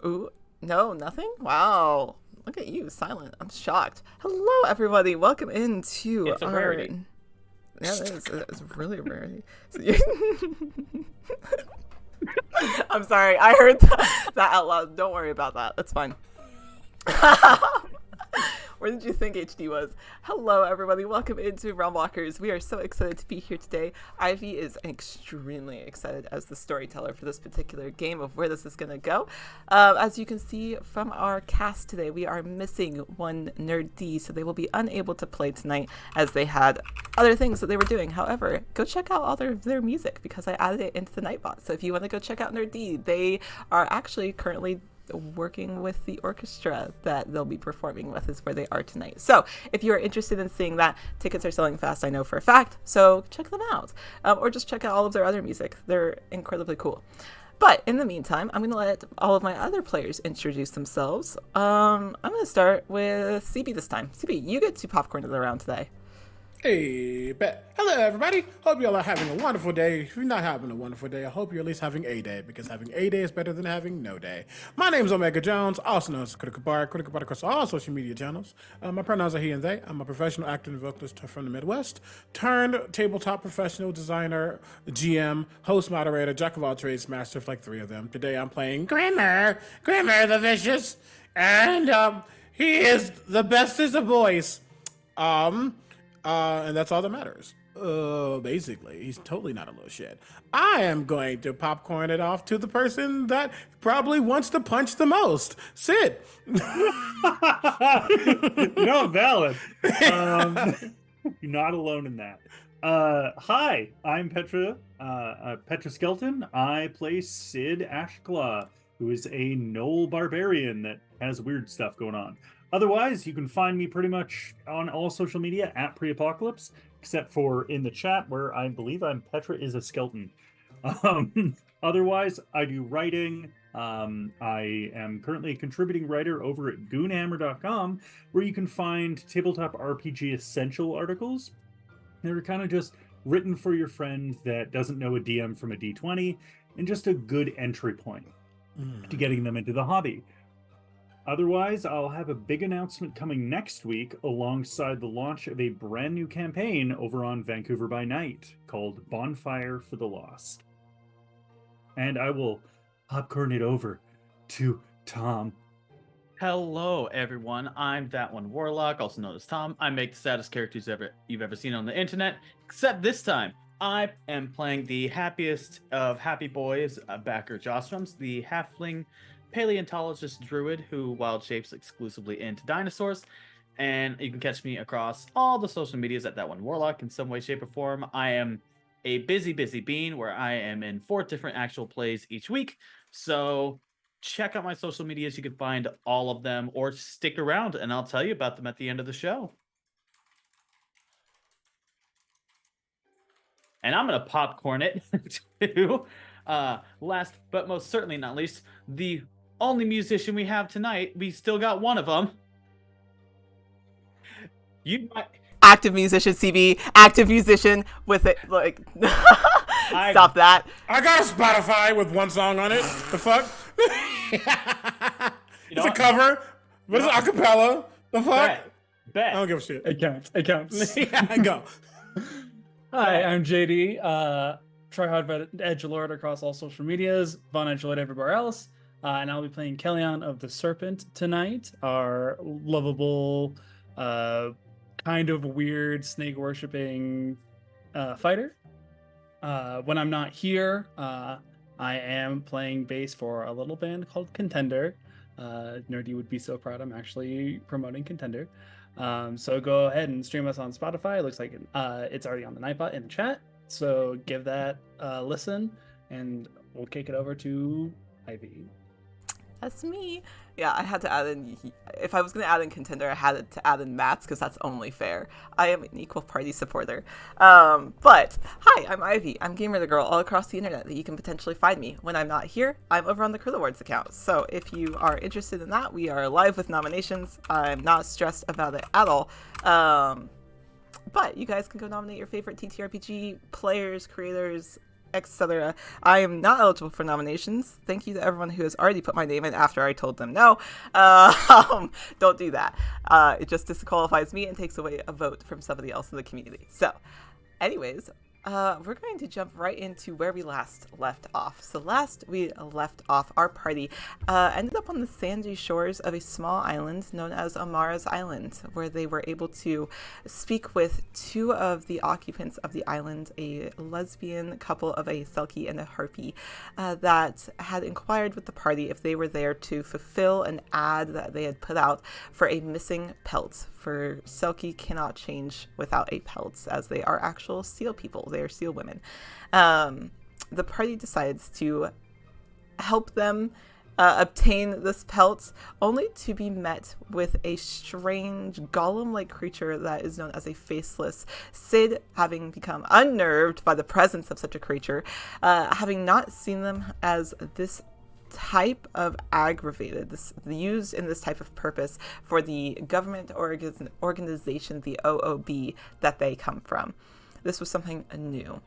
Ooh, no, nothing? Wow. Look at you, silent. I'm shocked. Hello, everybody. Welcome into It's a our. rarity. Yeah, it is. It's really a rarity. I'm sorry. I heard that out loud. Don't worry about that. That's fine. Where did you think HD was? Hello, everybody. Welcome into Realm Walkers. We are so excited to be here today. Ivy is extremely excited as the storyteller for this particular game of where this is going to go. As you can see from our cast today, we are missing one Nerd D, so they will be unable to play tonight as they had other things that they were doing. However, go check out all their music because I added it into the Nightbot. So if you want to go check out Nerd D, they are actually currently working with the orchestra that they'll be performing with is where they are tonight. So if you are interested in seeing that, tickets are selling fast, I know for a fact, so check them out. Or just check out all of their other music. They're incredibly cool. But in the meantime, I'm going to let all of my other players introduce themselves. I'm going to start with CB this time. CB, you get to popcorn it around today. Hey, bet. Hello, everybody. Hope you all are having a wonderful day. If you're not having a wonderful day, I hope you're at least having a day, because having a day is better than having no day. My name is Omega Jones, also known as Critical Bard across all social media channels. My pronouns are he and they. I'm a professional actor and vocalist from the Midwest, turned tabletop professional designer, GM, host, moderator, jack of all trades, master of like 3 of them. Today I'm playing Grimmer the Vicious, and he is the best as a voice. And that's all that matters. Basically, he's totally not a little shit. I am going to popcorn it off to the person that probably wants to punch the most. Sid. Valid. You're not alone in that. Hi, I'm Petra Skelton. I play Sid Ashclaw, who is a Gnoll barbarian that has weird stuff going on. Otherwise, you can find me pretty much on all social media at Preapocalypse, except for in the chat where I believe I'm Petra is a skeleton. Otherwise, I do writing. I am currently a contributing writer over at goonhammer.com, where you can find tabletop RPG essential articles. They're kind of just written for your friend that doesn't know a DM from a D20, and just a good entry point to getting them into the hobby. Otherwise, I'll have a big announcement coming next week alongside the launch of a brand new campaign over on Vancouver by Night called Bonfire for the Lost. And I will popcorn it over to Tom. Hello, everyone. I'm That One Warlock, also known as Tom. I make the saddest characters you've ever seen on the internet, except this time I am playing the happiest of happy boys, Backer Jostrums, the halfling paleontologist druid who wild shapes exclusively into dinosaurs. And you can catch me across all the social medias at That One Warlock in some way, shape, or form. I am a busy bean where I am in 4 different actual plays each week. So check out my social medias. You can find all of them, or stick around and I'll tell you about them at the end of the show. And I'm going to popcorn it to, last but most certainly not least, the only musician we have tonight. We still got one of them. You might... Active musician, CB. Active musician with it, like... Stop that. I got a Spotify with one song on it. The fuck? It's a cover. What is it? Acapella. The fuck? Bet. I don't give a shit. It counts. Yeah, go. Hi, I'm JD. Tryhard Edgelord across all social medias. Von Edgelord everywhere else. And I'll be playing Kellyan of the Serpent tonight, our lovable, kind of weird snake worshipping fighter. When I'm not here, I am playing bass for a little band called Contender. Nerdy would be so proud I'm actually promoting Contender. So go ahead and stream us on Spotify. It looks like it's already on the Nightbot in the chat. So give that a listen, and we'll kick it over to Ivy. That's me. Yeah, I had to add in, if I was going to add in Contender, I had to add in Mats because that's only fair. I am an equal party supporter. But, hi, I'm Ivy. I'm Gamer the Girl all across the internet that you can potentially find me. When I'm not here, I'm over on the Krill Awards account. So if you are interested in that, we are live with nominations. I'm not stressed about it at all. But you guys can go nominate your favorite TTRPG players, creators, etc. I am not eligible for nominations. Thank you to everyone who has already put my name in after I told them no. Don't do that. It just disqualifies me and takes away a vote from somebody else in the community. So, anyways, we're going to jump right into where we last left off. So last we left off, our party ended up on the sandy shores of a small island known as Amara's Island, where they were able to speak with two of the occupants of the island, a lesbian couple of a Selkie and a Harpy, that had inquired with the party if they were there to fulfill an ad that they had put out for a missing pelt. For Selkie cannot change without a pelt, as they are actual seal people. They are seal women. The party decides to help them obtain this pelt, only to be met with a strange golem-like creature that is known as a faceless. Sid, having become unnerved by the presence of such a creature, having not seen them as this type of aggravated, this used in this type of purpose for the government organization, the OOB, that they come from. This was something new.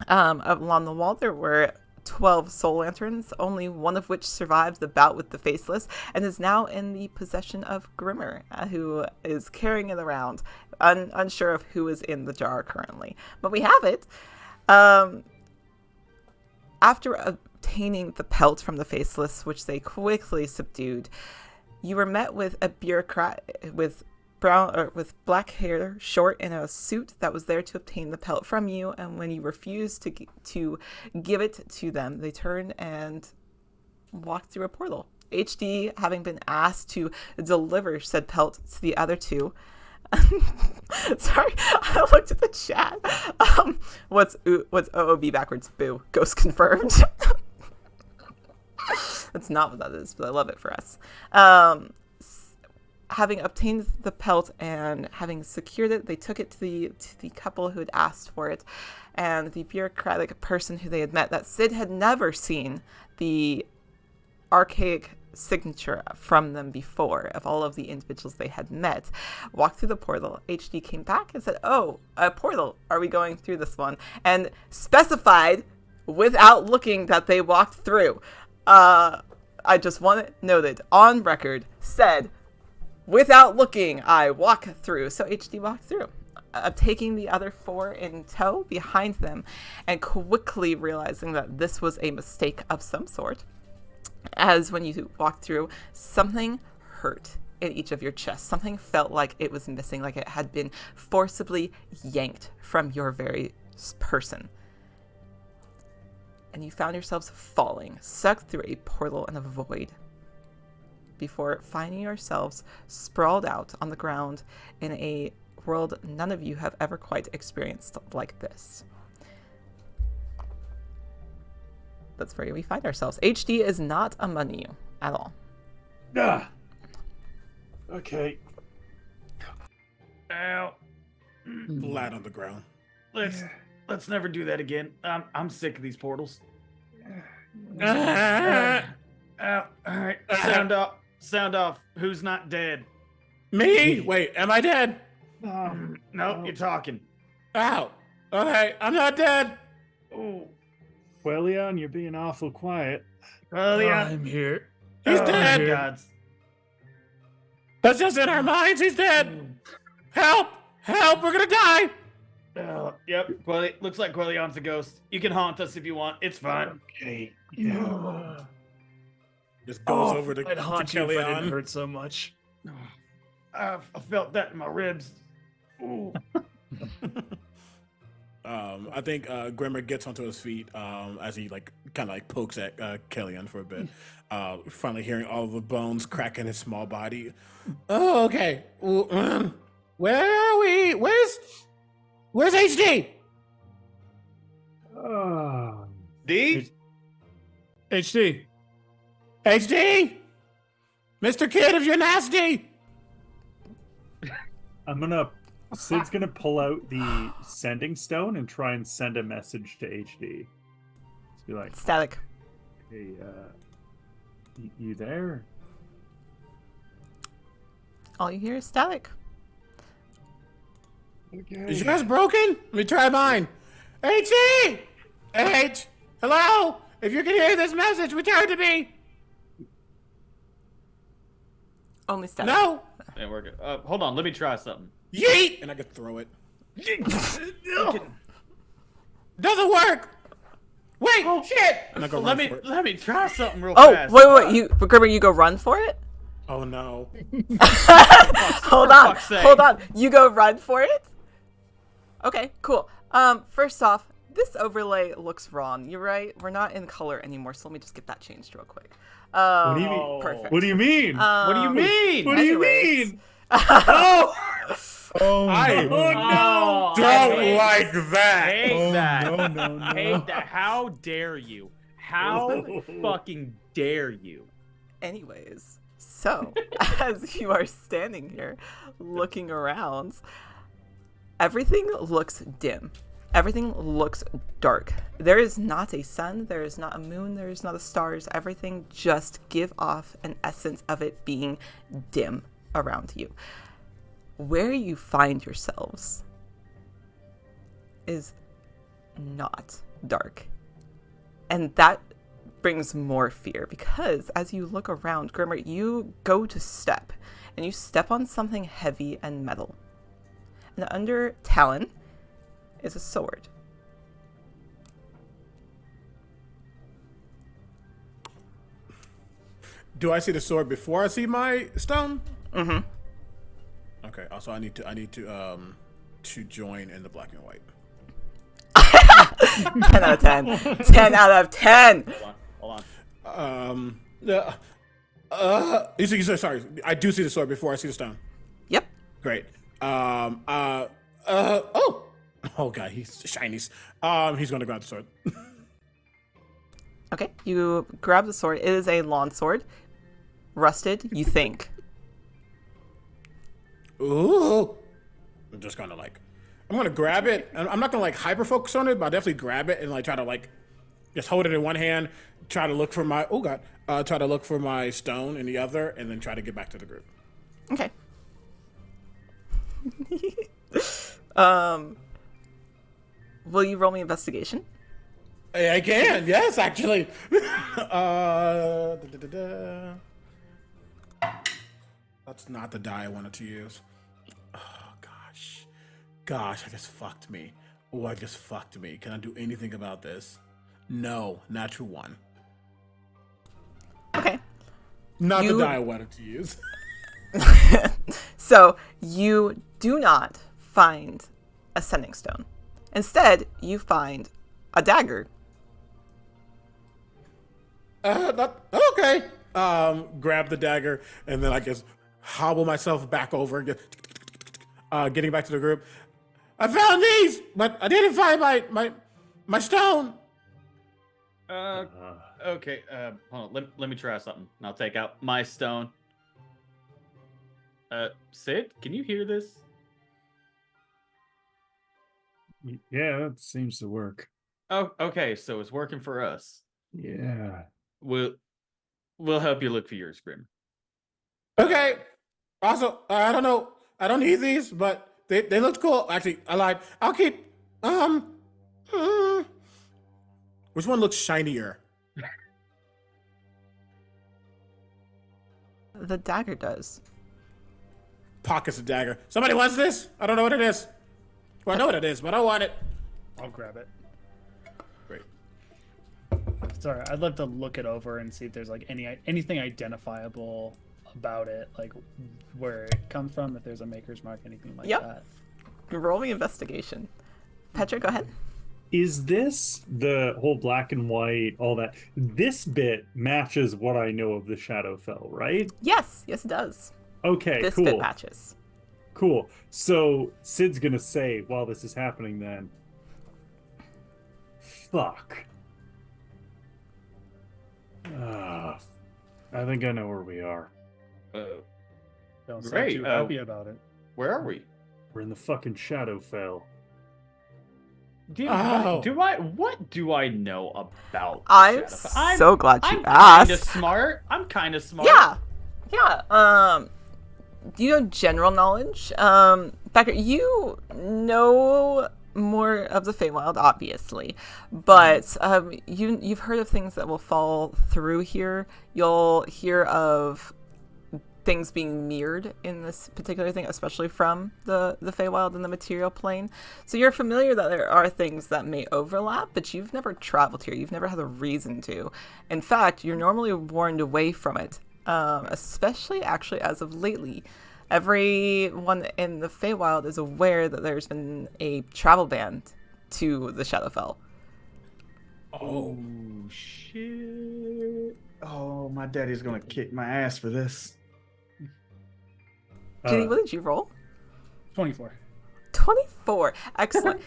Along the wall there were 12 soul lanterns, only one of which survived the bout with the faceless and is now in the possession of Grimmer, who is carrying it around, unsure of who is in the jar currently. But we have it. After obtaining the pelt from the faceless, which they quickly subdued, you were met with a bureaucrat with black hair, short, in a suit that was there to obtain the pelt from you. And when you refused to give it to them, they turned and walked through a portal. HD, having been asked to deliver said pelt to the other two. Sorry, I looked at the chat. What's OOB backwards? Boo. Ghost confirmed. That's not what that is, but I love it for us. Having obtained the pelt and having secured it, they took it to the couple who had asked for it, and the bureaucratic person who they had met, that Sid had never seen the archaic signature from them before, of all of the individuals they had met, walked through the portal. HD came back and said, "Oh, a portal. Are we going through this one?" And specified, without looking, that they walked through. I just want it noted on record, said, without looking, I walk through. So HD walked through, taking the other four in tow behind them, and quickly realizing that this was a mistake of some sort. As when you walked through, something hurt in each of your chests. Something felt like it was missing, like it had been forcibly yanked from your very person. And you found yourselves falling, sucked through a portal and a void, before finding yourselves sprawled out on the ground in a world none of you have ever quite experienced like this. That's where we find ourselves. HD is not among you at all. Ah. Okay. Ow. Flat on the ground. Let's never do that again. I'm sick of these portals. Ah. All right. Sound off. Who's not dead? Me? Wait, am I dead? No, you're talking. Ow. Okay, I'm not dead. Oh, Quellion, you're being awful quiet. well, yeah. I'm here. He's Oh, dead. gods. That's just in our minds. He's dead. Help! Help! We're gonna die. Yep. Looks like Quellion's a ghost. You can haunt us if you want. It's fine. Okay. Yeah. Just goes over to I'd haunt you if I didn't Kellyanne. hurt so much. I felt that in my ribs. Ooh. I think Grimmer gets onto his feet as he kind of pokes at Kellyanne for a bit. Finally hearing all of the bones crack in his small body. Oh, okay. Where are we? Where's HD? D? HD. HD? Mr. Kid, if you're nasty. Sid's gonna pull out the sending stone and try and send a message to HD. Just be like, Static. "Hey, you there?" All you hear is static. Is yours broken? Let me try mine. HD! H, hello? If you can hear this message, return to me. Only step. No. And we're good. Hold on, let me try something. Yeet! And I could throw it. Doesn't work. Wait, shit! And I go run for it. Let me try something real Oh, fast. wait. You, Grimmer, you go run for it? Oh no. Hold for on. fuck's sake. Hold on. You go run for it? Okay, cool. First off, this overlay looks wrong. You're right. We're not in color anymore, so let me just get that changed real quick. What do you mean? Perfect. What do you mean? What do you mean? What do you anyways. mean? Oh, I Oh, don't like that. hate that. No, no, no. Hate that. How dare you? How fucking dare you? Anyways, so as you are standing here looking around, everything looks dim. Everything looks dark. There is not a sun, there is not a moon, there is not a stars. Everything just give off an essence of it being dim around you. Where you find yourselves is not dark. And that brings more fear because as you look around, Grimmer, you go to step and you step on something heavy and metal. And under Talon is a sword. Do I see the sword before I see my stone? Mm-hmm. Okay. Also, I need to join in the black and white. 10 out of 10. 10 out of 10. Hold on. You see, sorry. I do see the sword before I see the stone. Yep. Great. Oh god, he's shinies. He's gonna grab the sword. Okay. You grab the sword. It is a lawn sword. Rusted, you think. Ooh. I'm just gonna I'm gonna grab it. And I'm not gonna hyper focus on it, but I'll definitely grab it and try to just hold it in one hand, try to look for my try to look for my stone in the other, and then try to get back to the group. Okay. Will you roll me investigation? I can, yes, actually. That's not the die I wanted to use. Oh, gosh, I just fucked me. Oh, I just fucked me. Can I do anything about this? No, natural one. Okay. Not You- the die I wanted to use. So you do not find a sending stone. Instead, you find a dagger. Okay. Grab the dagger and then I guess hobble myself back over, getting back to the group. I found these, but I didn't find my stone. Okay. Hold on. Let me try something. And I'll take out my stone. Sid, can you hear this? yeah, that seems to work. Oh, okay. So it's working for us. Yeah. We'll help you look for yours, Grim. Okay. Also, I don't know. I don't need these, but they look cool. Actually, I lied. I'll keep. Which one looks shinier? The dagger does. Pockets the dagger. Somebody wants this? I don't know what it is. Well, I know what it is, but I want it. I'll grab it. Great. Sorry, I'd love to look it over and see if there's anything identifiable about it, like where it comes from, if there's a maker's mark, anything like Yep. that. Roll me investigation. Petra, go ahead. Is this the whole black and white, all that? This bit matches what I know of the Shadowfell, right? Yes, it does. Okay, This cool. bit matches. Cool. So Sid's gonna say while this is happening then, fuck. I think I know where we are. Don't sound Great, too happy about it. Where are we? We're in the fucking Shadowfell. What do I know about the I'm Shadowfell? so glad you I'm kind of asked. smart. I'm kind of smart. Yeah. You know general knowledge. Becker, you know more of the Feywild, obviously, but you've heard of things that will fall through here. You'll hear of things being mirrored in this particular thing, especially from the Feywild and the material plane. So you're familiar that there are things that may overlap, but you've never traveled here. You've never had a reason to. In fact, you're normally warned away from it, especially actually as of lately. Everyone in the Feywild is aware that there's been a travel ban to the Shadowfell. Oh, shit. Oh, my daddy's gonna kick my ass for this. Ginny, what did you roll? 24. 24. Excellent.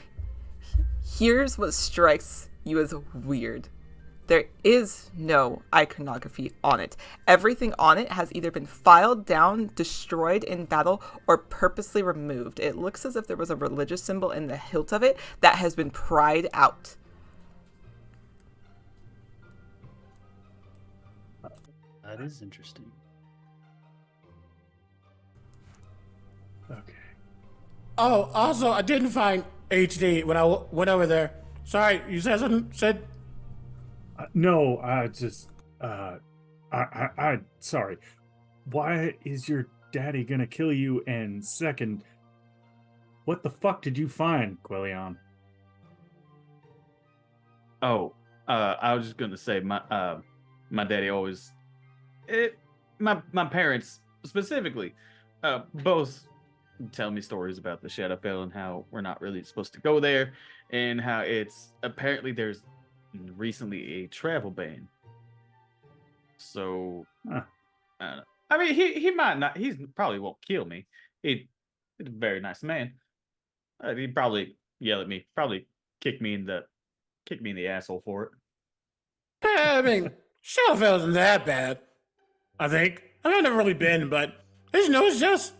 Here's what strikes you as weird. There is no iconography on it. Everything on it has either been filed down, destroyed in battle, or purposely removed. It looks as if there was a religious symbol in the hilt of it that has been pried out. That is interesting. Okay. oh, also, I didn't find HD when I went over there. Sorry, you said something? No, I just, sorry. Why is your daddy gonna kill you? And second, what the fuck did you find, Quellion? Oh, I was just gonna say my daddy always, my parents specifically, both tell me stories about the Shadowfell and how we're not really supposed to go there, and how it's apparently there's recently a travel ban. So, Huh. I don't know. I mean, he might not. He's probably won't kill me. He's a very nice man. He'd probably yell at me. Probably kick me in the asshole for it. I mean, Shadowfell isn't that bad, I think. I've never really been, but it's just,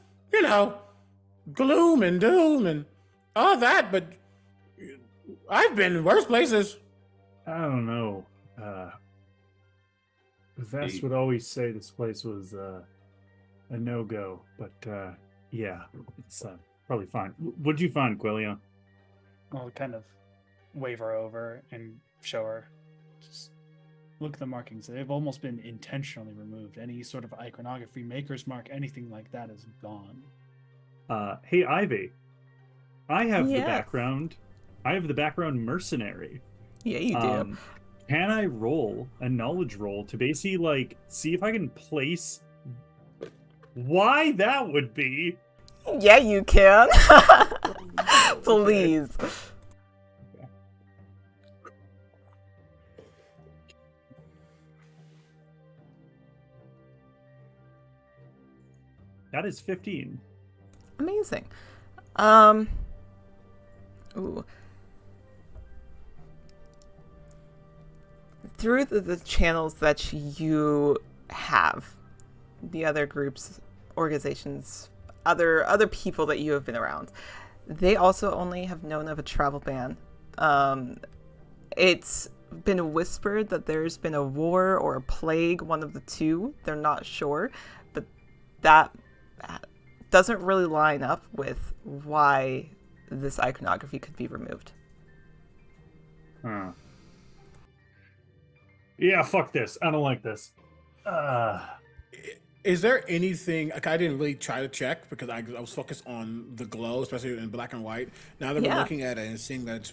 gloom and doom and all that, but I've been in worse places. I don't know. Vess would always say this place was a no-go, but yeah, it's probably fine. What'd you find, Quellion? I'll kind of wave her over and show her. Just look at the markings. They've almost been intentionally removed. Any sort of iconography, maker's mark, anything like that is gone. Hey, Ivy. I have the Yes. background. I have the background mercenary. Yeah, you do. Can I roll a knowledge roll to basically see if I can place why that would be? Yeah, you can. Please. That is 15. Amazing. Ooh. Through the channels that you have, the other groups, organizations, other people that you have been around, they also only have known of a travel ban. It's been whispered that there's been a war or a plague, one of the two. They're not sure, but that doesn't really line up with why this iconography could be removed. Huh. Yeah, fuck this. I don't like this. Is there anything, like, I didn't really try to check because I was focused on the glow, especially in black and white. Now that we're looking at it and seeing that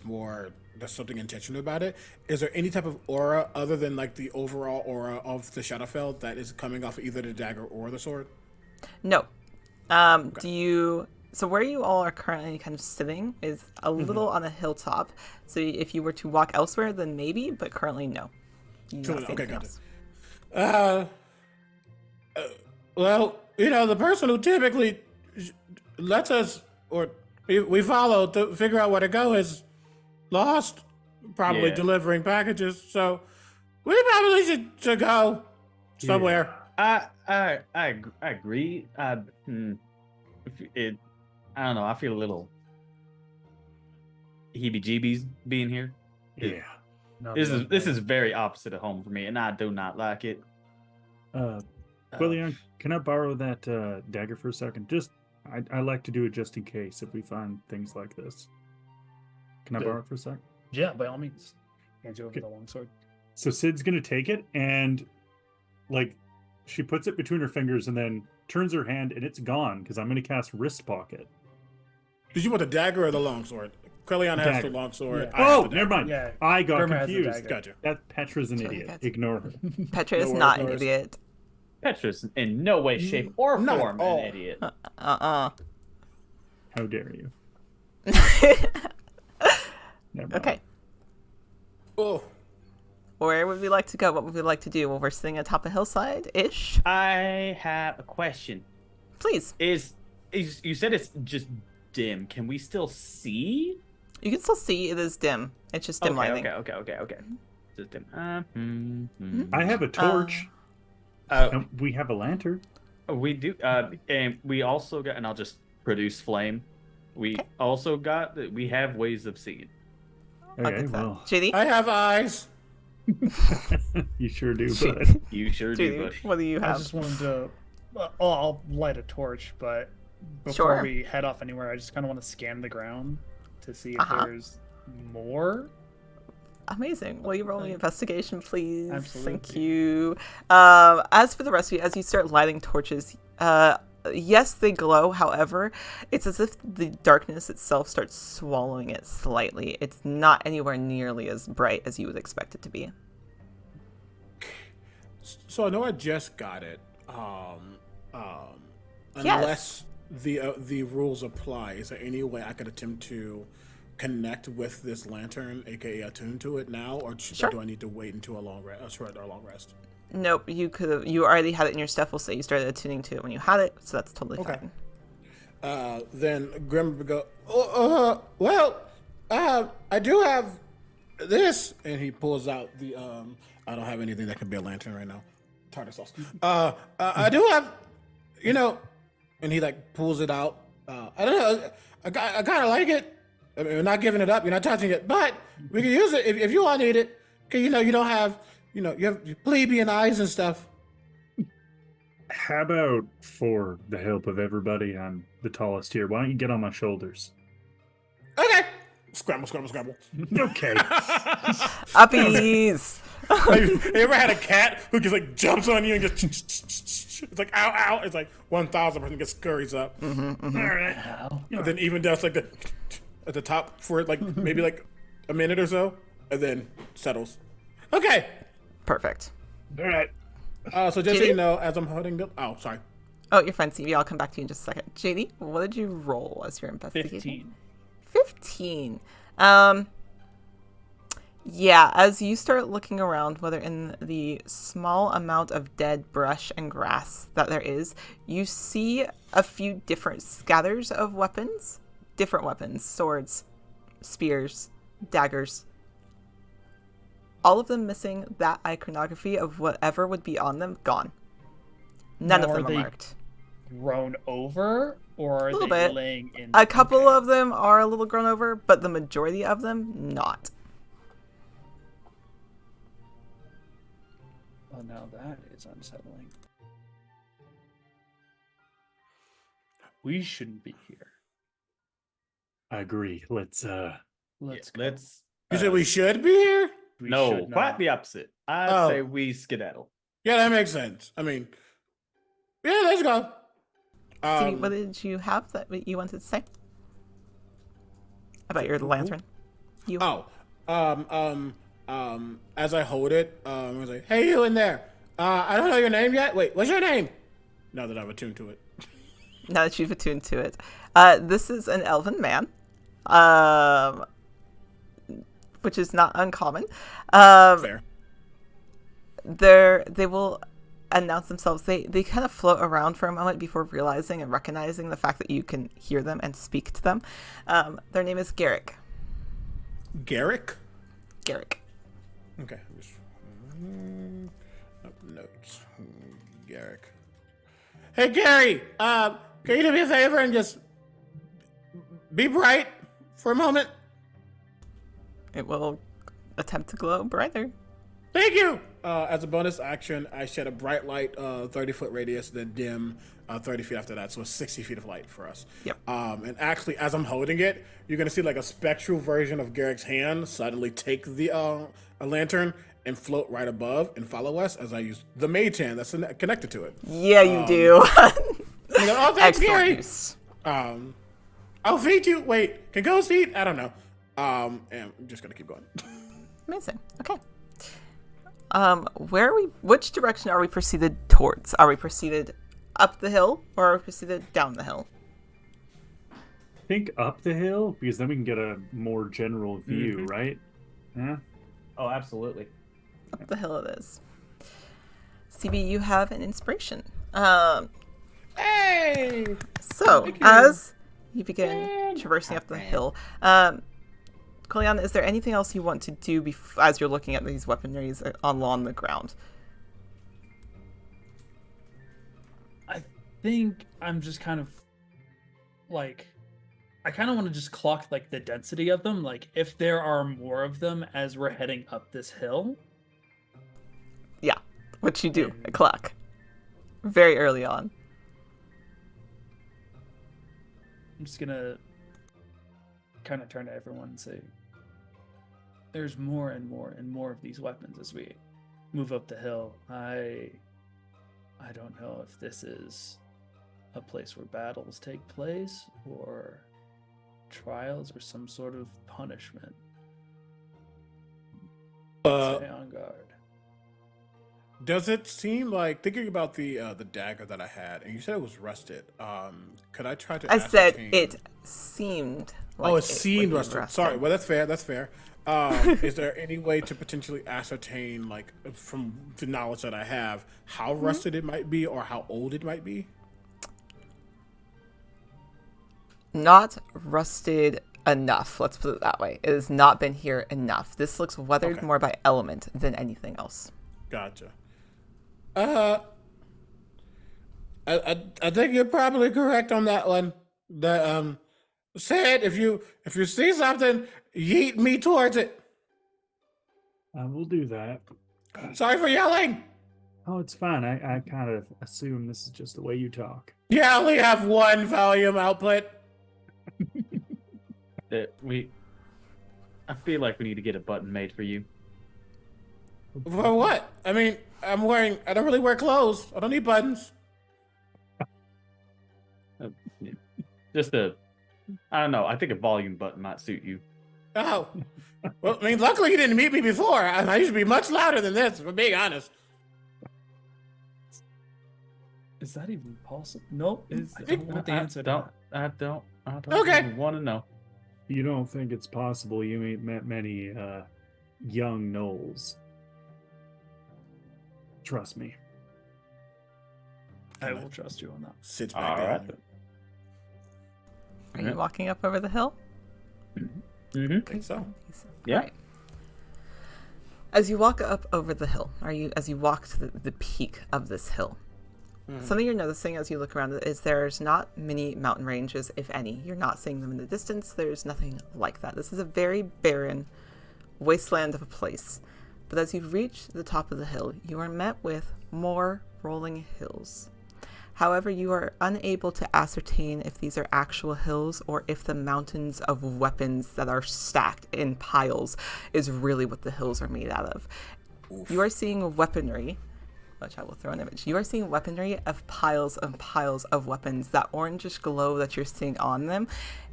there's something intentional about it, is there any type of aura other than like the overall aura of the Shadowfell that is coming off either the dagger or the sword? No. So where you all are currently kind of sitting is a little on a hilltop. So if you were to walk elsewhere, then maybe, but currently no. You So, don't see okay, anything got else. Well, the person who typically lets us, or we follow to figure out where to go is lost, probably Yeah. delivering packages. So we probably should go somewhere. I agree. I don't know. I feel a little heebie-jeebies being here. Yeah. Not This love is that. very opposite of home for me, and I do not like it. Quellion, can I borrow that dagger for a second? I like to do it just in case if we find things like this. Can I Good. borrow it for a sec? Yeah, by all means. Hand you over Okay. the longsword. So Sid's gonna take it and like she puts it between her fingers and then turns her hand and it's gone because I'm gonna cast Wrist Pocket. Did you want the dagger or the longsword? Quellion has the Dagger. longsword. Yeah. I have Oh, the never dagger. mind. Yeah, I got Grimmer has the confused. dagger. Gotcha. That Petra's an Totally idiot. gotcha. Ignore her. Petra is No worries, not no an worries. idiot. Petra's in no way, shape, or Not at form all. an idiot. Uh-uh. How dare you? Never mind. Okay. Oh, Where would we like to go? What would we like to do? Well, we're sitting atop a hillside-ish. I have a question. Please. Is you said it's just dim? Can we still see? You can still see it is dim. It's just dim lighting. Okay. Just dim. I have a torch. Uh, And we have a lantern. we do. And we also got. And I'll just produce flame. We also got. We have ways of seeing. I'll Okay, get that. well, JD? I have eyes. you sure do, bud. You sure do, JD, buddy. what do you I have? just wanted to. I'll light a torch, but before Sure. we head off anywhere, I just kind of want to scan the ground to see if Uh-huh. there's more. Amazing. Will you roll me investigation, please? Thank Absolutely. you. As for the rest of you, as you start lighting torches, yes, they glow. However, it's as if the darkness itself starts swallowing it slightly. It's not anywhere nearly as bright as you would expect it to be. So I know I just got it. Yes. Unless the rules apply, is there any way I could attempt to connect with this lantern, aka attune to it now, or Sure. do I need to wait until a long rest? Or a long rest? Nope, you could have. You already had it in your stuff. We'll say you started attuning to it when you had it, so that's totally Okay. fine. Then Grim would go, I do have this, and he pulls out the I don't have anything that can be a lantern right now. Tartar sauce. I do have, and he like pulls it out. I don't know. I kind of like it. I mean, we're not giving it up. You're not touching it, but we can use it if you all need it. Cause you don't have, you have plebeian eyes and stuff. How about for the help of everybody, I'm the tallest here. Why don't you get on my shoulders? Okay. Scramble, scramble, scramble. Okay. Uppies! You ever had a cat who just like jumps on you and just it's like ow ow? It's like 1,000% gets scurries up. All right. And then even does like the at the top for like maybe like a minute or so, and then settles. Okay. Perfect. All right. So just so JD? you know, as I'm holding the sorry. Oh, you're fine, Stevie. I'll come back to you in just a second. JD, what did you roll as your investigation? 15. 15. Yeah, as you start looking around, whether in the small amount of dead brush and grass that there is, you see a few different scatters of weapons. Different weapons, swords, spears, daggers. All of them missing that iconography of whatever would be on them, gone. None Now, of are them are they marked. Grown over, or are Little they bit. laying in? A couple Okay. of them are a little grown over, but the majority of them not. Well, now that is unsettling. We shouldn't be here. I agree. Let's Let's go. Let's. You said we should be here? We No, should quite not. the opposite. I'd Oh. say we skedaddle. Yeah, that makes sense. I mean, yeah, let's go. Stevie, what did you have that you wanted to say about your lantern? You. As I hold it, I was like, "Hey, you in there? I don't know your name yet. Wait, what's your name?" Now that I've attuned to it. Now that you've attuned to it, this is an elven man, which is not uncommon. Fair. They will announce themselves. They kind of float around for a moment before realizing and recognizing the fact that you can hear them and speak to them. Their name is Garrick. Garrick. Garrick. Okay. Notes. Garrick. Hey, Gary. Can you do me a favor and just be bright for a moment? It will attempt to glow brighter. Thank you. as a bonus action, I shed a bright light, 30-foot radius, then dim, 30 feet after that. So it's 60 feet of light for us. Yep. And actually, as I'm holding it, you're gonna see like a spectral version of Garrick's hand suddenly take the a lantern and float right above and follow us as I use the mage hand that's connected to it. Yeah, you do. You know, oh, thanks, Excellent Gary. use. I'll feed you. Wait, can ghosts eat? I don't know. And I'm just gonna keep going. Amazing. Okay. Which direction are we proceeded towards? Are we proceeded up the hill or are we proceeded down the hill? I think up the hill because then we can get a more general view, right? Yeah. Oh, absolutely. Up the hill it is. CB, you have an inspiration. Hey! So, Thank you. as you begin traversing up the hill, Koliana, is there anything else you want to do as you're looking at these weaponries along the ground? I think I'm just kind of like, I kind of want to just clock like the density of them. Like if there are more of them as we're heading up this hill. Yeah, which you do, a clock. Very early on. I'm just gonna kind of turn to everyone and say, there's more and more and more of these weapons as we move up the hill. I don't know if this is a place where battles take place or trials or some sort of punishment. Stay on guard. Does it seem like, thinking about the dagger that I had, and you said it was rusted? Could I try to? I said ascertain- it seemed. Like Oh, it would seemed be rusted. Sorry. Well, that's fair. That's fair. Is there any way to potentially ascertain, like, from the knowledge that I have, how rusted it might be or how old it might be? Not rusted enough. Let's put it that way. It has not been here enough. This looks weathered Okay. more by element than anything else. Gotcha. I think you're probably correct on that one. Sid, if you see something, yeet me towards it. I will do that. Sorry for yelling. Oh, it's fine. I kind of assume this is just the way you talk. You only have one volume output. I feel like we need to get a button made for you. For what? I mean, I don't really wear clothes. I don't need buttons. I don't know. I think a volume button might suit you. Oh. Well, I mean, luckily you didn't meet me before. I used to be much louder than this, if I'm being honest. Is that even possible? Nope. I think- don't want the answer to I that. don't Okay. even want to know. You don't think it's possible you ain't met many young gnolls. Trust me. I will trust you on that. Sits back All down. right. Are you walking up over the hill? Mm-hmm. I think so. Yeah. Right. As you walk up over the hill, as you walk to the peak of this hill, something you're noticing as you look around is there's not many mountain ranges, if any. You're not seeing them in the distance. There's nothing like that. This is a very barren wasteland of a place. But as you reach the top of the hill, you are met with more rolling hills. However, you are unable to ascertain if these are actual hills or if the mountains of weapons that are stacked in piles is really what the hills are made out of. You are seeing weaponry, which I will throw an image. You are seeing weaponry of piles and piles of weapons. That orangish glow that you're seeing on them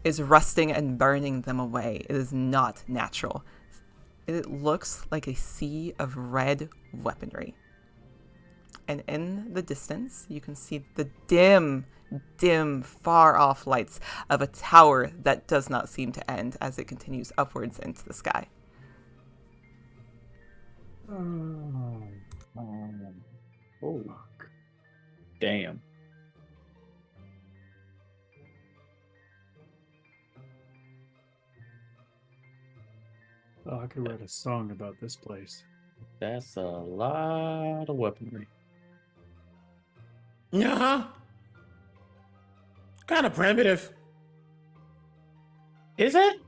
is rusting and burning them away. It is not natural. It looks like a sea of red weaponry. And in the distance, you can see the dim, far off lights of a tower that does not seem to end as it continues upwards into the sky. Oh, damn. Oh, I could write a song about this place. That's a lot of weaponry. Uh-huh. Kind of primitive. Is it?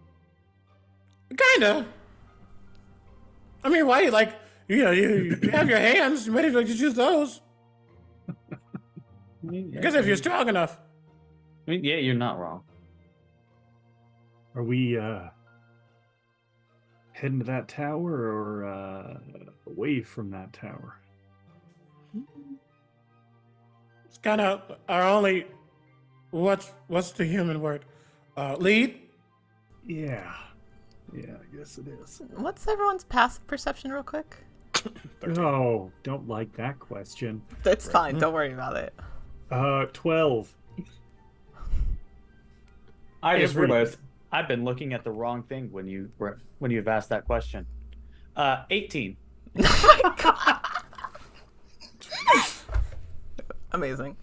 Kinda. I mean, why? Like, you have your hands. You might as well just use those. Because if you're strong enough. I mean, yeah, you're not wrong. Are we heading to that tower or away from that tower? It's kind of our only. What's the human word? Lead. Yeah. Yeah, I guess it is. What's everyone's passive perception, real quick? Oh, don't like that question. It's fine. Don't worry about it. 12. I just Every- realized I've been looking at the wrong thing when you've asked that question. 18. Amazing.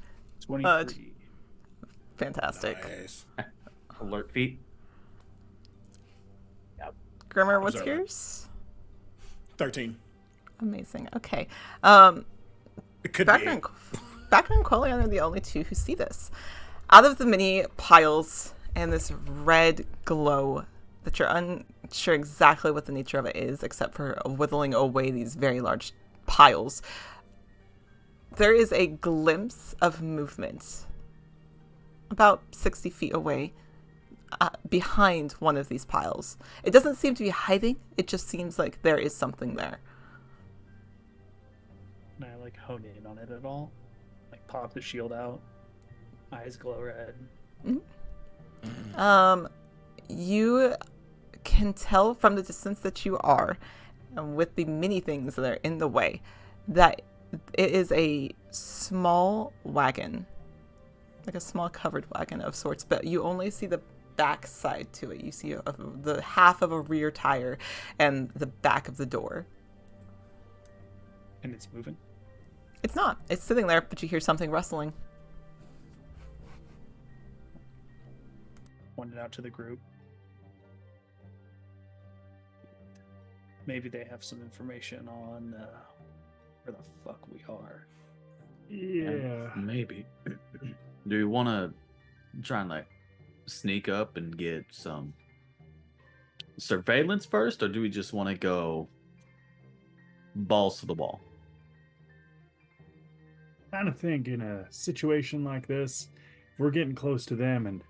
23. Fantastic. Nice. Alert feet. Grimmer, what's Observe. yours? 13. Amazing. Okay. It could Backer be. and Quellion are the only two who see this. Out of the many piles and this red glow that you're unsure exactly what the nature of it is, except for whittling away these very large piles, there is a glimpse of movement about 60 feet away behind one of these piles. It doesn't seem to be hiding. It just seems like there is something there. Can I like hone in on it at all? Like pop the shield out, eyes glow red. You can tell from the distance that you are, and with the many things that are in the way, that it is a small wagon, like a small covered wagon of sorts, but you only see the back side to it. You see the half of a rear tire and the back of the door. And it's moving. It's not. It's sitting there, but you hear something rustling. Pointed out to the group. Maybe they have some information on where the fuck we are. Yeah. Maybe. Do you want to try and like sneak up and get some surveillance first, or do we just want to go balls to the wall? Kind of think in a situation like this, if we're getting close to them and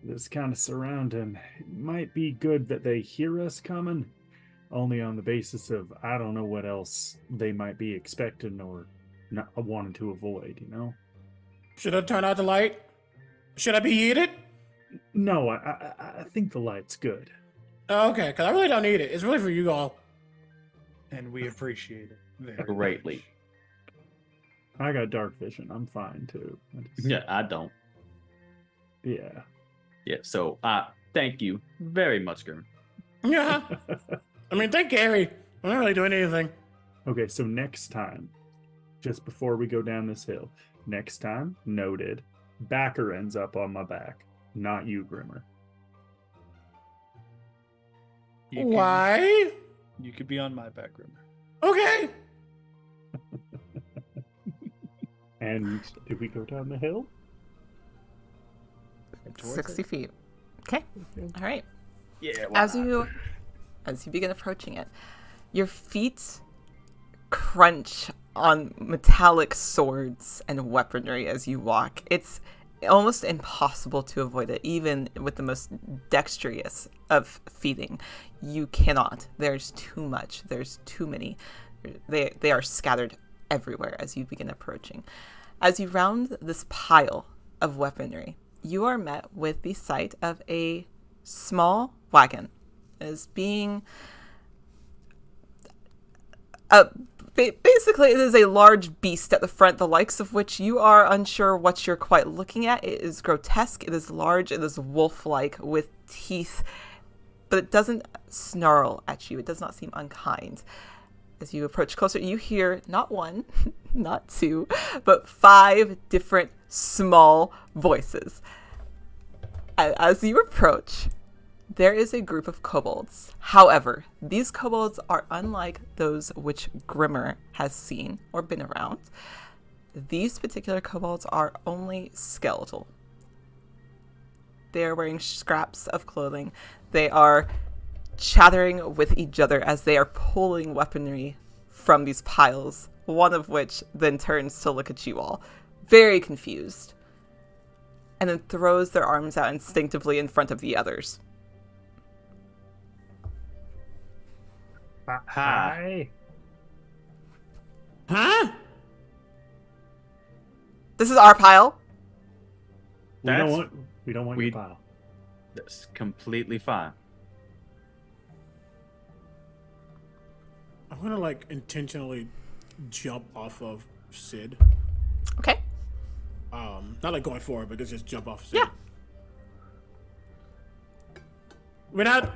this kind of surrounding, it might be good that they hear us coming, only on the basis of I don't know what else they might be expecting or not wanting to avoid, you know? Should I turn out the light? Should I be heated? No, I think the light's good. Oh, okay, because I really don't need it. It's really for you all. And we appreciate it very Greatly. much. I got dark vision. I'm fine too. Yeah, I don't. Yeah. Yeah, so thank you very much, Grim. Yeah. I mean, thank Gary. I'm not really doing anything. Okay, so next time, just before we go down this hill, next time, noted, Backer ends up on my back, not you, Grimmer. You Why? You could be on my back, Grimmer. Okay. And did we go down the hill? 60 feet. Okay. All right. Yeah. As you begin approaching it, your feet crunch on metallic swords and weaponry as you walk. It's almost impossible to avoid it, even with the most dexterous of feeding. You cannot. There's too much. There's too many. They are scattered everywhere as you begin approaching. As you round this pile of weaponry, you are met with the sight of a small wagon as being basically it is a large beast at the front, the likes of which you are unsure what you're quite looking at. It is grotesque, it is large, it is wolf-like with teeth, but it doesn't snarl at you. It does not seem unkind. As you approach closer, you hear not one, not two, but 5 different small voices. As you approach, there is a group of kobolds. However, these kobolds are unlike those which Grimmer has seen or been around. These particular kobolds are only skeletal. They are wearing scraps of clothing. They are chattering with each other as they are pulling weaponry from these piles, one of which then turns to look at you all, very confused, and then throws their arms out instinctively in front of the others. Hi. Huh? This is our pile. We don't That's- want we- your pile. That's completely fine. I'm gonna like intentionally jump off of Sid. Okay. Not like going forward, but just jump off Sid. Yeah. We're not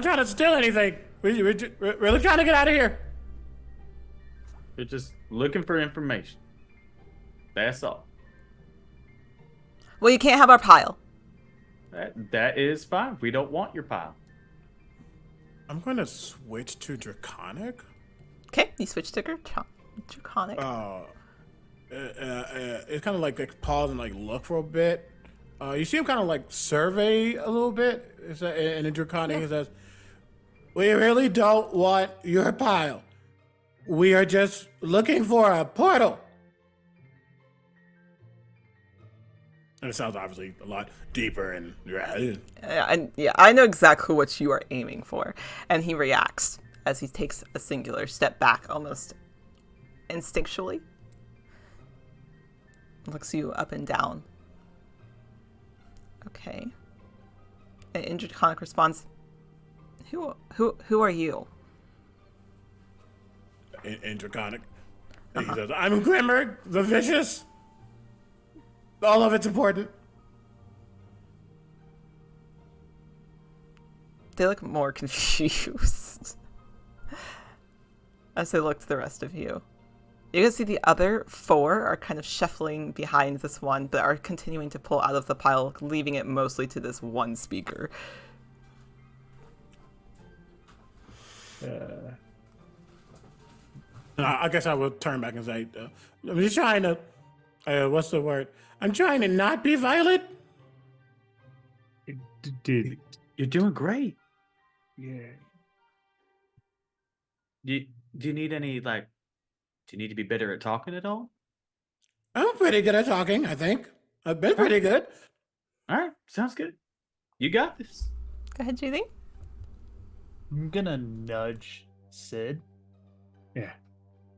trying to steal anything. We're really trying to get out of here. We're just looking for information. That's all. Well, you can't have our pile. That is fine. We don't want your pile. I'm gonna switch to Draconic. Okay, you switch to Draconic. It's kind of like pause and like look for a bit. You see him kind of like survey a little bit. And in Draconic, he says, "We really don't want your pile. We are just looking for a portal." And it sounds obviously a lot deeper and I know exactly what you are aiming for. And he reacts as he takes a singular step back, almost instinctually. Looks you up and down. Okay. And Draconic responds, Who are you? in Draconic. And he says, "I'm Grimmer, the Vicious. All of it's important." They look more confused as they look to the rest of you. You can see the other four are kind of shuffling behind this one, but are continuing to pull out of the pile, leaving it mostly to this one speaker. I guess I will turn back and say, "I'm just trying to, what's the word? I'm trying to not be violent." Did You're doing great. yeah. Do you need any, like, do you need to be better at talking at all? I'm pretty good at talking, I think. I've been pretty good. All right, sounds good. You got this. Go ahead, JD. I'm gonna nudge Sid Yeah.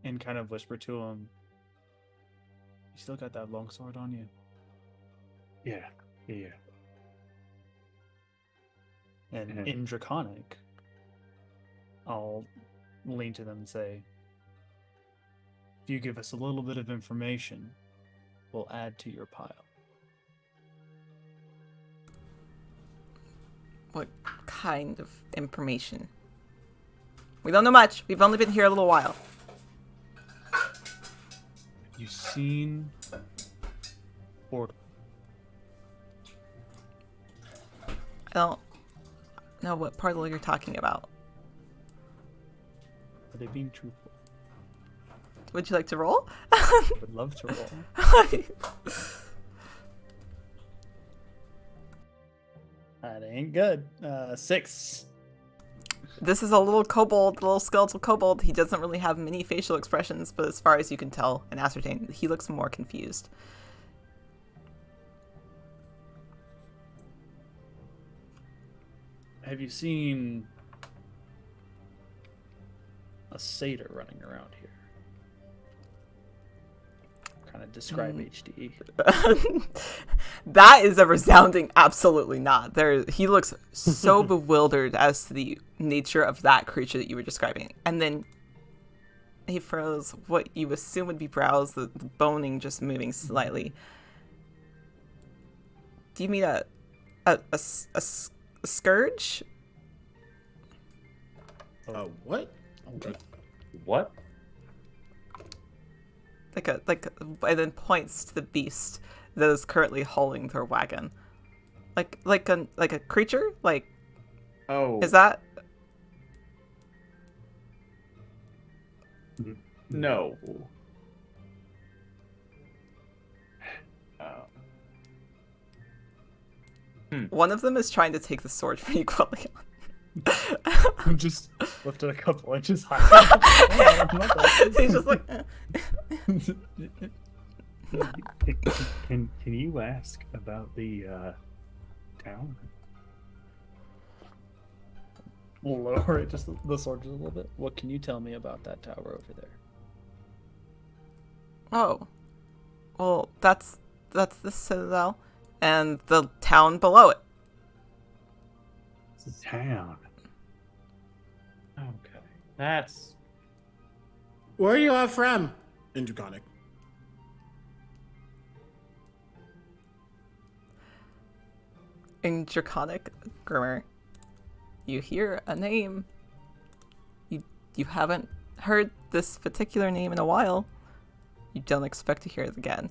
and kind of whisper to him, "You still got that longsword on you?" Yeah. Yeah. And Mhm. in Draconic, I'll lean to them and say, "If you give us a little bit of information, we'll add to your pile." What kind of information? We don't know much. We've only been here a little while. Have you seen Portal? I don't know what portal you're talking about. Are they being truthful? Would you like to roll? I would love to roll. That ain't good. 6. This is a little kobold, little skeletal kobold. He doesn't really have many facial expressions, but as far as you can tell and ascertain, he looks more confused. Have you seen a satyr running around here? Kind of describe HDE. That is a resounding absolutely not. He looks so bewildered as to the nature of that creature that you were describing. And then he furrows what you assume would be brows, the boning just moving slightly. Do you mean a scourge? What? What? And then points to the beast that is currently hauling their wagon. Like a creature? Like, Oh, is that? no. One of them is trying to take the sword from you, Quellion. I'm just lifted a couple inches higher. He's just like, Can you ask about the town? We'll lower it just the sword just a little bit. What can you tell me about that tower over there? oh, well, that's the citadel, and the town below it. It's a town. Okay. That's Where are you all from? In Draconic. In Draconic, Grimmer, you hear a name. You haven't heard this particular name in a while. You don't expect to hear it again.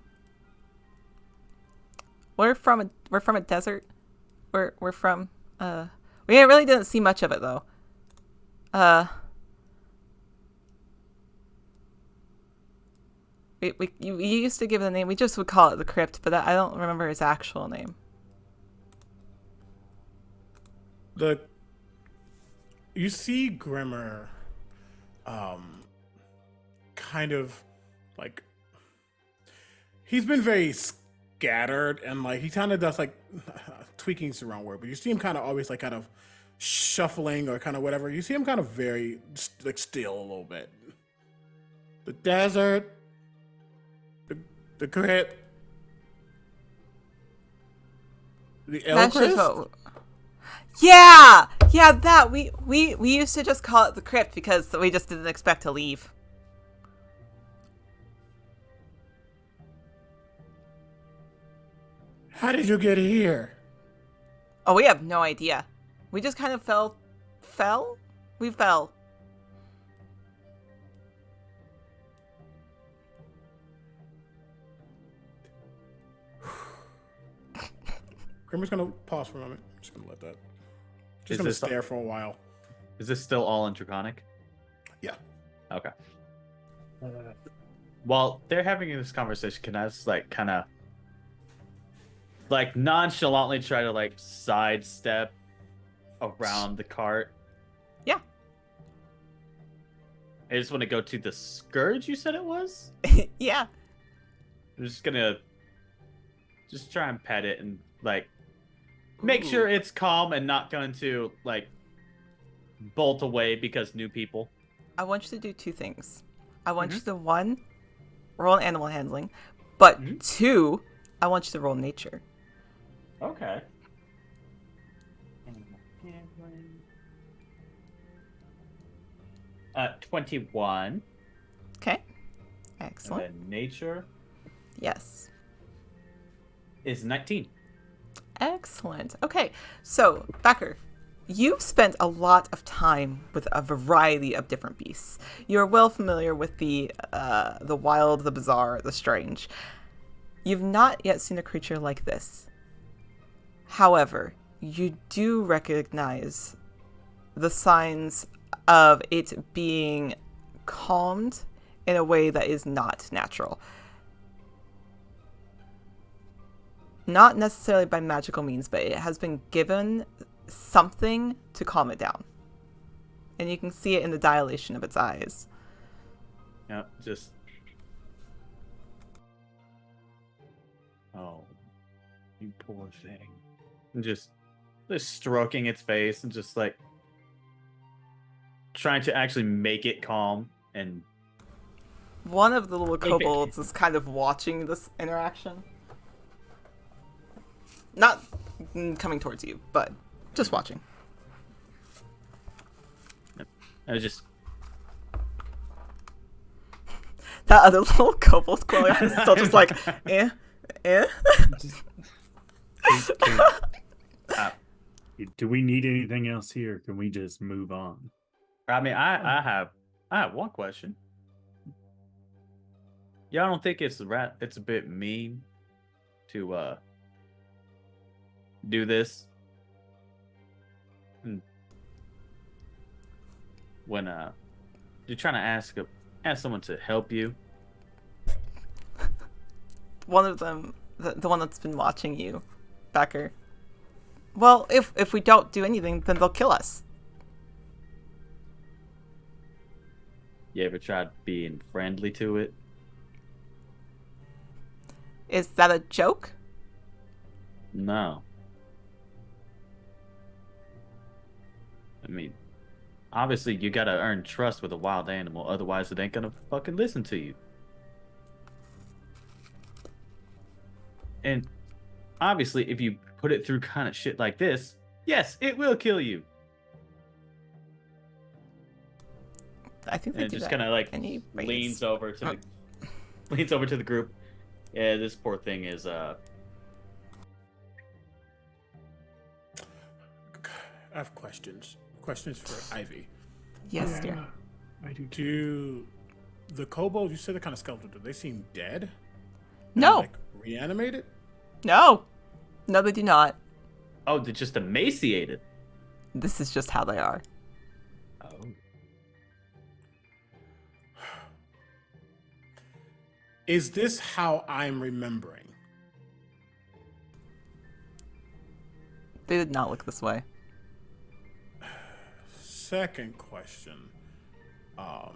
We're from a desert. We're from we really didn't see much of it though. You used to give it a name. We just would call it the Crypt, but I don't remember its actual name. You see Grimmer kind of like he's been very scattered and like he kind of does like tweaking's the wrong word, but you see him kind of always like kind of shuffling or kind of whatever. You see him kind of very like still a little bit. The desert, the crypt, the That's just Elchrist. what. Yeah, that we used to just call it the Crypt because we just didn't expect to leave. How did you get here? Oh, we have no idea. We just kind of fell. We fell. Grimmer's gonna pause for a moment. I'm just gonna let that. Just Is gonna this stare for a while. Is this still all in Draconic? Yeah. Okay. While they're having this conversation, can I just like kind of like nonchalantly try to like sidestep around the cart? Yeah. I just want to go to the Scourge you said it was? Yeah. I'm just gonna just try and pet it and like make Ooh. sure it's calm and not going to like bolt away because new people. I want you to do two things. I want Mm-hmm. you to, one, roll animal handling, but Mhm. two, I want you to roll nature. Okay. 21. Okay. And Excellent. then nature Yes. is 19. Excellent. Okay, so Becker, you've spent a lot of time with a variety of different beasts. You're well familiar with the wild, the bizarre, the strange. You've not yet seen a creature like this. However, you do recognize the signs of it being calmed in a way that is not natural. Not necessarily by magical means, but it has been given something to calm it down. And you can see it in the dilation of its eyes. Yep, just. Oh, you poor thing. And just stroking its face and just like trying to actually make it calm and. One of the little Okay. kobolds is kind of watching this interaction. Not coming towards you, but just watching. I was just. That other little kobold Chloe is still just like, eh. Do we need anything else here? Can we just move on? I mean, I have one question. Y'all don't think it's a bit mean to do this? When you're trying to ask someone to help you. One of them, the one that's been watching you, Becker. Well, if we don't do anything, then they'll kill us. You ever tried being friendly to it? Is that a joke? No. I mean, obviously you gotta earn trust with a wild animal, otherwise it ain't gonna fucking listen to you. And obviously, if you put it through kind of shit like this, yes, it will kill you. I think they And do just that kind of like any race. leans over to the group. Yeah, this poor thing is I have questions. Questions for Ivy. Yes, dear. I do. Do the kobolds, you said they're kind of skeletal, do they seem dead? No. Like reanimated? No. No, they do not. oh, they're just emaciated. This is just how they are. Oh. Is this how I'm remembering? They did not look this way. Second question. I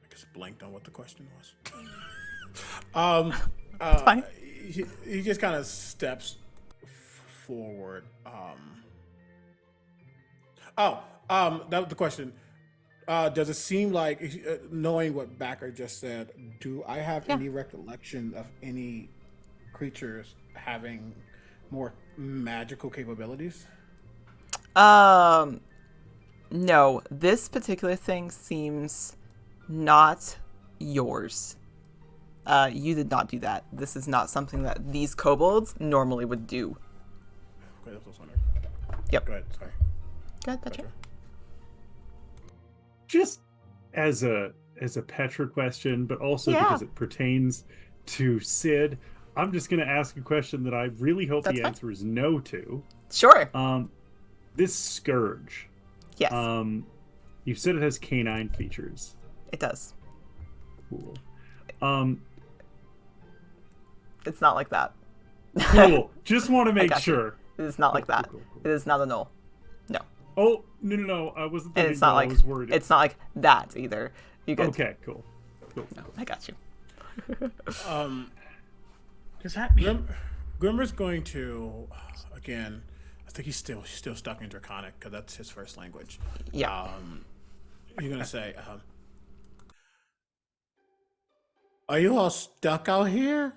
just blanked on what the question was. Fine. He just kind of steps forward. That was the question. Does it seem like, knowing what Backer just said, do I have Yeah. any recollection of any creatures having more magical capabilities? No. This particular thing seems not yours. You did not do that. This is not something that these kobolds normally would do. Okay, that's what I was wondering. Yep. Go ahead, sorry. Go ahead, Petra. Just as a Petra question, but also Yeah. because it pertains to Sid, I'm just going to ask a question that I really hope That's the fine. answer is no to. Sure. This scourge. Yes, You said it has canine features. it does. Cool. It's not like that. Cool. Just want to make got you. sure. It is not like Cool, that. cool, cool. It is not a null. No. Oh, no. I wasn't And thinking it's not no, like I was worried. it's not like that either. You good? Okay, cool. No, I got you. Does that mean? Grimmer's going to, again, I think he's still stuck in Draconic because that's his first language. Yeah. You're gonna say, "Are you all stuck out here?"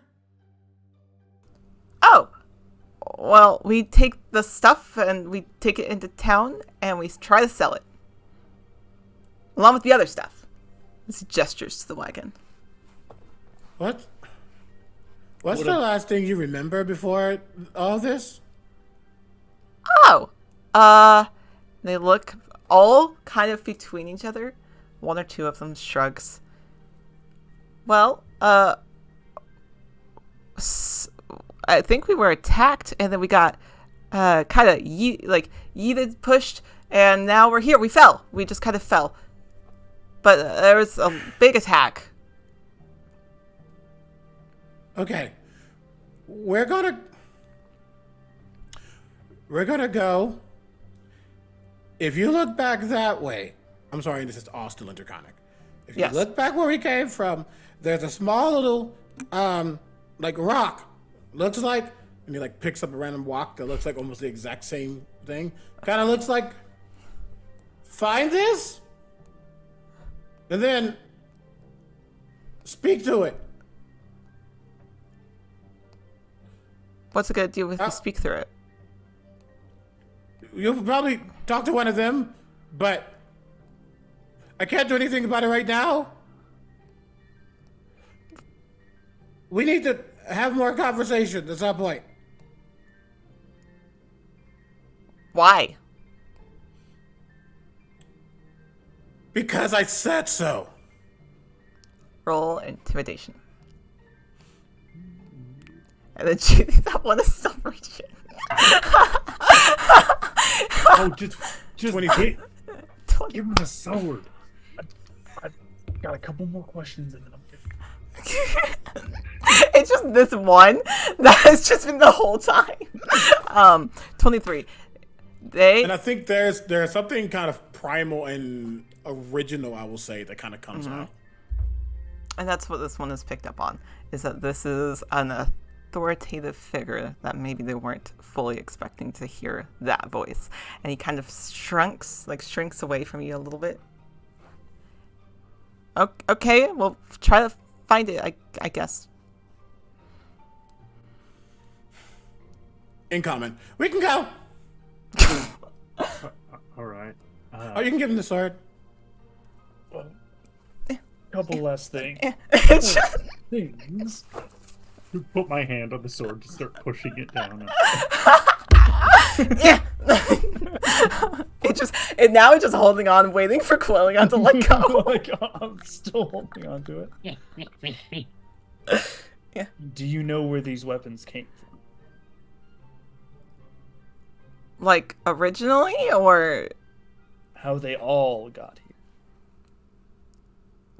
Oh, well, we take the stuff and we take it into town and we try to sell it, along with the other stuff. This gestures to the wagon. What? What's What the a- last thing you remember before all this? Oh, they look all kind of between each other. One or two of them shrugs. Well, I think we were attacked and then we got kind of yeeted, pushed, and now we're here. We fell. We just kind of fell. But there was a big attack. Okay, we're gonna go. If you look back that way, I'm sorry, this is all still in Draconic. If you Yes. look back where we came from, there's a small little like rock. Looks like, and he like picks up a random rock that looks like almost the exact same thing. Kind of looks like. Find this, and then speak to it. What's it gonna do if we speak through it? You'll probably talk to one of them, but I can't do anything about it right now. We need to have more conversations at some point. Why? Because I said so. Roll intimidation. And then she that one is still reaching. Oh, just 20 hit, 20. give him the sword. I've got a couple more questions and then I'm good. It's just this one that has just been the whole time. 23. And I think there's something kind of primal and original, I will say, that kind of comes out. And that's what this one is picked up on, is that this is an authoritative figure that maybe they weren't fully expecting to hear that voice. And he kind of shrinks away from you a little bit. Okay, we'll try to find it, I guess. In common. We can go. All right. Oh, you can give him the sword. Couple less things. Put my hand on the sword to start pushing it down. Yeah. It's just holding on, waiting for Quellion to let go. Oh my god, I'm still holding on to it. Yeah. Do you know where these weapons came from? Like originally, or How they all got here?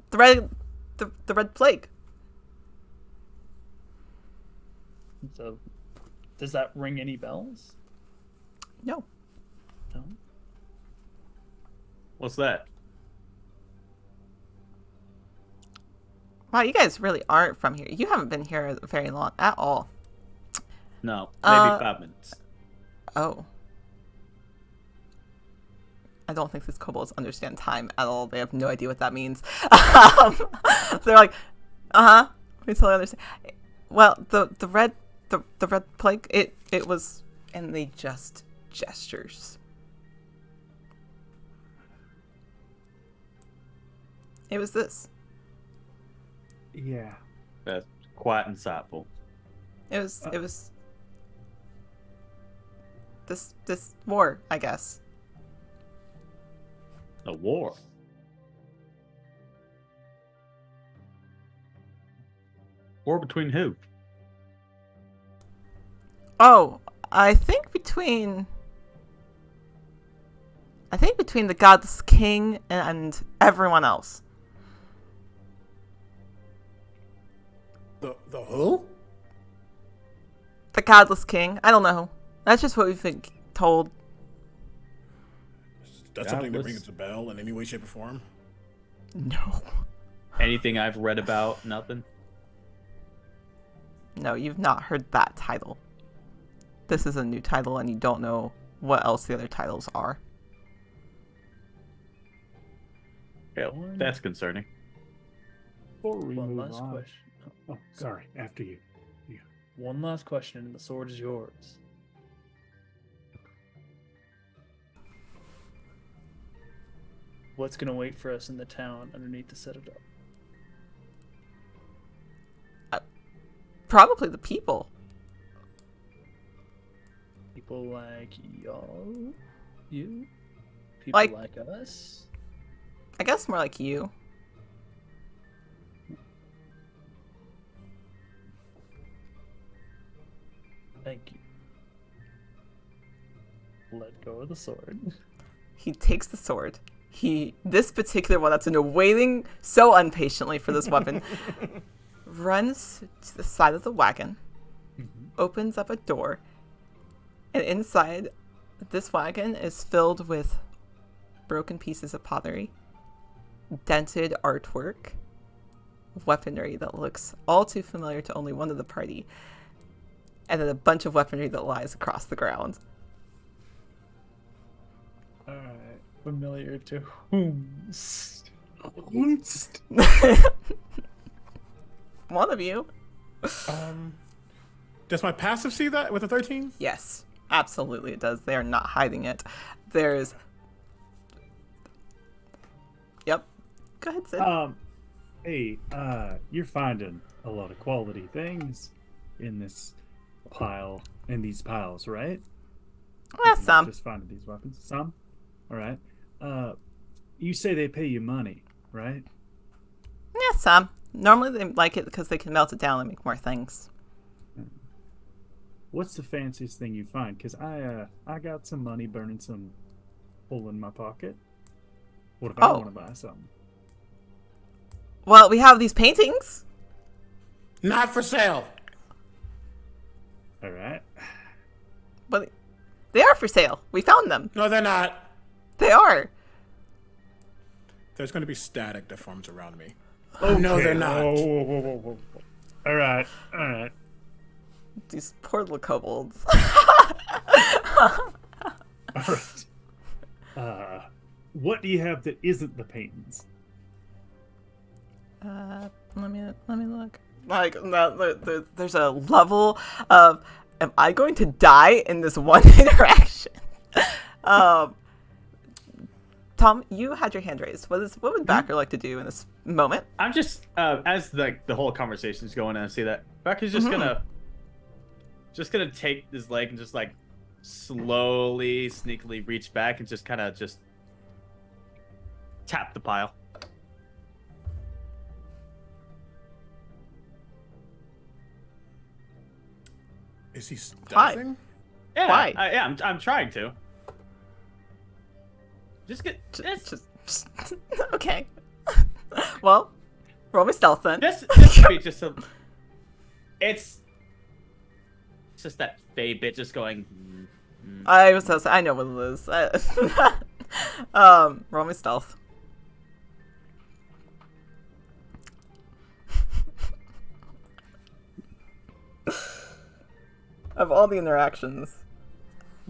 the red plague? So, does that ring any bells? No. No. What's that? Wow, you guys really aren't from here. You haven't been here very long at all. No, maybe Uh, 5 minutes. Oh. I don't think these kobolds understand time at all. They have no idea what that means. They're like, we totally understand. Well, the red plague, it was, and they just gestures. It was this. Yeah. That's quite insightful. It was this war, I guess. A war. War between who? Oh, I think between the Godless King and everyone else. The who? The Godless King. I don't know. That's just what we've been told. That's something that Godless. rings a bell in any way, shape, or form. No. Anything I've read about? Nothing. No, you've not heard that title. This is a new title, and you don't know what else the other titles are. Yeah, that's concerning. Before we One move last on. question. Oh, sorry. After you. One last question, and the sword is yours. What's gonna wait for us in the town underneath the Citadel? Probably the people. People like y'all? You? People Like- like us? I guess more like you. Thank you. Let go of the sword. He takes the sword. This particular one that's been waiting so impatiently for this weapon, runs to the side of the wagon, opens up a door, and inside this wagon is filled with broken pieces of pottery, dented artwork, weaponry that looks all too familiar to only one of the party, and then a bunch of weaponry that lies across the ground. Alright. Familiar to whom? One of you. Does my passive see that with a 13? Yes, absolutely it does. They are not hiding it. There's... Yep. Go ahead, Sid. Hey, you're finding a lot of quality things in this pile, in these piles, right? Yeah, You're not some. Just finding these weapons. Some? Alright. You say they pay you money, right? Yeah, some. Normally they like it because they can melt it down and make more things. What's the fanciest thing you find? Because I got some money burning some hole in my pocket. What if I Oh. want to buy something? Well, we have these paintings. Not for sale. Alright. But They are for sale. We found them. No, they're not. They are. There's going to be static that forms around me. Okay. No, they're not. Whoa. All right. These poor little kobolds. All right. What do you have that isn't the paintings? Let me look. Like, no, there's a level of, am I going to die in this one interaction? Tom, you had your hand raised. What would Backer like to do in this moment? I'm just as the whole conversation's going and I see that Becca's just gonna take his leg and just like slowly, sneakily reach back and just kind of just tap the pile. Is he Why? stealthing? Yeah, Why? I'm trying to. Just get Just okay. Well, roll me stealth then. just to be just a. It's just that Fey bit just going. I know what it is. Roll me stealth. Of all the interactions,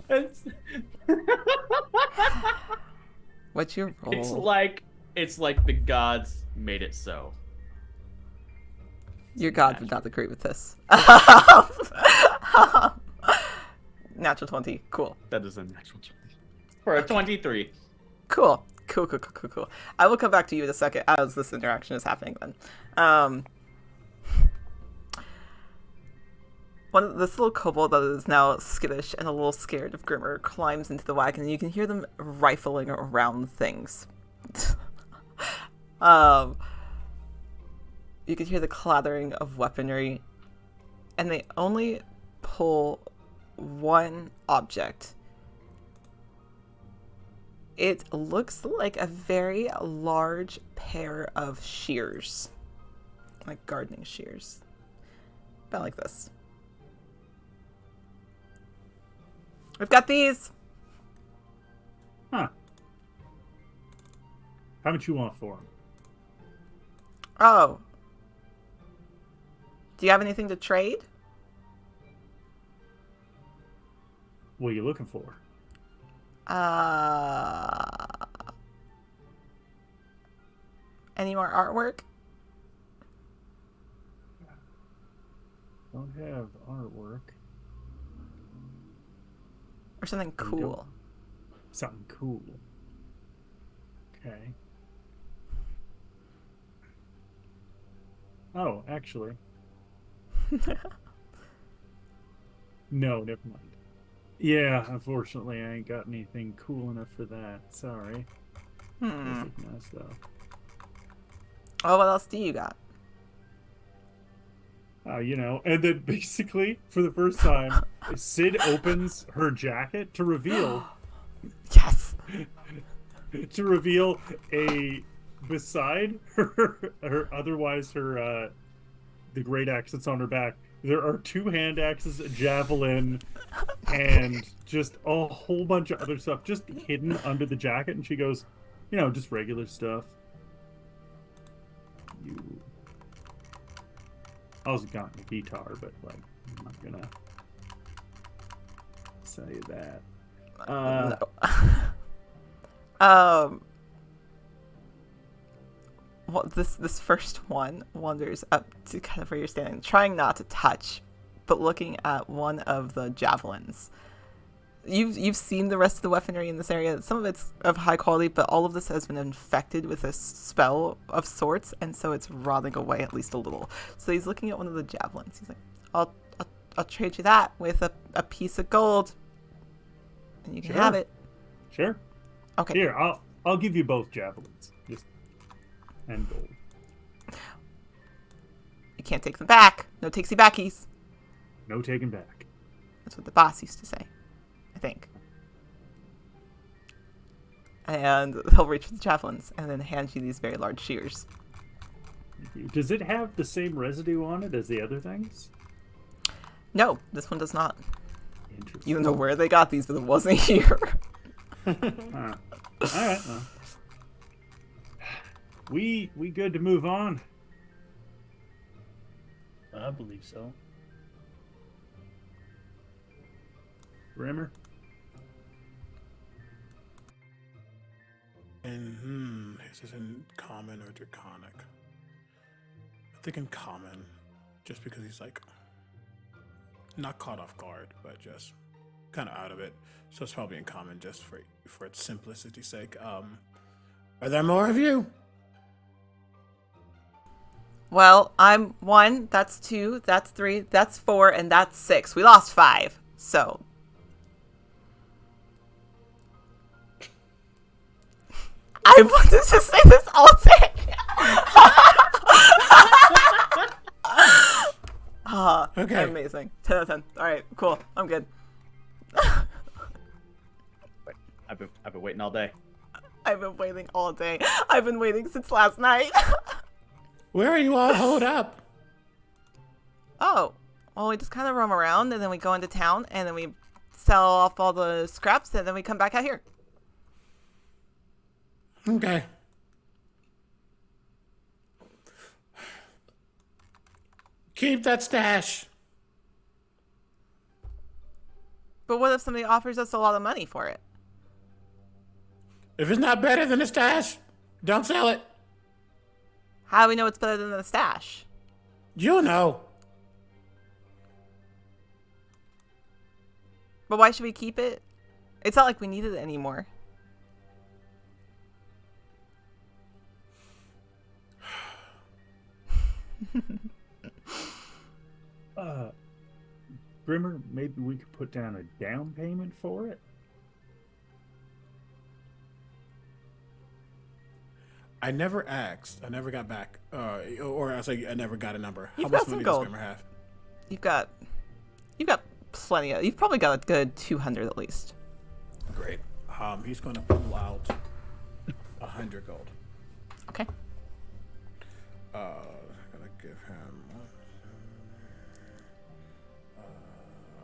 It's, what's your roll? it's like the gods made it so. Your god would not agree with this. Natural 20. Cool. That is a natural 20. For a 23. Cool. I will come back to you in a second as this interaction is happening then. This little kobold that is now skittish and a little scared of Grimmer climbs into the wagon, and you can hear them rifling around things. You can hear the clattering of weaponry, and they only pull one object. It looks like a very large pair of shears, like gardening shears, about like this. We've got these. Huh. How much you want for them? Oh. Do you have anything to trade? What are you looking for? Any more artwork? Don't have artwork. Or something don't. cool? Something cool. Okay. Oh, actually. No, never mind. Yeah, unfortunately, I ain't got anything cool enough for that. Sorry. This is nice, though. Oh, what else do you got? And then basically, for the first time, Sid opens her jacket to reveal Yes! beside her otherwise her the great axe that's on her back, there are 2 hand axes, a javelin, and just a whole bunch of other stuff just hidden under the jacket. And she goes, just regular stuff. I also got a guitar, but I'm not gonna say that. No. Well, this first one wanders up to kind of where you're standing, trying not to touch, but looking at one of the javelins. You've seen the rest of the weaponry in this area. Some of it's of high quality, but all of this has been infected with a spell of sorts, and so it's rotting away at least a little. So he's looking at one of the javelins. He's like, I'll trade you that with a piece of gold, and you can have it. Sure. Okay. Here, I'll give you both javelins, and gold. You can't take them back. No takesy backies. No taking back. That's what the boss used to say, I think. And he'll reach for the javelins and then hand you these very large shears. Does it have the same residue on it as the other things? No, this one does not. Interesting. You don't know where they got these, but it wasn't here. All right. Well. We good to move on. I believe so. Rimmer. And is this in common or draconic? I think in common, just because he's like not caught off guard, but just kind of out of it. So it's probably in common, just for its simplicity's sake. Are there more of you? Well, I'm 1, that's 2, that's 3, that's 4, and that's 6. We lost 5, so. I wanted to say this all day. Okay. Amazing. 10 out of 10. All right, cool. I'm good. I've been waiting all day. I've been waiting all day. I've been waiting since last night. Where are you all holed up? Oh, well, we just kind of roam around, and then we go into town, and then we sell off all the scraps, and then we come back out here. Okay. Keep that stash. But what if somebody offers us a lot of money for it? If it's not better than the stash, don't sell it. How do we know it's better than the stash? You'll know. But why should we keep it? It's not like we need it anymore. Grimmer, maybe we could put down a down payment for it. I never asked. I never got back. Or I say I never got a number. You've How got much some money gold. does Grimmer have? You've got plenty of. You've probably got a good 200 at least. Great. He's going to pull out 100 gold. Okay. Gonna give him.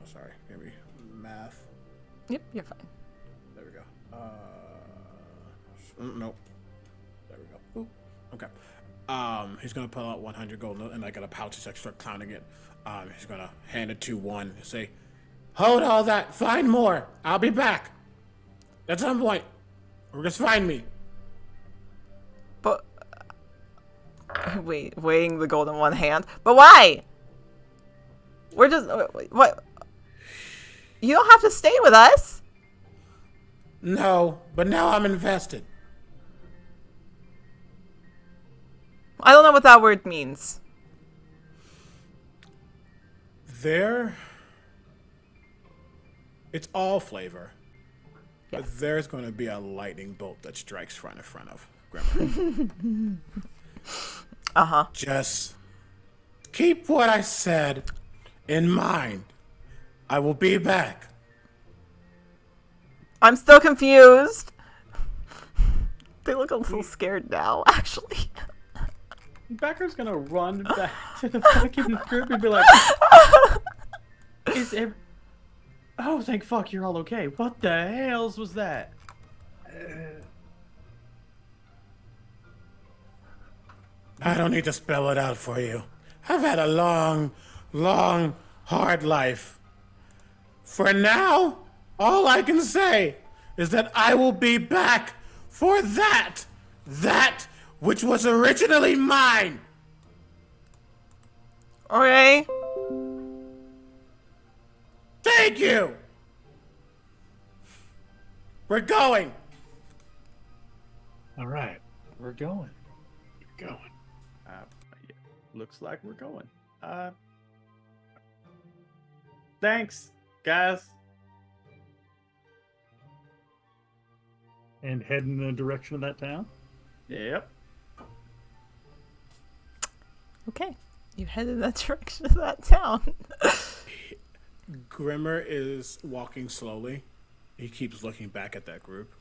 Sorry, maybe math. Yep, you're fine. There we go. Nope. There we go. Ooh. Okay. He's gonna pull out 100 gold, and I got a pouch. He's like start counting it. He's gonna hand it to one and say, "Hold all that. Find more. I'll be back. At some point, or just find me." But wait, weighing the gold in one hand. But why? We're just what? You don't have to stay with us. No, but now I'm invested. I don't know what that word means. It's all flavor. Yes. But there's going to be a lightning bolt that strikes right in front of Grimmer. Uh-huh. Just keep what I said in mind. I will be back. I'm still confused. They look a little scared now, actually. Becker's gonna run back to the fucking group and be like, "Oh, thank fuck, you're all okay. What the hells was that?" I don't need to spell it out for you. I've had a long, long, hard life. For now, all I can say is that I will be back for that which was originally mine. Okay. Thank you. We're going. All right, we're going. We're going. Yeah, looks like we're going. Thanks, guys. And head in the direction of that town. Yep. Okay. You head in that direction of that town. Grimmer is walking slowly. He keeps looking back at that group.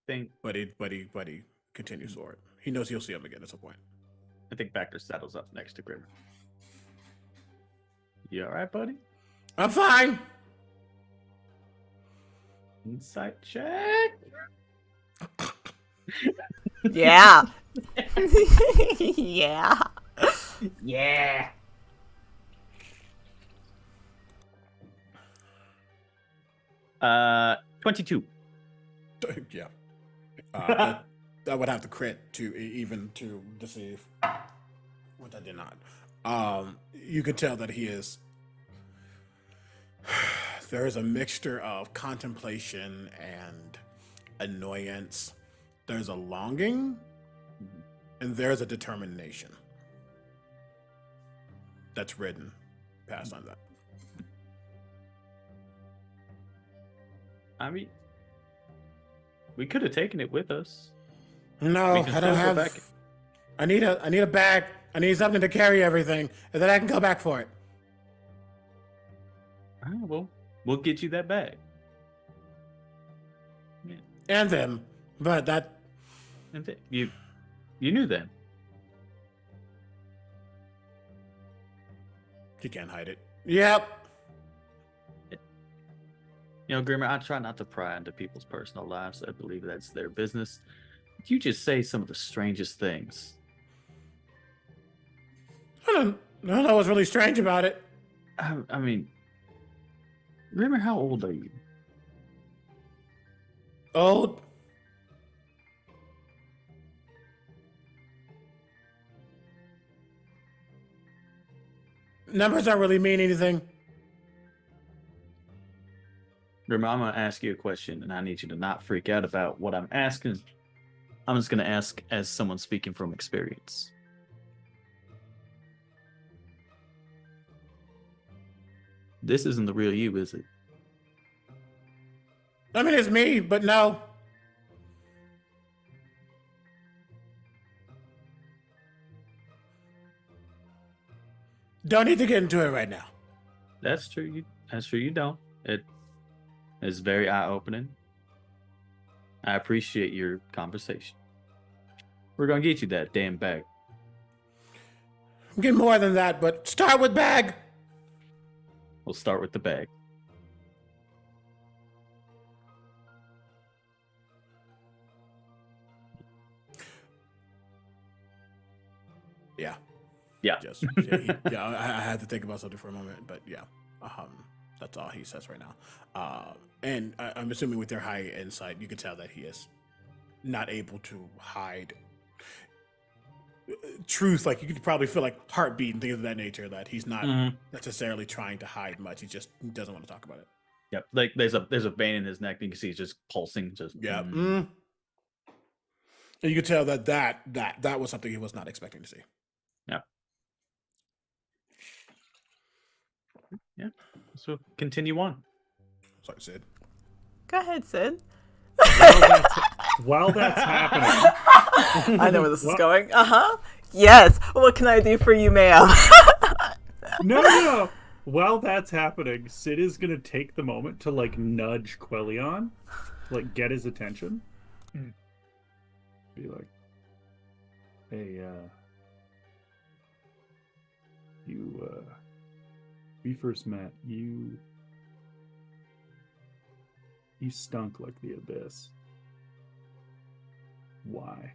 Think But he continues forward. He knows he'll see him again at some point. I think Backer saddles up next to Grimmer. You all right, buddy? I'm fine. Insight check. Yeah. Yeah. Yeah. Uh, 22. Yeah. That would have to crit to even to deceive, which I did not. You could tell that he is. There is a mixture of contemplation and annoyance. There's a longing, and there's a determination that's written past on that. I mean, we could have taken it with us. No, We can I don't still go have. back. I need a bag. I need something to carry everything, and then I can go back for it. Well, we'll get you that bag. Yeah. And them, but that And you knew them. you can't hide it. Yep. You know, Grimmer, I try not to pry into people's personal lives. I believe that's their business. You just say some of the strangest things. I don't know what's really strange about it. I mean, Grimmer, how old are you? Old. Numbers don't really mean anything. Grimmer, I'm going to ask you a question, and I need you to not freak out about what I'm asking. I'm just going to ask as someone speaking from experience. This isn't the real you, is it? I mean, it's me, but no. Don't need to get into it right now. That's true. That's true. You don't. It is very eye-opening. I appreciate your conversation. We're gonna get you that damn bag. Get more than that, but start with bag. We'll start with the bag. Yeah. Yeah. Just, yeah, I had to think about something for a moment, but yeah, that's all he says right now. And I'm assuming with their high insight, you can tell that he is not able to hide truth. Like you could probably feel like heartbeat and things of that nature. That he's not necessarily trying to hide much. He just doesn't want to talk about it. Yep. Like there's a vein in his neck. You can see it's just pulsing. Just Yeah. And you could tell that was something he was not expecting to see. Yeah. Yeah. So continue on. Sorry, Sid. Go ahead, Sid. While that's happening, I know where this is What? going. Yes. What can I do for you, ma'am? no. While that's happening, Sid is gonna take the moment to like nudge Quellion, like get his attention. Be like, "Hey, we first met. You stunk like the abyss. Why?"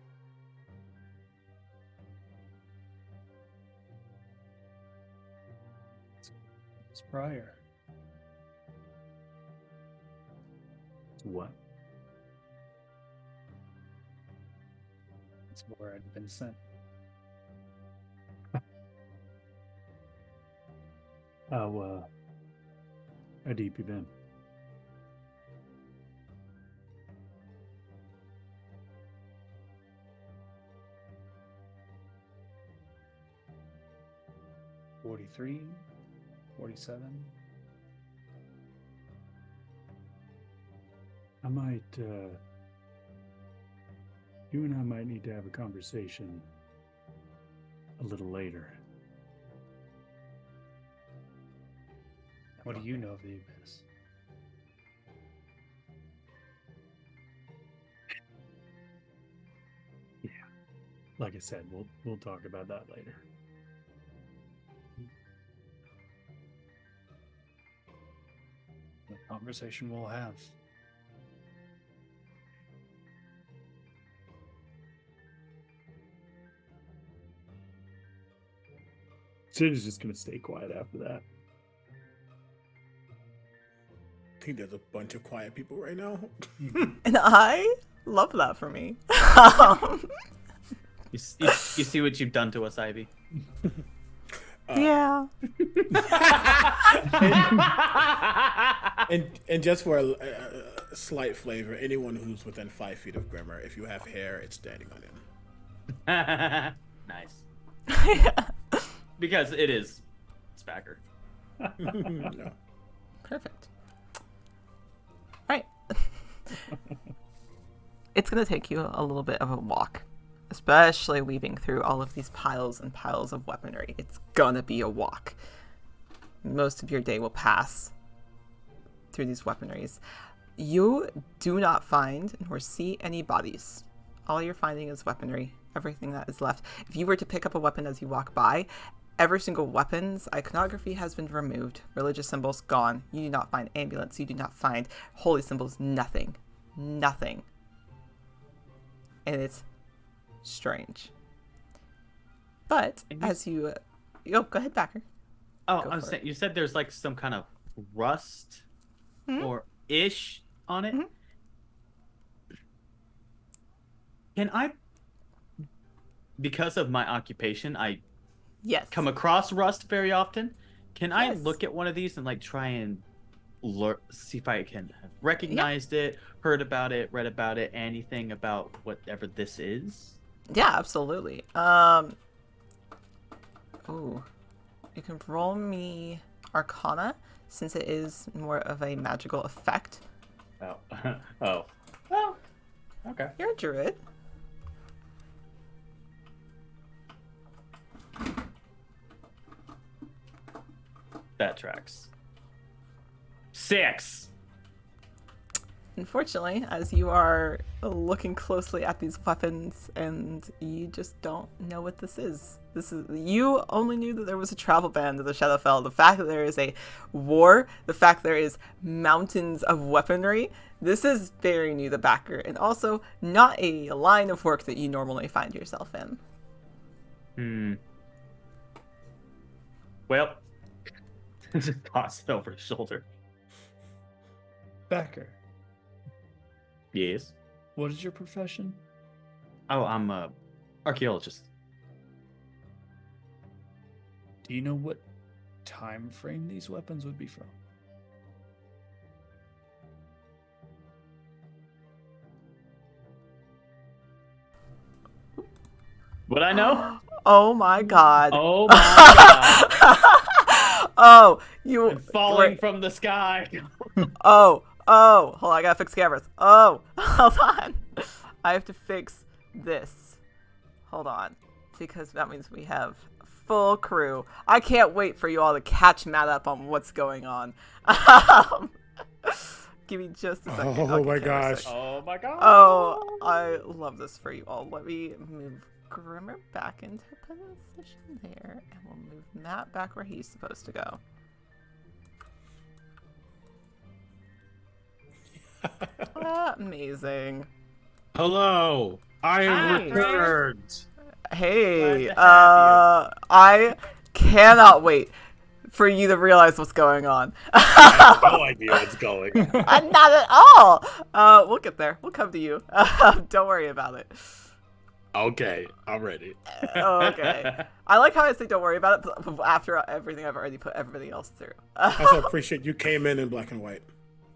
It's prior. What? It's where I'd been sent. How deep you been? – 43, 47. I might, you and I might need to have a conversation a little later. What do you know of the abyss? Like I said, we'll talk about that later. Conversation we'll have. Sid is just gonna stay quiet after that. I think there's a bunch of quiet people right now. And I love that for me. You see what you've done to us, Ivy. Yeah. And just for a slight flavor, anyone who's within 5 feet of Grimmer, if you have hair, it's standing on him. Nice. Because it is Spacker. No. Perfect. Right. It's going to take you a little bit of a walk, especially weaving through all of these piles and piles of weaponry. It's going to be a walk. Most of your day will pass through these weaponries. You do not find nor see any bodies. All you're finding is weaponry, everything that is left. If you were to pick up a weapon as you walk by, every single weapon's iconography has been removed. Religious symbols gone. You do not find amulets. You do not find holy symbols. Nothing. Nothing. And it's strange. But as you... oh, go ahead, Backer. Oh, Go I was for saying, it. you said there's like some kind of rust or ish on it. Mhm. Can I, because of my occupation, I Yes. come across rust very often. Can I Yes. look at one of these and like try and see if I can have recognized it, heard about it, read about it, anything about whatever this is? Yeah, absolutely. Ooh. You can roll me Arcana, since it is more of a magical effect. Oh, oh, well, okay. You're a druid. That tracks. 6. Unfortunately, as you are looking closely at these weapons and you just don't know what this is. You only knew that there was a travel ban to the Shadowfell. The fact that there is a war, the fact there is mountains of weaponry, this is very new to Backer, and also not a line of work that you normally find yourself in. Well, just toss it over his shoulder. Backer, Yes. what is your profession? Oh, I'm a archaeologist. Do you know what time frame these weapons would be from? Would I know? Oh my god. Oh my god. Oh, you I'm falling wait. from the sky. Oh, hold on, I gotta fix cameras. Oh, hold on. I have to fix this. Hold on. Because that means we have full crew. I can't wait for you all to catch Matt up on what's going on. Give me just a second. Oh my camera gosh. switch. Oh my god. Oh, I love this for you all. Let me move Grimmer back into position there, and we'll move Matt back where he's supposed to go. Amazing. Hello, I am Hi. returned. Hey, Glad to have I cannot wait for you to realize what's going on. I have no idea what's going on. Not at all. We'll get there. We'll come to you. Don't worry about it. Okay, I'm ready. Okay. I like how I say don't worry about it but after everything I've already put everybody else through. I also appreciate you came in black and white.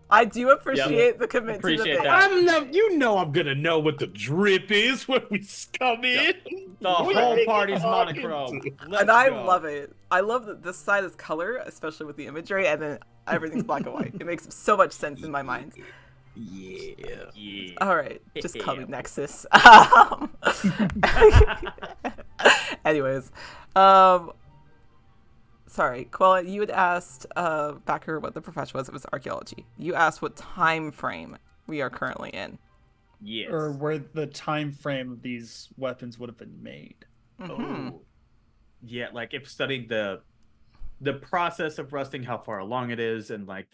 I do appreciate the commitment Appreciate to the that. bit. I'm not. You know I'm gonna know what the drip is when we come in. The What whole are you party's talking monochrome. to? Let's And I go. love it. I love that this side is color, especially with the imagery, and then everything's black and white. It makes so much sense in my mind. Yeah. Yeah. All right, just call me Yeah. Nexus. Anyways, sorry, Quella, you had asked Backer what the profession was. It was archaeology. You asked what time frame we are currently in. Yes. Or where the time frame of these weapons would have been made? Mhm. Oh. Yeah, like if studying the process of rusting, how far along it is, and like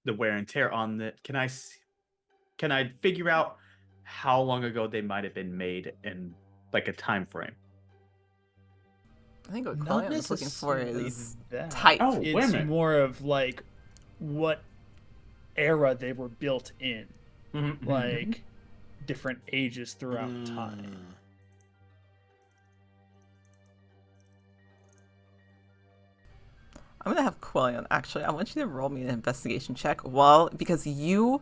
the wear and tear on it. Can I figure out how long ago they might have been made in like a time frame? I think what Not Quillian was looking for necessarily is that. type. Oh, wait a It's minute. more of like what era they were built in, like different ages throughout time. I'm gonna have Quillian, actually. I want you to roll me an investigation check. Well, because you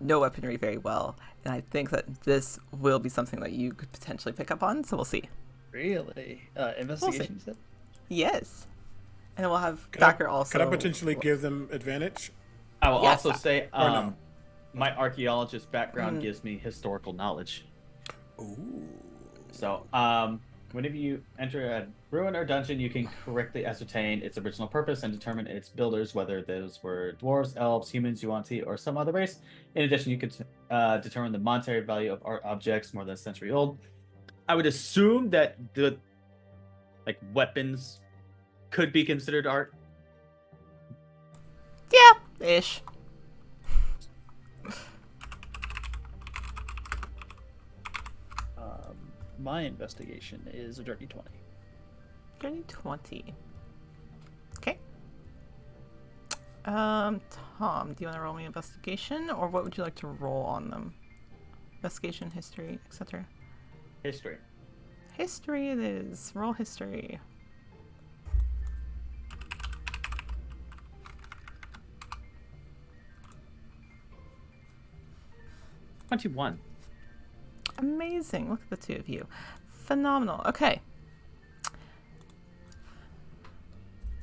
know weaponry very well, and I think that this will be something that you could potentially pick up on. So we'll see. Really? Investigation, you said? Yes, and we'll have Could I- Backer also. Could I potentially give them advantage? I will Yes. also say, Or no? my archaeologist background gives me historical knowledge. Ooh. So, whenever you enter a ruin or dungeon, you can correctly ascertain its original purpose and determine its builders, whether those were dwarves, elves, humans, Yuan-Ti, or some other race. In addition, you could determine the monetary value of art objects more than a century old. I would assume that the weapons could be considered art. Yeah, ish. My investigation is a dirty 20. 20. Okay. Tom, do you want to roll me investigation, or what would you like to roll on them? Investigation, history, etc. History. History it is. Roll history. $21. Amazing. Look at the two of you. Phenomenal. Okay.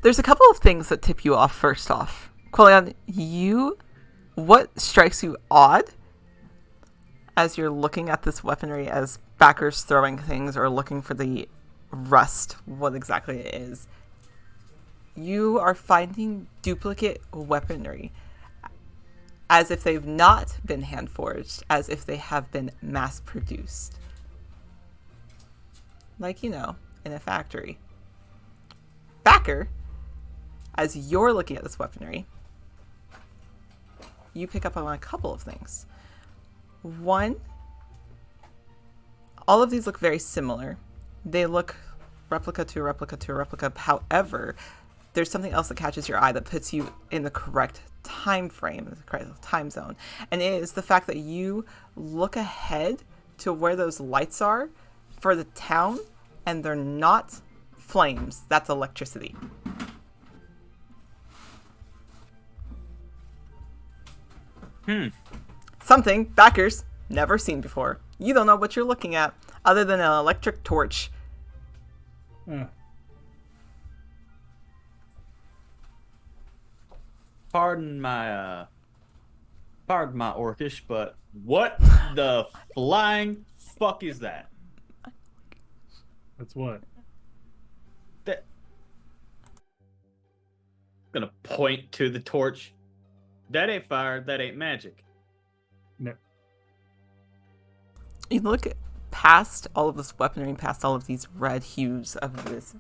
There's a couple of things that tip you off first off. Quillian, what strikes you odd as you're looking at this weaponry as backers throwing things or looking for the rust, what exactly it is? You are finding duplicate weaponry as if they've not been hand forged, as if they have been mass produced. Like, in a factory. Backer, as you're looking at this weaponry, you pick up on a couple of things. One, all of these look very similar. They look replica to replica to replica. However, there's something else that catches your eye that puts you in the correct time frame, the correct time zone. And it is the fact that you look ahead to where those lights are for the town, and they're not flames. That's electricity. Something backers never seen before. You don't know what you're looking at other than an electric torch. Pardon my orcish, but what the flying fuck is that? That's what. That gonna point to the torch. That ain't fire. That ain't magic. No. You look past all of this weaponry, past all of these red hues of this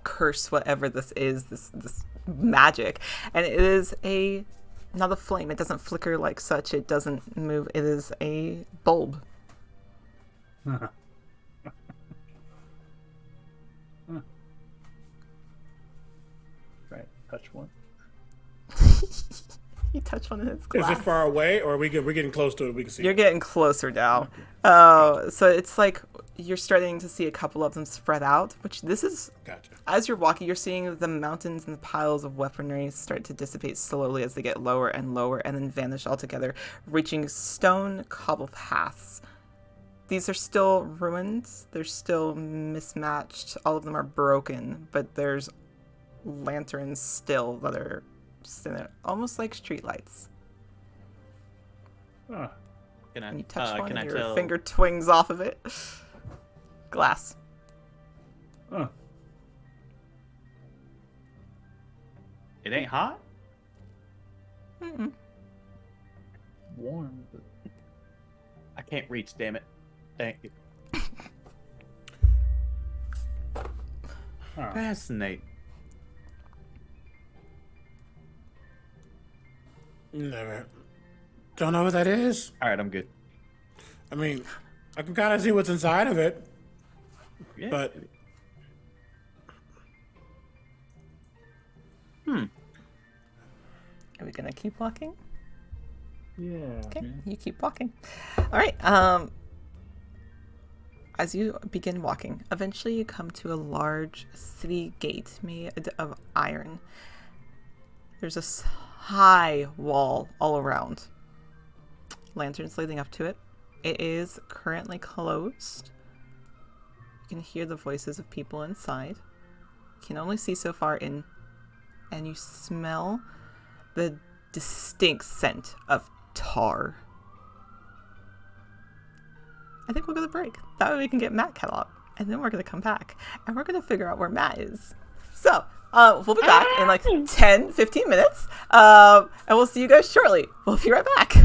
curse, whatever this is, this magic, and it is not a flame. It doesn't flicker like such. It doesn't move. It is a bulb. Right, touch one. You touch one in its Is glass. it far away, or we're getting close to it? We can see. You're it? getting closer now. Oh, so it's like you're starting to see a couple of them spread out, which this is, Gotcha. as you're walking, you're seeing the mountains and the piles of weaponry start to dissipate slowly as they get lower and lower and then vanish altogether, reaching stone cobble paths. These are still ruins. They're still mismatched. All of them are broken, but there's lanterns still that are sitting there, almost like streetlights. Huh. Can I, And you touch one can I and your tell? finger twings off of it. Glass. Huh. It ain't hot. Mm-mm. Warm, but I can't reach. Damn it. Thank you. Huh. Fascinating. Never. Don't know what that is. All right, I'm good. I mean, I can kind of see what's inside of it, Yeah. but Are we gonna keep walking? Yeah. Okay, you keep walking. All right. As you begin walking, eventually you come to a large city gate made of iron. There's a high wall all around. Lanterns leading up to it. It is currently closed. You can hear the voices of people inside. You can only see so far in, and you smell the distinct scent of tar. I think we'll go to break. That way we can get Matt caught up. And then we're going to come back. And we're going to figure out where Matt is. So, we'll be back in like 10, 15 minutes. And we'll see you guys shortly. We'll be right back.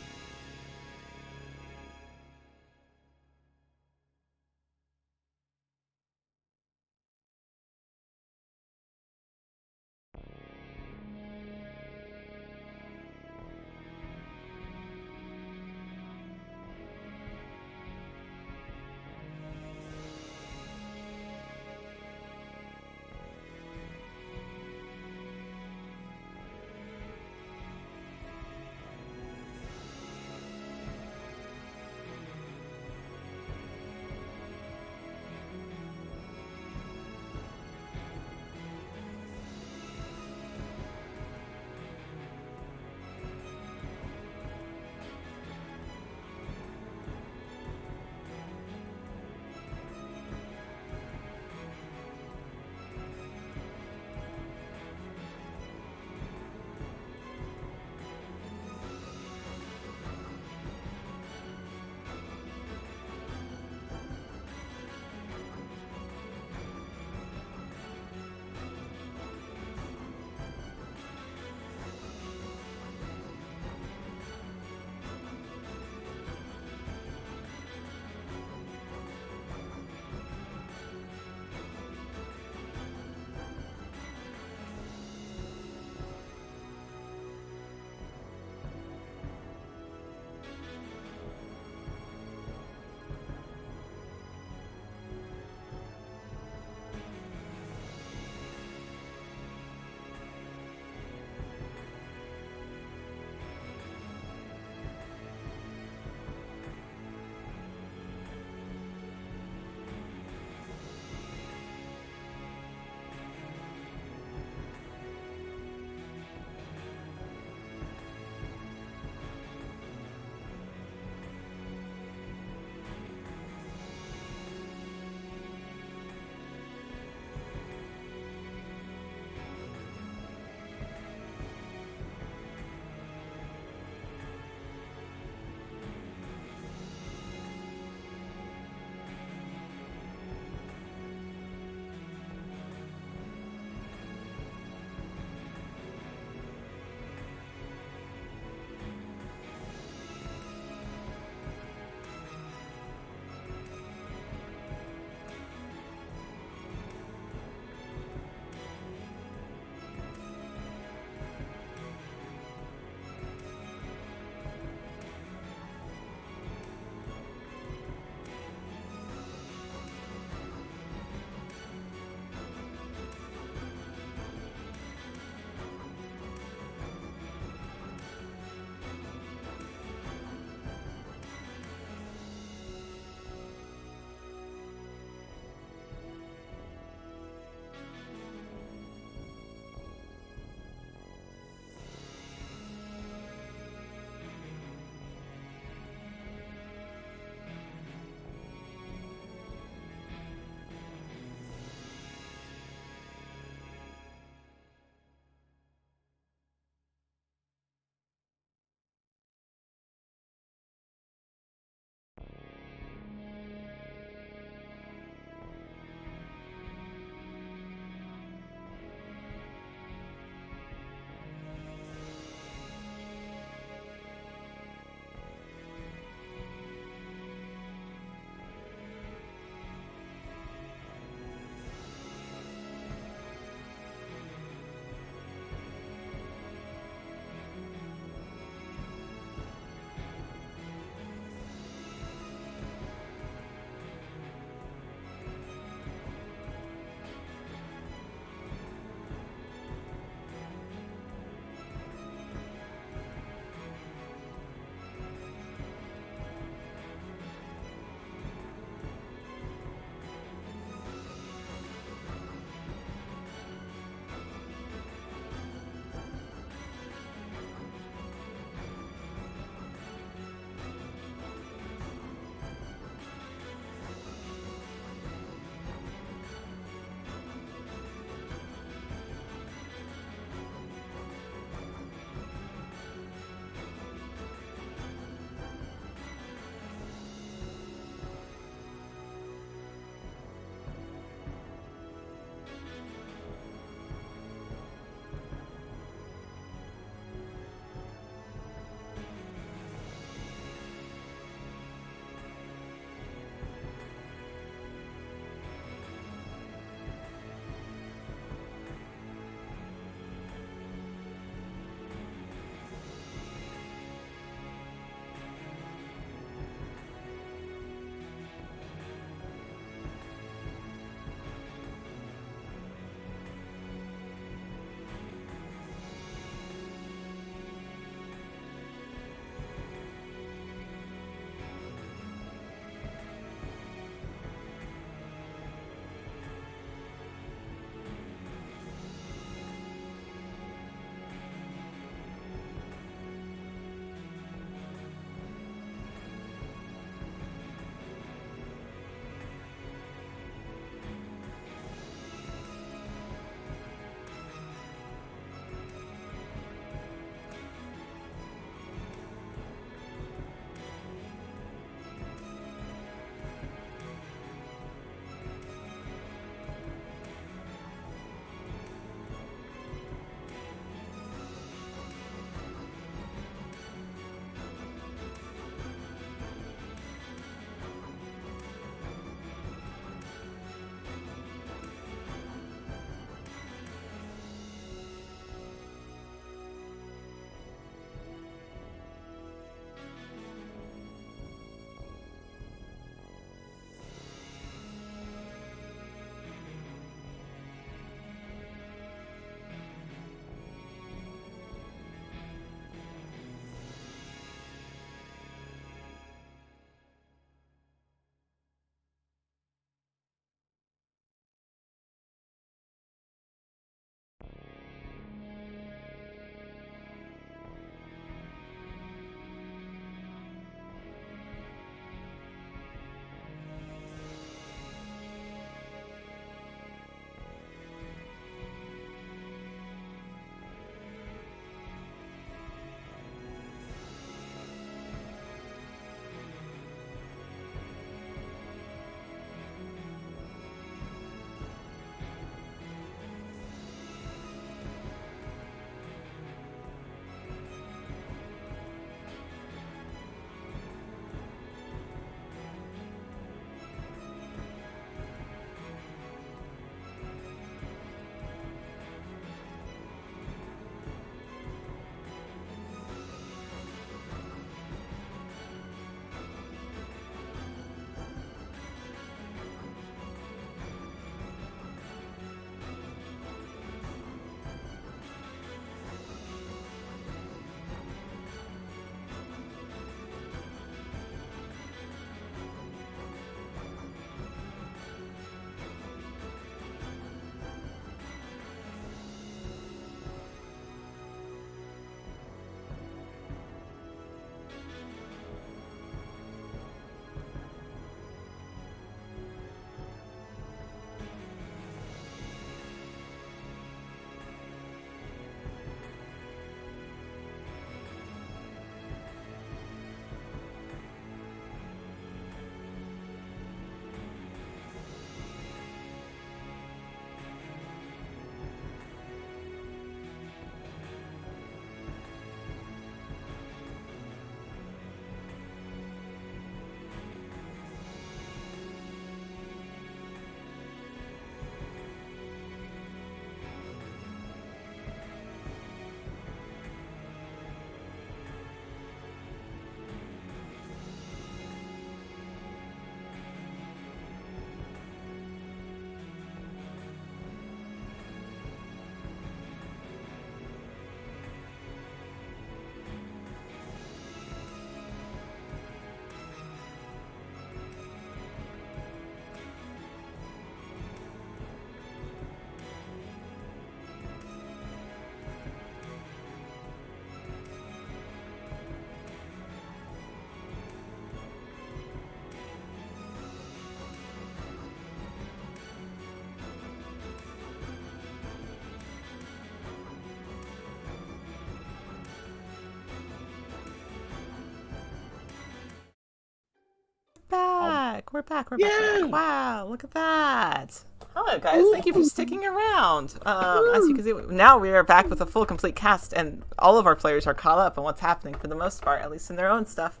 We're back. We're Yeah. back. Wow, look at that. Hello, guys. Thank you for sticking around. As you can see, now we are back with a full, complete cast, and all of our players are caught up on what's happening for the most part, at least in their own stuff.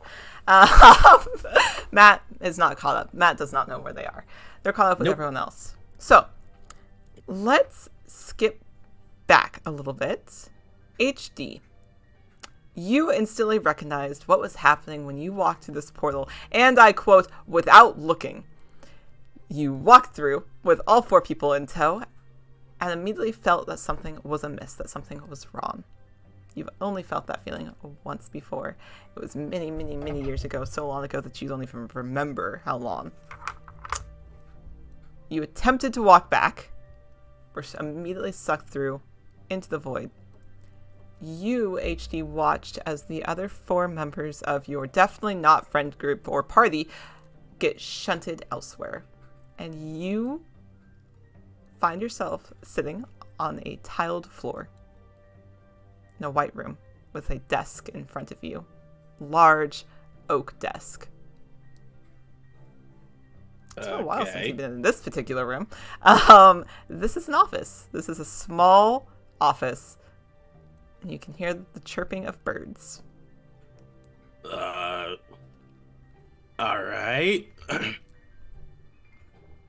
Matt is not caught up. Matt does not know where they are. They're caught up with everyone else. So, let's skip back a little bit. HD. You instantly recognized what was happening when you walked through this portal, and I quote, without looking. You walked through with all 4 people in tow and immediately felt that something was amiss, that something was wrong. You've only felt that feeling once before. It was many, many, many years ago, so long ago that you don't even remember how long. You attempted to walk back, were immediately sucked through into the void. You, HD, watched as the other 4 members of your definitely not friend group or party get shunted elsewhere. And you find yourself sitting on a tiled floor in a white room with a desk in front of you. Large oak desk. It's been a while since you've been in this particular room. This is an office. This is a small office. And you can hear the chirping of birds. All right.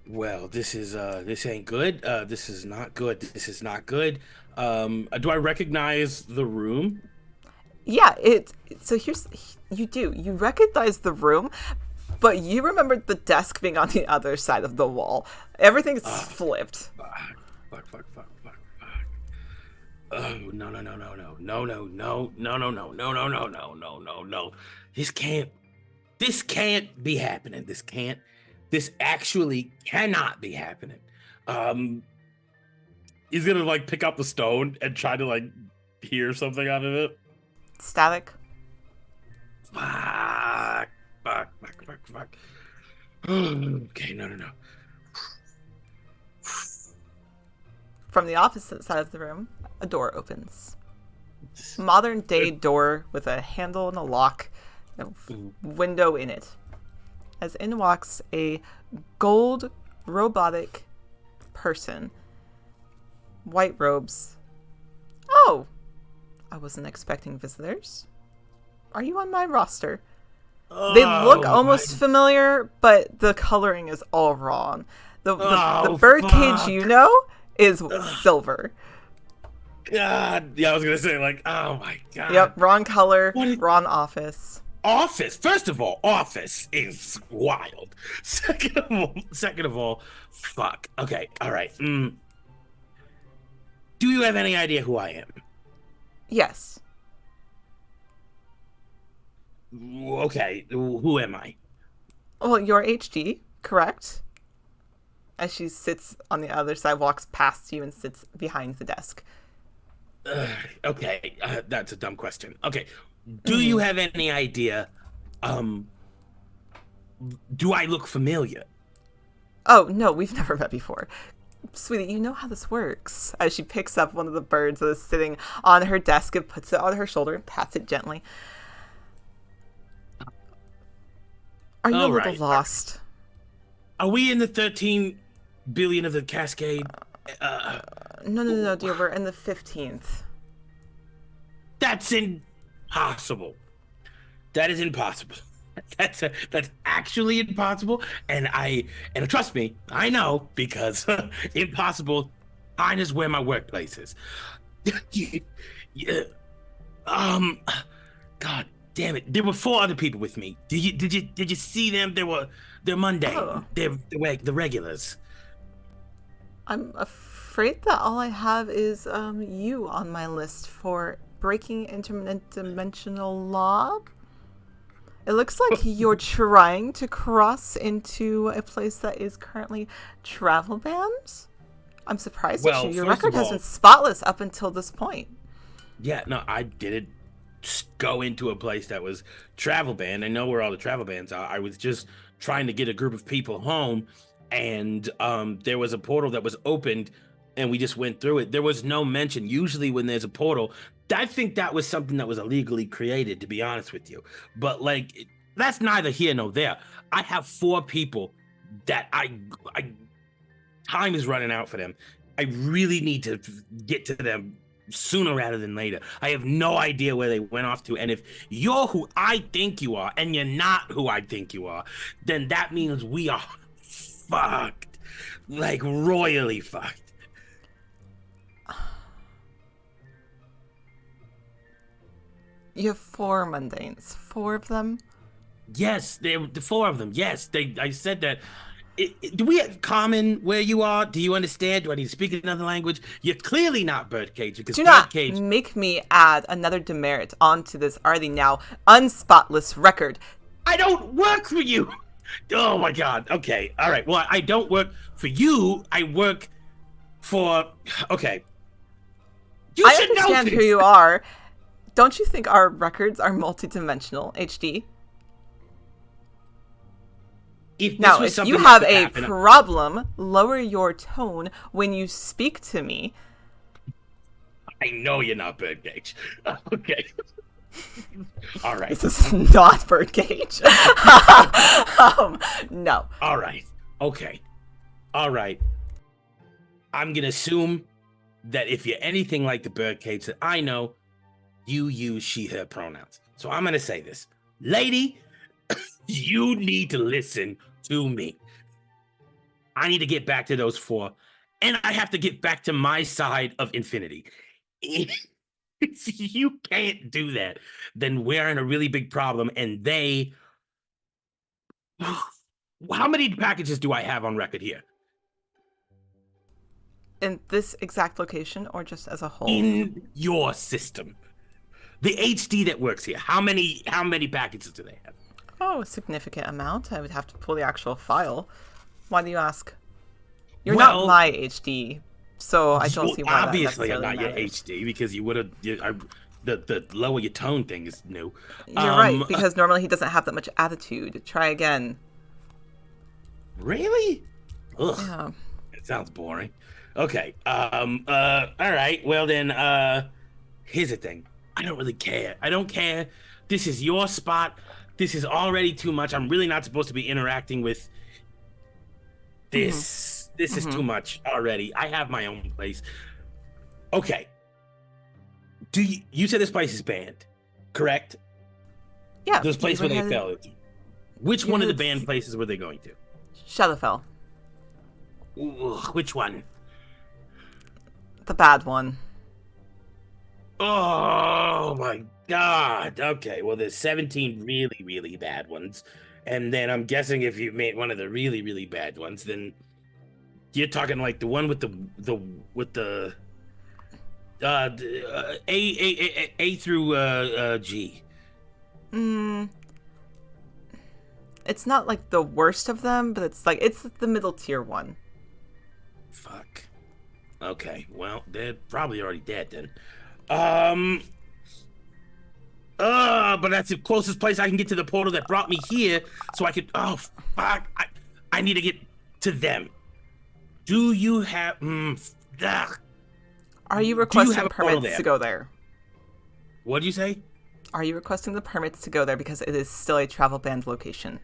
Well, this ain't good. This is not good. This is not good. Do I recognize the room? Yeah, so you recognize the room, but you remember the desk being on the other side of the wall. Everything's flipped. Fuck. Oh, no. This can't be happening. This actually cannot be happening. He's gonna like pick up the stone and try to like hear something out of it. Static. Fuck. Okay, no. From the opposite side of the room, a door opens. Modern day door with a handle and a lock, a window in it. As in walks a gold robotic person. White robes. Oh, I wasn't expecting visitors. Are you on my roster? They look almost familiar, but the coloring is all wrong. The birdcage you know is silver. God, yeah, I was gonna say like, oh my god. Yep, wrong color, wrong office. Office. First of all, office is wild. Second of all, fuck. Okay, all right. Do you have any idea who I am? Yes. Okay, who am I? Well, you're HD, correct? As she sits on the other side, walks past you and sits behind the desk. Okay, that's a dumb question. Okay, do you have any idea? Do I look familiar? Oh, no, we've never met before. Sweetie, you know how this works. As she picks up one of the birds that is sitting on her desk and puts it on her shoulder and pats it gently. Are you a little lost? Are we in the 13 billion of the Cascade? No, dear. We're in the 15th. That's impossible. That is impossible. That's actually impossible. And trust me, I know, because impossible kind is where my workplace is. God damn it! There were 4 other people with me. Did you see them? They're mundane. Oh. They're the regulars. I'm afraid that all I have is you on my list for breaking interdimensional law. It looks like you're trying to cross into a place that is currently travel banned. I'm surprised at you. Your record has been spotless up until this point. Yeah, no, I didn't go into a place that was travel banned. I know where all the travel bans are. I was just trying to get a group of people home, and there was a portal that was opened, and we just went through it. There was no mention. Usually when there's a portal, I think that was something that was illegally created, to be honest with you. But like, that's neither here nor there. I have 4 people that I time is running out for them. I really need to get to them sooner rather than later. I have no idea where they went off to, and if you're who I think you are and you're not who I think you are, then that means we are fucked, like royally fucked. You have 4 mundanes. 4 of them? Yes, the 4 of them. Yes, I said that. Do we have common where you are? Do you understand? Do I need to speak another language? You're clearly not Birdcage, because Do not Birdcage... make me add another demerit onto this already now unspotless record. I don't work for you! Oh my god. Okay. All right. Well, I don't work for you. I work for... Okay. I understand who you are. Don't you think our records are multidimensional, HD? If you have a problem, lower your tone when you speak to me. I know you're not Birdcage. Okay. All right. This is not Birdcage. No. All right. Okay. All right. I'm going to assume that if you're anything like the Birdcage that I know, you use she, her pronouns. So I'm going to say this. Lady, you need to listen to me. I need to get back to those 4, and I have to get back to my side of infinity. If you can't do that, then we're in a really big problem, and they... How many packages do I have on record here? In this exact location, or just as a whole? In your system. The HD that works here, how many packages do they have? Oh, a significant amount. I would have to pull the actual file. Why do you ask? You're not my HD, so I don't see why obviously that I'm not matters. your HD, because you would have... The lower your tone thing is new. You're right, because normally he doesn't have that much attitude. Try again. Really? Ugh. Yeah. It sounds boring. Okay. All right. Well then, here's the thing. I don't really care. I don't care. This is your spot. This is already too much. I'm really not supposed to be interacting with this. Mm-hmm. This is too much already. I have my own place. Okay. You said this place is banned, correct? Yeah. Those places where they fell into. Which one of the banned places were they going to? Shadowfell. Which one? The bad one. Oh my god. Okay, well there's 17 really, really bad ones. And then I'm guessing if you made one of the really, really bad ones, then you're talking like the one with the A through G. It's not like the worst of them, but it's the middle tier one. Fuck. Okay, well, they're probably already dead then. But that's the closest place I can get to the portal that brought me here, so I could... Oh, fuck. I need to get to them. Do you have... Are you requesting permits to go there? What'd you say? Are you requesting the permits to go there because it is still a travel banned location?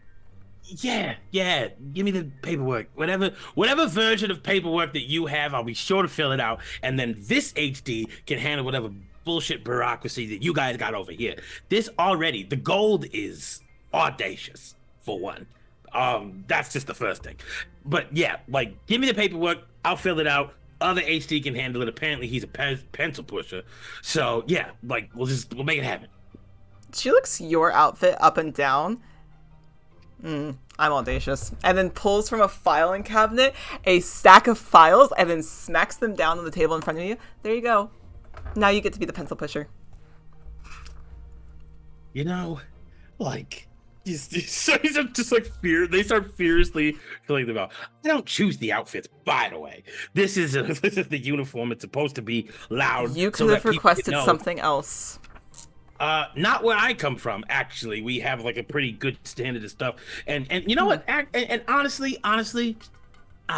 Yeah. Give me the paperwork. Whatever version of paperwork that you have, I'll be sure to fill it out. And then this HD can handle whatever bullshit bureaucracy that you guys got over here. The gold is audacious, for one. That's just the first thing. But yeah, give me the paperwork. I'll fill it out. Other HD can handle it. Apparently, he's a pencil pusher. So yeah, we'll make it happen. She looks your outfit up and down. I'm audacious. And then pulls from a filing cabinet a stack of files and then smacks them down on the table in front of you. There you go. Now you get to be the pencil pusher. You know, so he's just they start fiercely filling them out. I don't choose the outfits, by the way. This is the uniform. It's supposed to be loud. You could have requested something else. Not where I come from, actually. We have a pretty good standard of stuff. And you know what? And honestly, I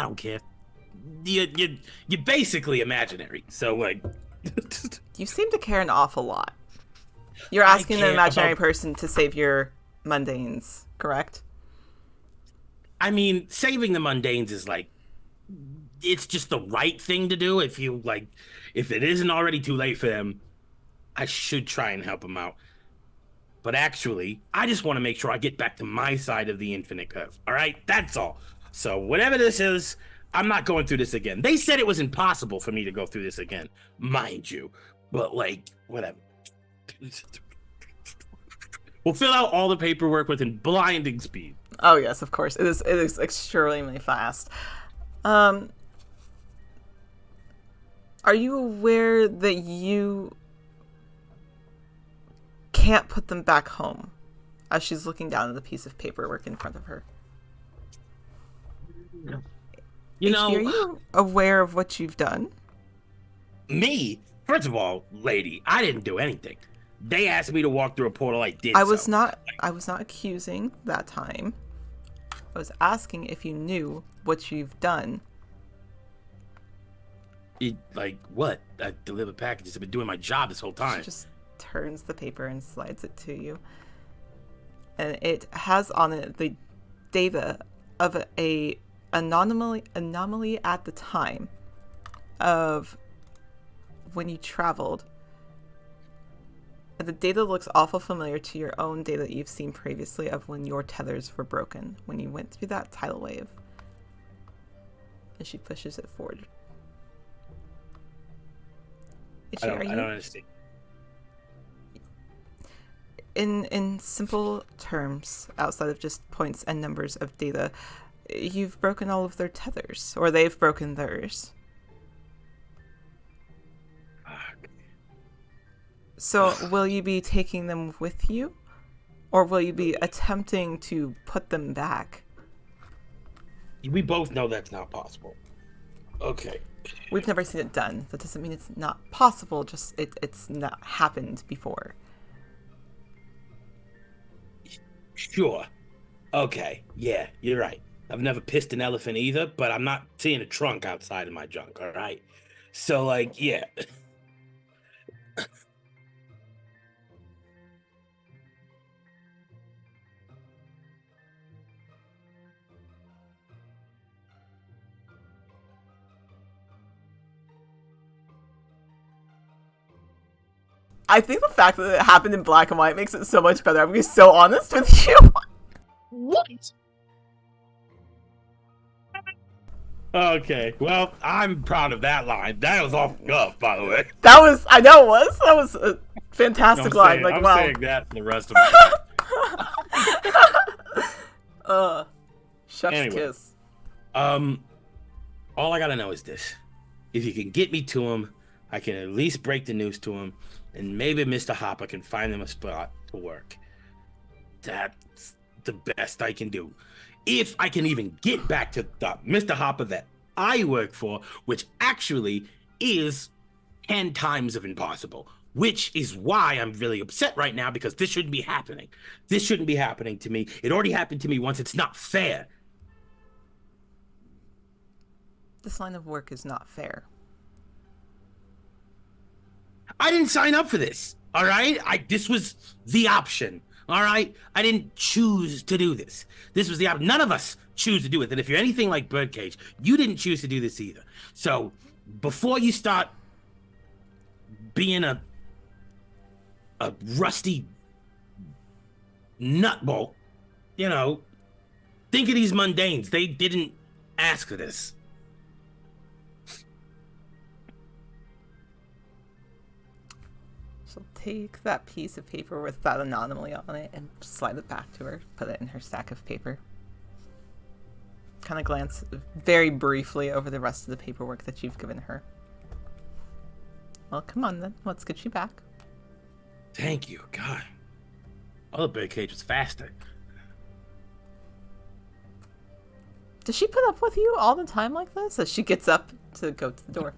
don't care. You're basically imaginary. So You seem to care an awful lot. You're asking the imaginary person to save your mundanes, correct? I mean, saving the mundanes is like, it's just the right thing to do. If it isn't already too late for them, I should try and help them out. But actually, I just want to make sure I get back to my side of the infinite curve. All right, that's all. So whatever this is, I'm not going through this again. They said it was impossible for me to go through this again, mind you. But like, whatever. We'll fill out all the paperwork within blinding speed. Oh yes, of course. It is extremely fast. Are you aware that you can't put them back home? As she's looking down at the piece of paperwork in front of her. You HD, know, are you aware of what you've done? me, first of all, lady, I didn't do anything. They asked me to walk through a portal, I did. I was so. not accusing that time. I was asking if you knew what you've done. Like what? I deliver packages. I've been doing my job this whole time. She just turns the paper and slides it to you. And it has on it the data of a anomaly at the time of when you traveled. And the data looks awful familiar to your own data that you've seen previously of when your tethers were broken, when you went through that tidal wave. And she pushes it forward. I don't understand. In simple terms, outside of just points and numbers of data, you've broken all of their tethers, or they've broken theirs. So will you be taking them with you? Or will you be attempting to put them back? We both know that's not possible. Okay. We've never seen it done. That doesn't mean it's not possible, just it's not happened before. Sure. Okay. Yeah, you're right. I've never pissed an elephant either, but I'm not seeing a trunk outside of my junk, all right? So, like, yeah. I think the fact that it happened in black and white makes it so much better. I'm being so honest with you. What? Okay, well, I'm proud of that line. That was off the cuff, by the way. That was a fantastic line. I'm Wow. saying that for the rest of my life. Chef's Anyway. kiss. All I gotta know is this. If you can get me to him, I can at least break the news to him, and maybe Mr. Hopper can find him a spot to work. That's the best I can do. If I can even get back to the Mr. Hopper that I work for, which actually is 10 times of impossible, which is why I'm really upset right now, because this shouldn't be happening. This shouldn't be happening to me. It already happened to me once. It's not fair. This line of work is not fair. I didn't sign up for this. All right? This was the option. All right? I didn't choose to do this. This was the option. None of us choose to do it. And if you're anything like Birdcage, you didn't choose to do this either. So before you start being a rusty nutbolt, think of these mundanes. They didn't ask for this. She'll take that piece of paper with that anomaly on it and slide it back to her, put it in her stack of paper. Kind of glance very briefly over the rest of the paperwork that you've given her. Well, come on then. Let's get you back. Thank you. God. Other Birdcage was faster. Does she put up with you all the time like this? As she gets up to go to the door.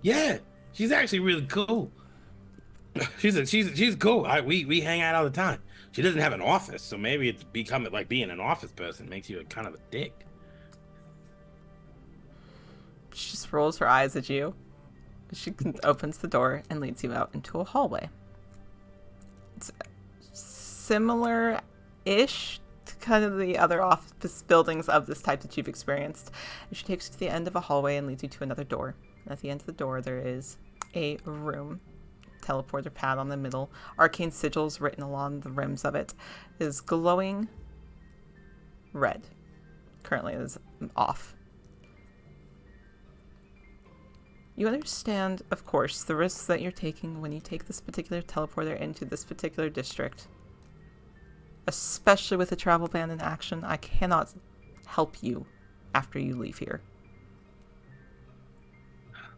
Yeah, she's actually really cool. She's cool. We hang out all the time. She doesn't have an office, so maybe it's becoming like being an office person makes you kind of a dick. She just rolls her eyes at you. She opens the door and leads you out into a hallway. It's similar ish to kind of the other office buildings of this type that you've experienced. And she takes you to the end of a hallway and leads you to another door. And at the end of the door, there is a room. Teleporter pad on the middle. Arcane sigils written along the rims of it. It is glowing red. Currently it is off. You understand, of course, the risks that you're taking when you take this particular teleporter into this particular district. Especially with the travel ban in action, I cannot help you after you leave here.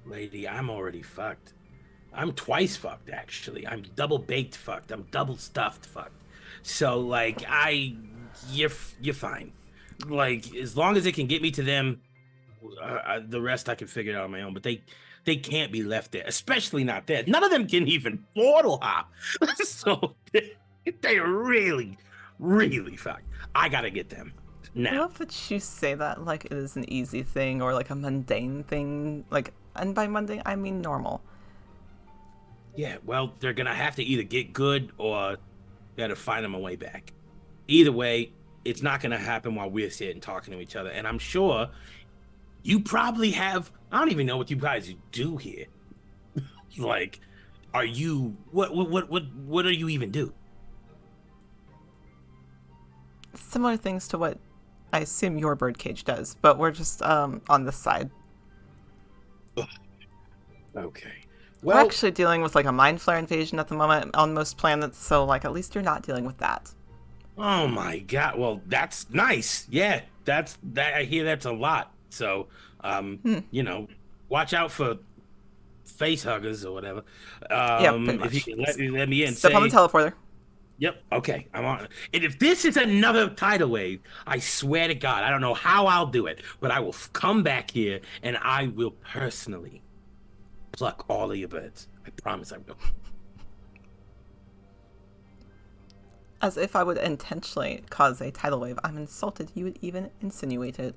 Lady, I'm already fucked. I'm twice fucked, actually. I'm double baked fucked. I'm double stuffed fucked. So, like, you're fine. Like, as long as it can get me to them, the rest I can figure it out on my own. But they can't be left there, especially not there. None of them can even portal hop. So they're really, really fucked. I gotta get them I now. love that you say that like it is an easy thing or like a mundane thing. Like, and by mundane, I mean normal. Yeah, well, they're gonna have to either get good or gotta find them a way back. Either way, it's not gonna happen while we're sitting talking to each other. And I'm sure you probably have. I don't even know what you guys do here. Like, are you what do you even do? Similar things to what I assume your birdcage does, but we're just on this side. Okay. We're Well, actually dealing with like a mind flare invasion at the moment on most planets, so like at least you're not dealing with that. oh my god. Well, that's nice. Yeah, that I hear that's a lot. So, you know, watch out for face huggers or whatever. Pretty If you much. can let me in. Step on the teleporter. Yep. Okay. I'm on. And if this is another tidal wave, I swear to God, I don't know how I'll do it, but I will come back here and I will personally pluck all of your birds. I promise I will. As if I would intentionally cause a tidal wave. I'm insulted you would even insinuate it.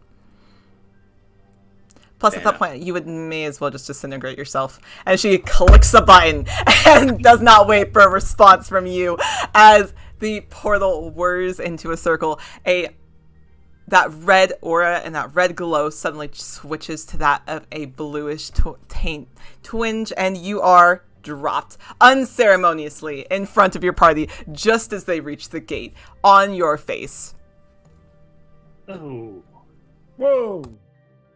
Plus, Fair at that enough. point, you would may as well just disintegrate yourself. And she clicks a button and does not wait for a response from you as the portal whirs into a circle. That red aura and that red glow suddenly switches to that of a bluish twinge, and you are dropped unceremoniously in front of your party just as they reach the gate on your face. Oh, Whoa.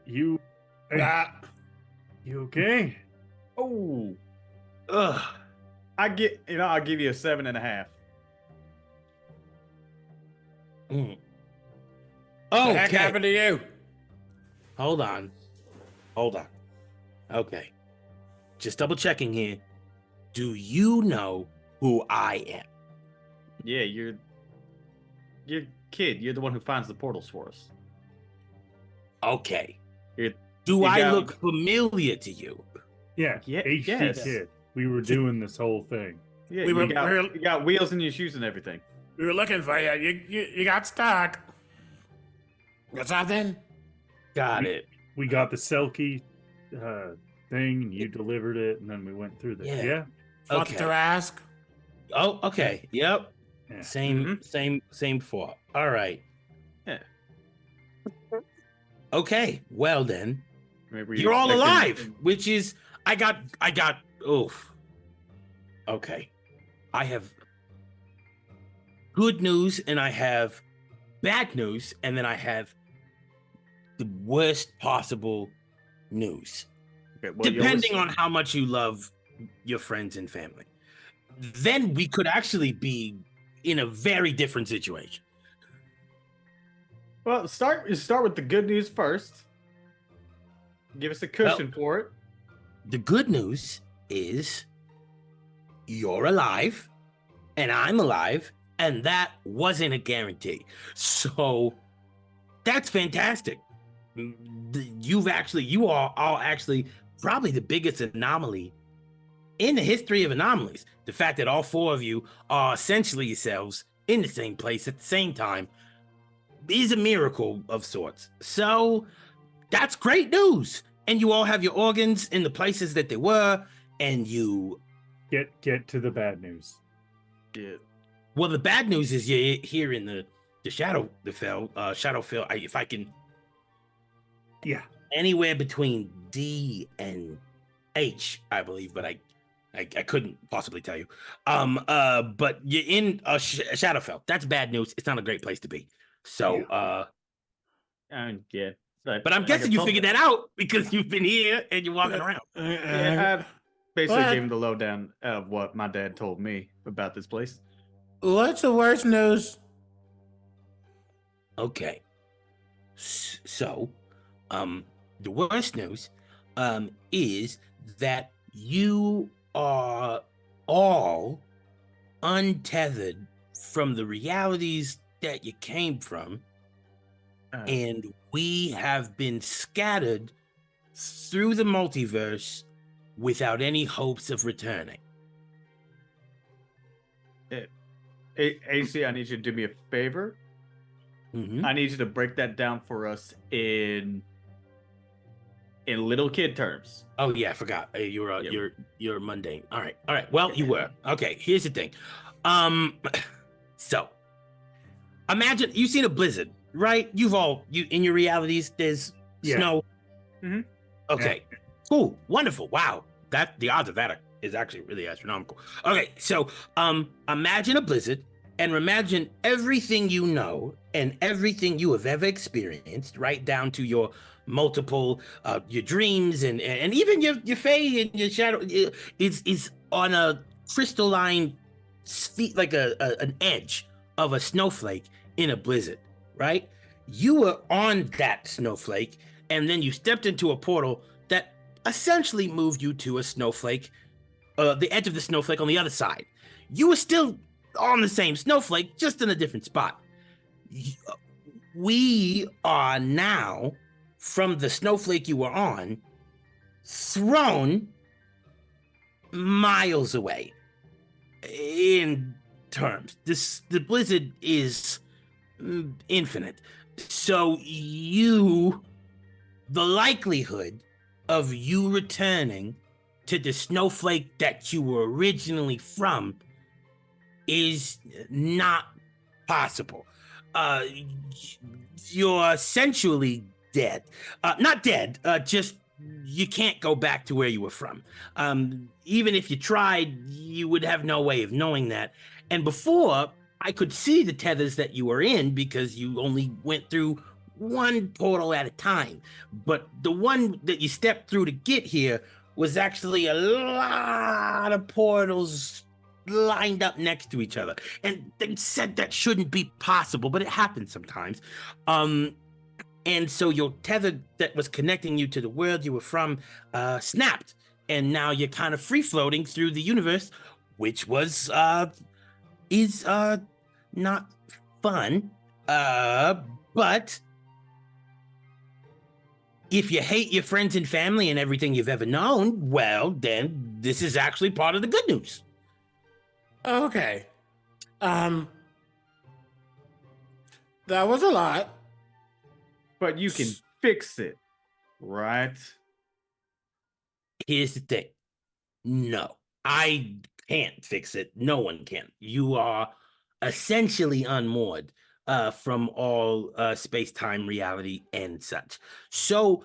you Ah. you okay? Oh, Ugh. I'll give you a 7.5. Mm. What the heck Okay. happened to you? Hold on. Okay. Just double checking here. Do you know who I am? Yeah, you're kid. You're the one who finds the portals for us. Okay. You're- Do you I got- look familiar to you? Yeah, Yeah, HD yes. kid. We were doing this whole thing. Yeah, We were- you got wheels in your shoes and everything. We were looking for you. You got stuck. Got something? Got it. We got the Selkie thing, and you delivered it, and then we went through this. Yeah. Yeah. Fought Okay. to ask. Oh, okay. Yep. Yeah. Same thought. All right. Yeah. Okay. Well then, Remember you're all alive, expecting- which is I got oof. Okay. I have good news and I have bad news and then I have the worst possible news. Okay, well, Depending on how much you love your friends and family. Then we could actually be in a very different situation. Well, start with the good news first. Give us a cushion for it. The good news is you're alive and I'm alive, and that wasn't a guarantee. So that's fantastic. You are all actually probably the biggest anomaly in the history of anomalies. The fact that all four of you are essentially yourselves in the same place at the same time is a miracle of sorts. So that's great news. And you all have your organs in the places that they were, and you Get to the bad news. Yeah. Well, the bad news is you're here in the Shadowfell. If I can, Yeah. anywhere between D and H, I believe, but I couldn't possibly tell you. But you're in Shadowfell. That's bad news. It's not a great place to be. So, Yeah. but I'm guessing you figured that out because you've been here and you're walking around. Yeah, I basically What? gave him the lowdown of what my dad told me about this place. What's the worst news? Okay. So, the worst news, is that you are all untethered from the realities that you came from, and we have been scattered through the multiverse without any hopes of returning. AC, I need you to do me a favor. Mhm. I need you to break that down for us in little kid terms. Oh yeah, I forgot. You're Yep. you're mundane. All right. Well, you were. Okay, here's the thing. So imagine you've seen a blizzard, right? You in your realities. There's Yeah. snow. Mhm. Okay. Cool. Wonderful. Wow. That the odds of that is actually really astronomical. Okay, so imagine a blizzard and imagine everything you know and everything you have ever experienced, right down to your multiple your dreams and even your fey and your shadow is on a crystalline like an edge of a snowflake in a blizzard, right? You were on that snowflake and then you stepped into a portal that essentially moved you to a snowflake, the edge of the snowflake on the other side. You were still on the same snowflake, just in a different spot. We are now, from the snowflake you were on, thrown miles away. In terms, the blizzard is infinite. So the likelihood of you returning to the snowflake that you were originally from is not possible. You're essentially dead. Not dead, just you can't go back to where you were from. Even if you tried, you would have no way of knowing that. And before, I could see the tethers that you were in because you only went through one portal at a time. But the one that you stepped through to get here was actually a lot of portals lined up next to each other. And they said that shouldn't be possible, but it happens sometimes. And so your tether that was connecting you to the world you were from snapped. And now you're kind of free floating through the universe, which is not fun. But if you hate your friends and family and everything you've ever known, well, then this is actually part of the good news. Okay. That was a lot. But you can fix it, right? Here's the thing. No, I can't fix it. No one can. You are essentially unmoored from all space-time reality and such. So,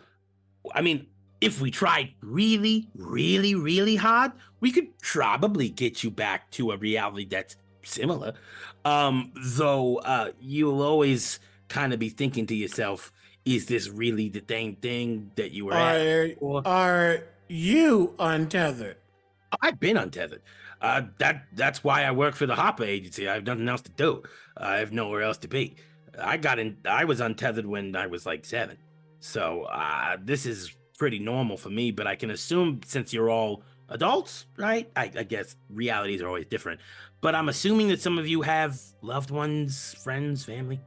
I mean, if we tried really, really, really hard, we could probably get you back to a reality that's similar. Though you'll always kind of be thinking to yourself, is this really the same thing that you were at before? Are you untethered? I've been untethered. That's why I work for the Hopper Agency. I have nothing else to do. I have nowhere else to be. I was untethered when I was like 7. So this is pretty normal for me, but I can assume since you're all adults, right? I guess realities are always different. But I'm assuming that some of you have loved ones, friends, family.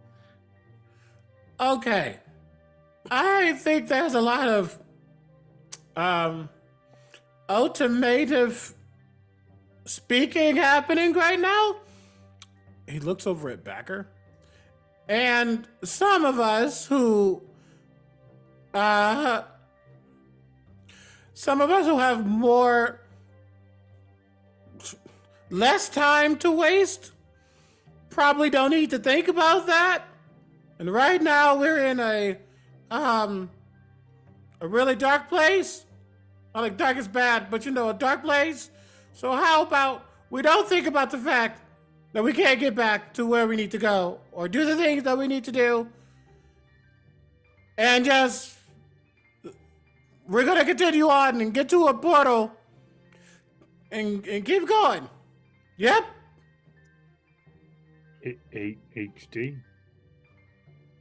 Okay. I think there's a lot of automative speaking happening right now. He looks over at Backer. And some of us who have less time to waste probably don't need to think about that. And right now we're in a really dark place. Not like dark is bad, but a dark place. So how about we don't think about the fact that we can't get back to where we need to go or do the things that we need to do, and we're gonna continue on and get to a portal and keep going. Yep. HD.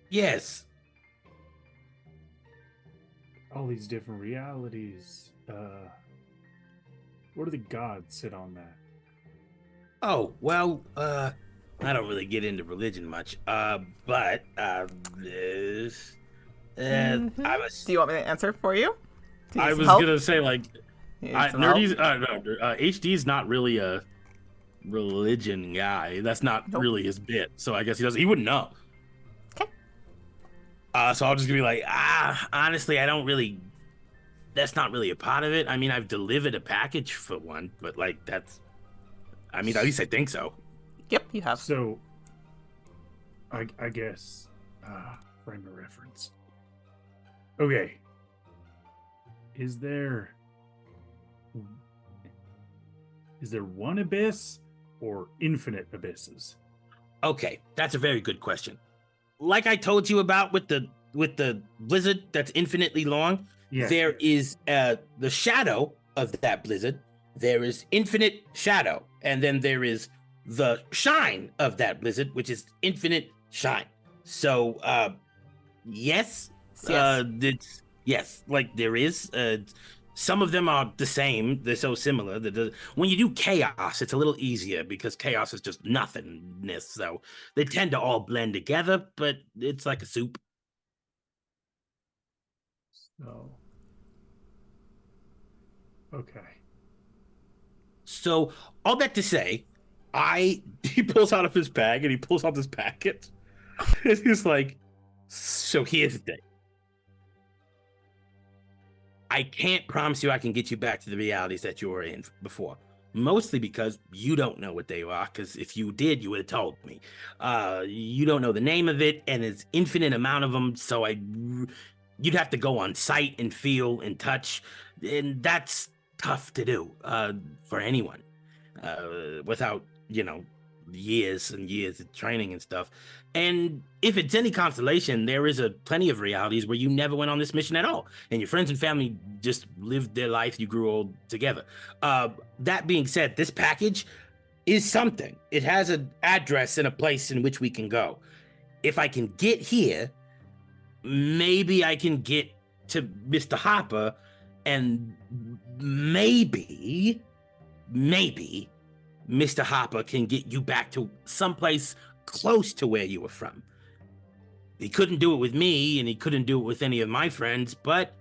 Yes. All these different realities. Where do the gods sit on that? Oh, well, I don't really get into religion much. But this I was Do you want me to answer for you? Do you I need some was help? gonna say like You need some help? HD's not really a religion guy. That's not Nope. really his bit. So I guess he wouldn't know. Okay. so I'm just gonna be like, honestly, I don't really. That's not really a part of it. I mean, I've delivered a package for one, but like that's. I mean, at least I think so. Yep, you have. So, I guess, frame of reference. Okay. Is there one abyss or infinite abysses? Okay, that's a very good question. Like I told you about with the blizzard that's infinitely long, Yeah. there is the shadow of that blizzard. There is infinite shadow, and then there is the shine of that blizzard, which is infinite shine. So, yes, yes, like there is. Some of them are the same. They're so similar. When you do chaos, it's a little easier because chaos is just nothingness. So they tend to all blend together, but it's like a soup. So. Okay. So all that to say, He pulls out of his bag and he pulls out this packet. And he's like, so here's the thing. I can't promise you I can get you back to the realities that you were in before. Mostly because you don't know what they are, because if you did, you would have told me. You don't know the name of it, and it's infinite amount of them, so you'd have to go on site and feel and touch, and that's tough to do for anyone without, years and years of training and stuff. And if it's any consolation, there is plenty of realities where you never went on this mission at all, and your friends and family just lived their life. You grew old together. That being said, this package is something. It has an address and a place in which we can go. If I can get here, maybe I can get to Mr. Hopper, and maybe Mr. Hopper can get you back to someplace close to where you were from. He couldn't do it with me, and he couldn't do it with any of my friends, but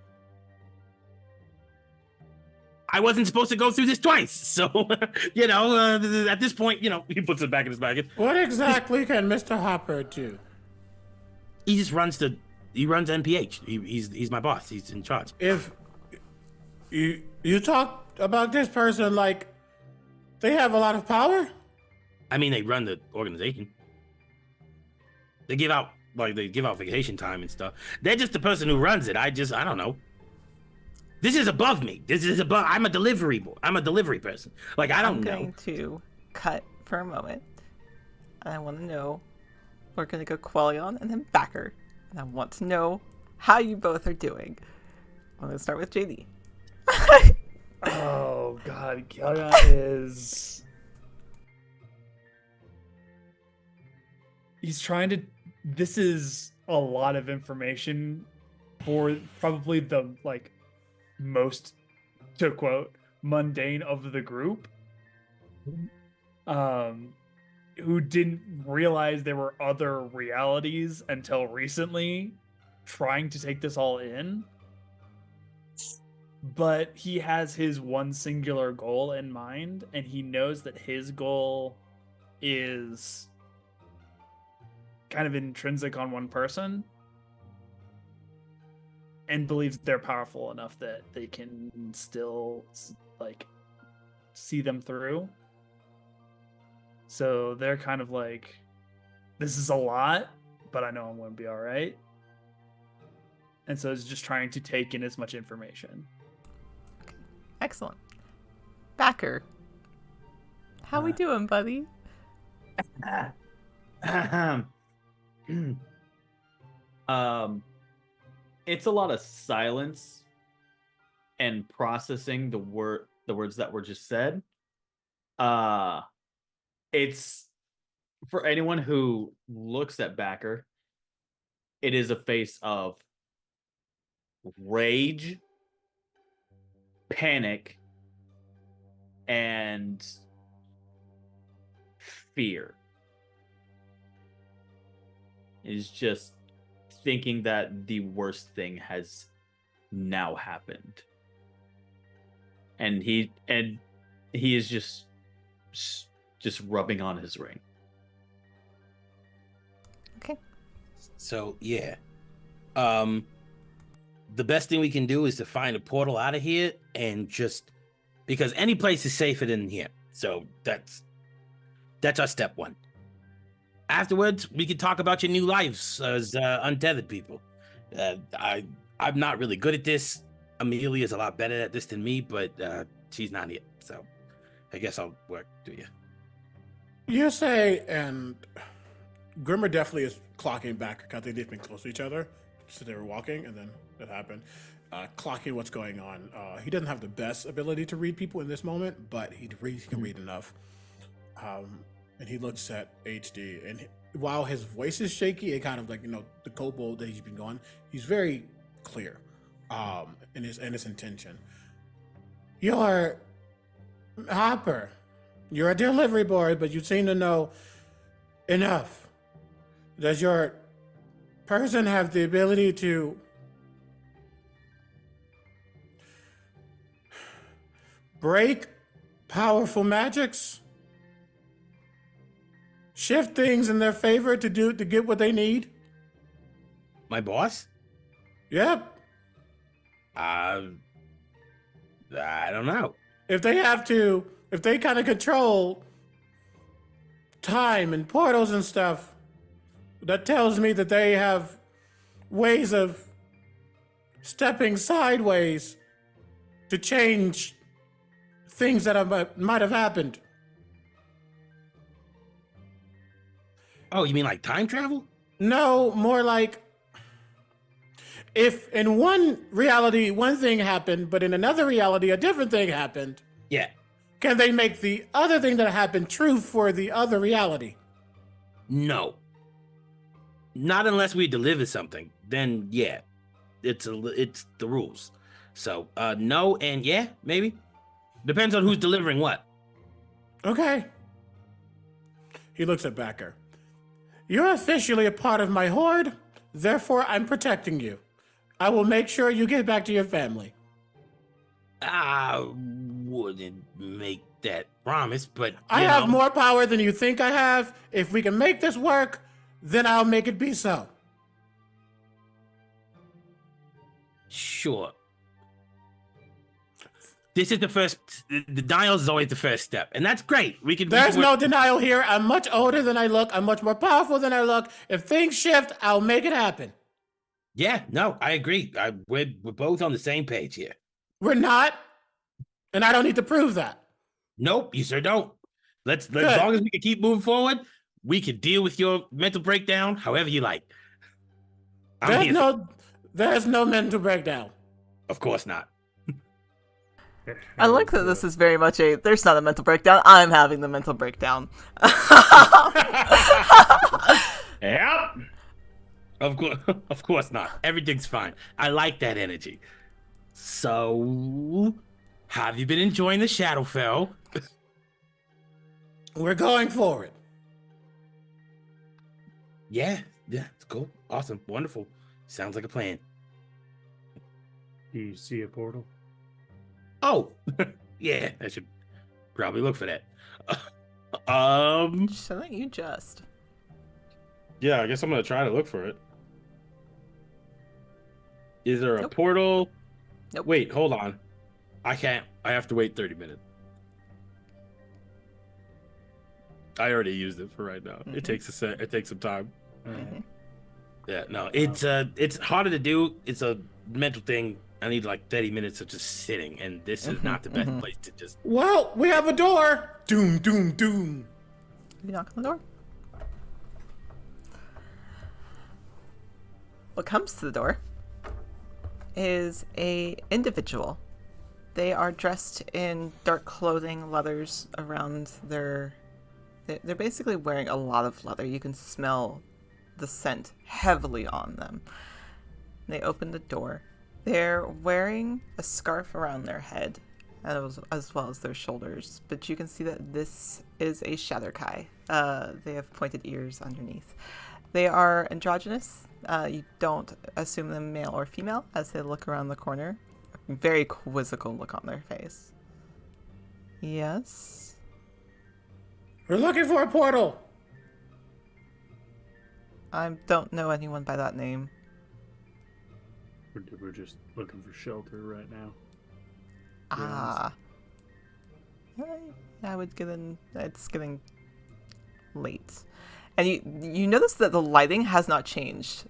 I wasn't supposed to go through this twice. So, at this point, he puts it back in his bag. What exactly can Mr. Hopper do? He just runs NPH. He's my boss. He's in charge. If you talk about this person like they have a lot of power? I mean, they run the organization. They give out vacation time and stuff. They're just the person who runs it. I don't know. This is above me. I'm a delivery boy. I'm a delivery person. Like, I don't know. I'm going to cut for a moment. And I want to know. We're going to go Quellion and then Backer. And I want to know how you both are doing. I'm going to start with JD. Oh god, Gaga is. He's trying to. This is a lot of information for probably the most, to quote, mundane of the group. Who didn't realize there were other realities until recently, trying to take this all in. But he has his one singular goal in mind, and he knows that his goal is kind of intrinsic on one person, and believes they're powerful enough that they can still see them through. So they're kind of this is a lot, but I know I'm going to be all right. And so it's just trying to take in as much information. Excellent. Backer. How we doing, buddy? It's a lot of silence and processing the words that were just said. It's for anyone who looks at Backer, it is a face of rage, panic, and fear. Is just thinking that the worst thing has now happened. And he is just rubbing on his ring. Okay. So yeah, the best thing we can do is to find a portal out of here, and just because any place is safer than here. So that's our step one. Afterwards, we can talk about your new lives as untethered people. I'm not really good at this. Amelia's a lot better at this than me, but she's not here, so I guess I'll work. Do you? You say, and Grimmer definitely is clocking back. I think they've been close to each other, so they were walking, and then that happened. Clocking what's going on. He doesn't have the best ability to read people in this moment, but he can read enough. And he looks at HD, and while his voice is shaky, it kind of like, the kobold that he's been going, he's very clear in his intention. You're Hopper. You're a delivery boy, but you seem to know enough. Does your person have the ability to break powerful magics? Shift things in their favor to get what they need? My boss? Yep. I don't know. If they kind of control time and portals and stuff, that tells me that they have ways of stepping sideways to change things that might have happened. Oh, you mean like time travel? No, more like if in one reality one thing happened, but in another reality a different thing happened, Yeah. can they make the other thing that happened true for the other reality? No. Not unless we deliver something. Then yeah, it's the rules. So no and yeah, maybe. Depends on who's delivering what. Okay. He looks at Backer. You're officially a part of my horde, therefore I'm protecting you. I will make sure you get back to your family. I wouldn't make that promise, but I have more power than you think I have. If we can make this work, then I'll make it be so. Sure. This is the first. The denial is always the first step, and that's great. There's no denial here. I'm much older than I look. I'm much more powerful than I look. If things shift, I'll make it happen. Yeah, no, I agree. We're both on the same page here. We're not, and I don't need to prove that. Nope, you sir don't. As long as we can keep moving forward, we can deal with your mental breakdown however you like. There's no mental breakdown. Of course not. I like that this is very much there's not a mental breakdown, I'm having the mental breakdown. Yep. Of course not. Everything's fine. I like that energy. So, have you been enjoying the Shadowfell? We're going for it. Yeah, it's cool. Awesome. Wonderful. Sounds like a plan. Do you see a portal? Oh, yeah, I should probably look for that. Shouldn't you just? Yeah, I guess I'm gonna try to look for it. Is there a Nope. portal? Nope. Wait, hold on. I can't. I have to wait 30 minutes. I already used it for right now. Mhm. It takes a set. It takes some time. Mhm. Yeah, no, it's harder to do. It's a mental thing. I need like 30 minutes of just sitting, and this is not the best mhm. place to just. Well, we have a door. Doom, doom, doom. You knock on the door. What comes to the door is a individual. They are dressed in dark clothing, leathers around their. They're basically wearing a lot of leather. You can smell the scent heavily on them. They open the door. They're wearing a scarf around their head, as well as their shoulders. But you can see that this is a Shadowkai. They have pointed ears underneath. They are androgynous. You don't assume them male or female as they look around the corner. A very quizzical look on their face. Yes? We're looking for a portal. I don't know anyone by that name. We're just looking for shelter right now. Ah. I would get in. It's getting late. And you notice that the lighting has not changed.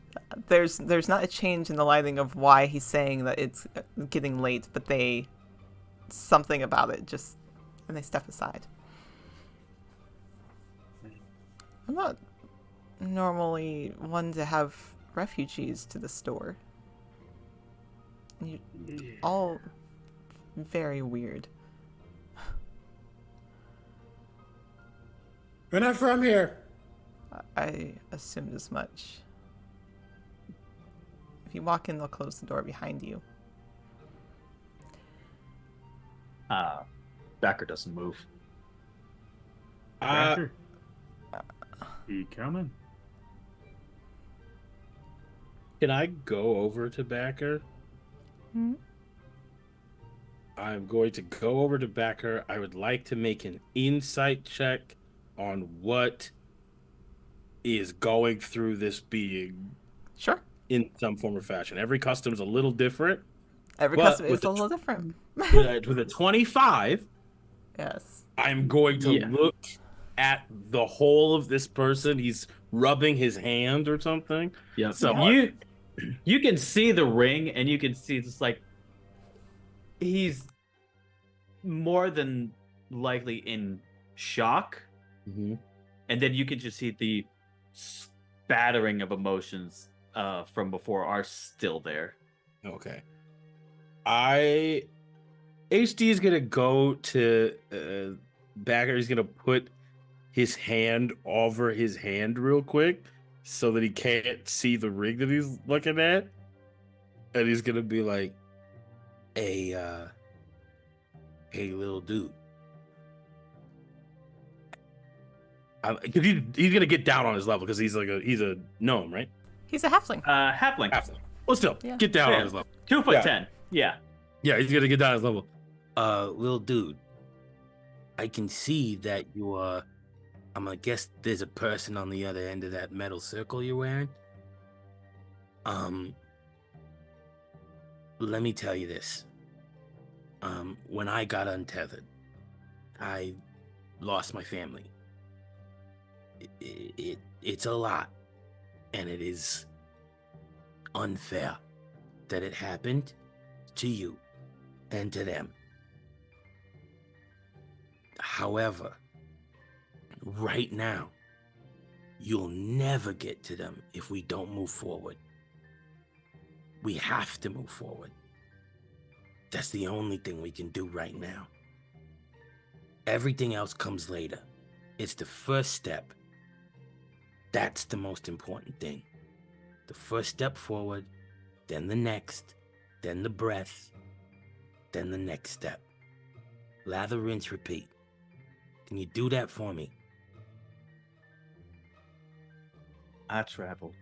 There's not a change in the lighting of why he's saying that it's getting late, but something about it just, and they step aside. I'm not normally one to have refugees to the store. You all very weird. We're not from here. I assumed as much. If you walk in, they'll close the door behind you. Backer doesn't move. Backer? He coming? Can I go over to Backer? Hmm? I'm going to go over to Backer. I would like to make an insight check on what is going through this being Sure. in some form or fashion. Every custom's a little different. Every But customer with is a the little different. With a 25, Yes. I'm going to Yeah. look at the whole of this person. He's rubbing his hand or something. Yeah. So You can see the ring, and you can see just like he's more than likely in shock, Mhm. and then you can just see the spattering of emotions from before are still there. Okay. HD is gonna go to Backer. He's gonna put his hand over his hand real quick so that he can't see the ring that he's looking at. And he's gonna be like, hey little dude. Because he's gonna get down on his level because he's a gnome, right? He's a halfling. Halfling, Halfling. Well, still, Yeah. get down Yeah. on his level. 2'10". Yeah. Yeah, he's gonna get down on his level. Little dude, I can see that you are. I'm gonna guess there's a person on the other end of that metal circle you're wearing. Let me tell you this. When I got untethered, I lost my family. It's a lot, and it is unfair that it happened to you and to them. However, right now, you'll never get to them if we don't move forward. We have to move forward. That's the only thing we can do right now. Everything else comes later. It's the first step. That's the most important thing. The first step forward, then the next, then the breath, then the next step. Lather, rinse, repeat. Can you do that for me? I traveled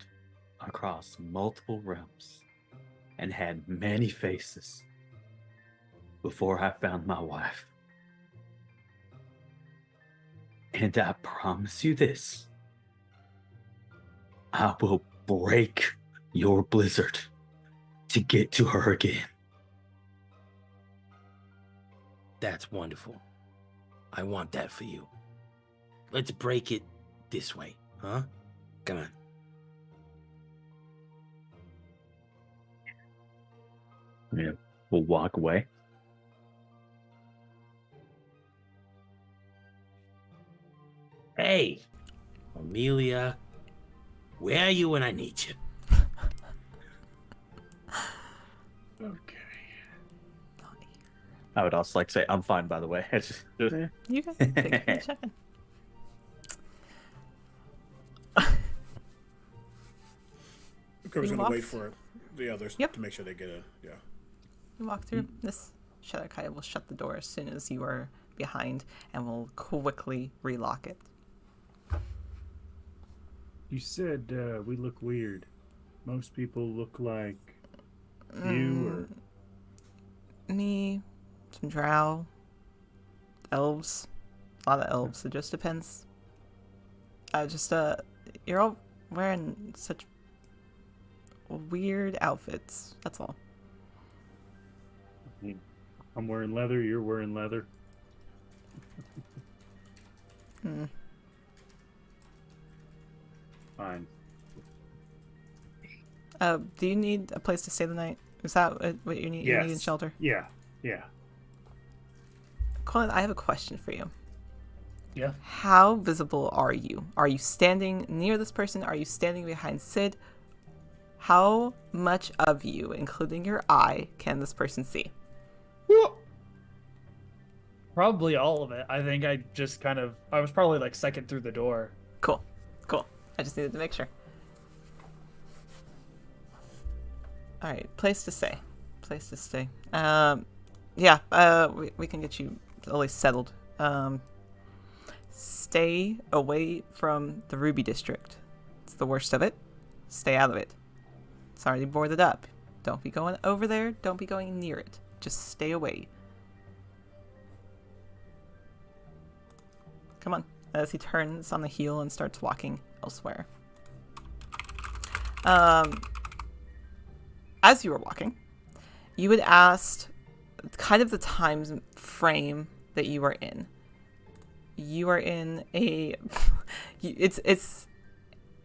across multiple realms and had many faces before I found my wife. And I promise you this, I will break your blizzard to get to her again. That's wonderful. I want that for you. let's break it this way, huh? Come on. Yeah, we'll walk away. Hey, Amelia, where are you when I need you? Okay. I would also like to say I'm fine, by the way. It's just You guys take a check. Kirby's You gonna wait walked? for the others Yep. to make sure they get in. Yeah. You walk through. This Shadowkai will shut the door as soon as you are behind and will quickly relock it. You said we look weird. Most people look like you Me, some drow, elves, a lot of elves. It just depends. You're all wearing such weird outfits. That's all. or I'm wearing leather. You're wearing leather. Hmm. Fine. Do you need a place to stay the night? Is that what you need? You need in Yes. shelter. Yeah. Yeah. Colin, I have a question for you. Yeah. How visible are you? Are you standing near this person? Are you standing behind Sid? How much of you, including your eye, can this person see? Probably all of it. I think I was probably like second through the door. Cool. Cool. I just needed to make sure. Alright, place to stay. Place to stay. We can get you at least settled. Stay away from the Ruby District. It's the worst of it. Stay out of it. It's already boarded up. Don't be going over there. Don't be going near it. Just stay away. Come on. As he turns on the heel and starts walking elsewhere. As you were walking, you had asked kind of the time frame that you are in. You are in a... It's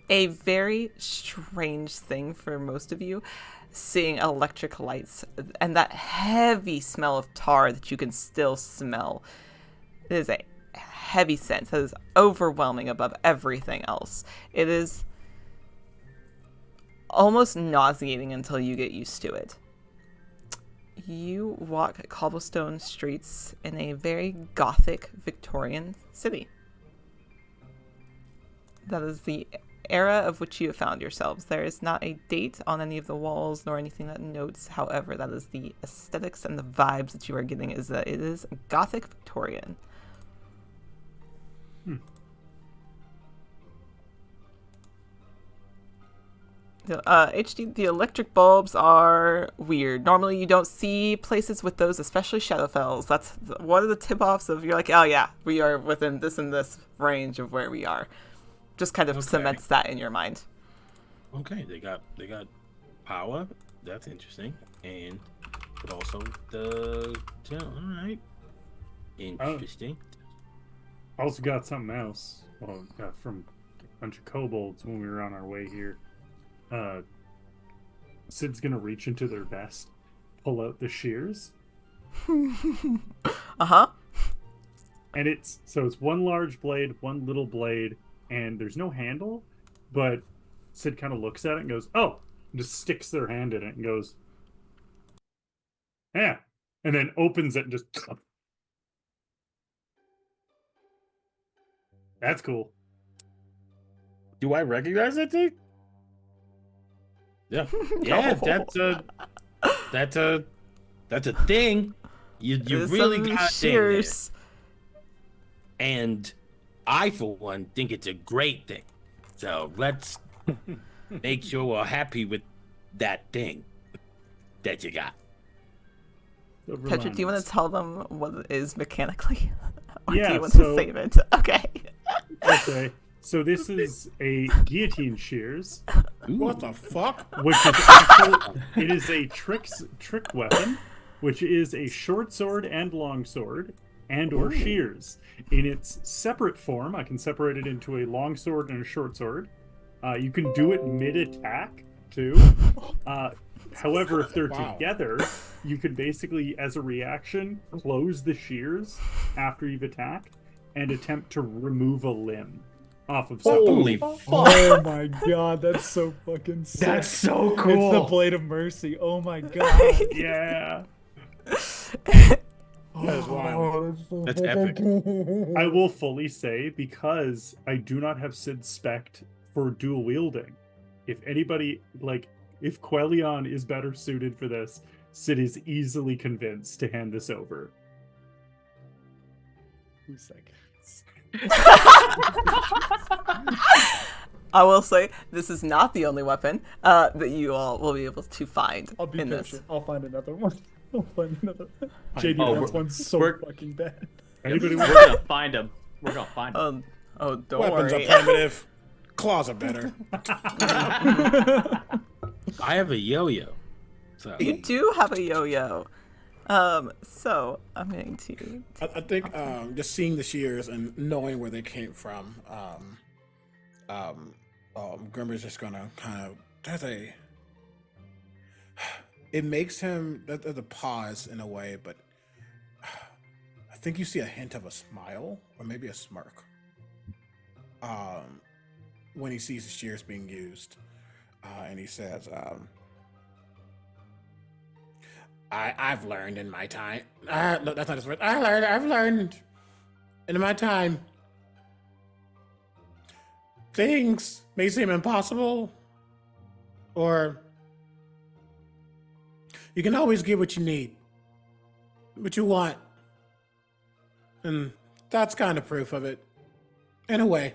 a very strange thing for most of you, seeing electric lights and that heavy smell of tar that you can still smell. It is a heavy scent that is overwhelming above everything else. It is almost nauseating until you get used to it. You walk cobblestone streets in a very gothic Victorian city. That is the era of which you have found yourselves. There is not a date on any of the walls nor anything that notes. However, that is the aesthetics and the vibes that you are getting, is that it is gothic Victorian. HD, the electric bulbs are weird. Normally you don't see places with those, especially Shadowfells. That's one of the tip-offs of, you're like, oh yeah, we are within this and this range of where we are. Just kind of Okay. cements that in your mind. Okay, they got power. That's interesting, but also all right, interesting. I also got something else. Well, from a bunch of kobolds when we were on our way here. Sid's gonna reach into their vest, pull out the shears, Uh-huh. and it's one large blade, one little blade, and there's no handle. But Sid kind of looks at it and goes, "Oh!" and just sticks their hand in it and goes, "Yeah," and then opens it and just. That's cool. Do I recognize that thing? Yeah, yeah, that's a thing. You There's really some got a thing there. shears. And I, for one, think it's a great thing. So let's make sure we're happy with that thing that you got. Petra, do you want to tell them what it is mechanically? Or Yeah, do you want so- to save it? Okay. Okay, so this is a guillotine shears, What the fuck? which is actually, it is a trick weapon, which is a short sword and long sword, and or shears. In its separate form, I can separate it into a long sword and a short sword. You can do it mid-attack, too. However, if they're Wow. together, you could basically, as a reaction, close the shears after you've attacked and attempt to remove a limb off of something. Holy fuck! Oh my god, that's so fucking sick. That's so It's the cool. Blade of Mercy. Oh my god. Yeah. That is wild. That's epic. I will fully say, because I do not have Sid Spect for dual wielding, if anybody, if Quellion is better suited for this, Sid is easily convinced to hand this over. 2 seconds. I will say this is not the only weapon that you all will be able to find I'll be in this. patient. I'll find another one. I'll find another one. JD Oh, wants one so we're- fucking bad. Anybody We're want gonna find him. We're gonna find him. Don't Weapons worry. are primitive. Claws are better. I have a yo-yo. So You do have a yo-yo. So I'm going to. I think just seeing the shears and knowing where they came from, Grimmer's just gonna kind of it makes him there's a pause in a way, but I think you see a hint of a smile or maybe a smirk when he sees the shears being used, and he says, I've learned in my time. No, that's not his word. I've learned in my time. Things may seem impossible, or you can always get what you need, what you want. And that's kind of proof of it, in a way.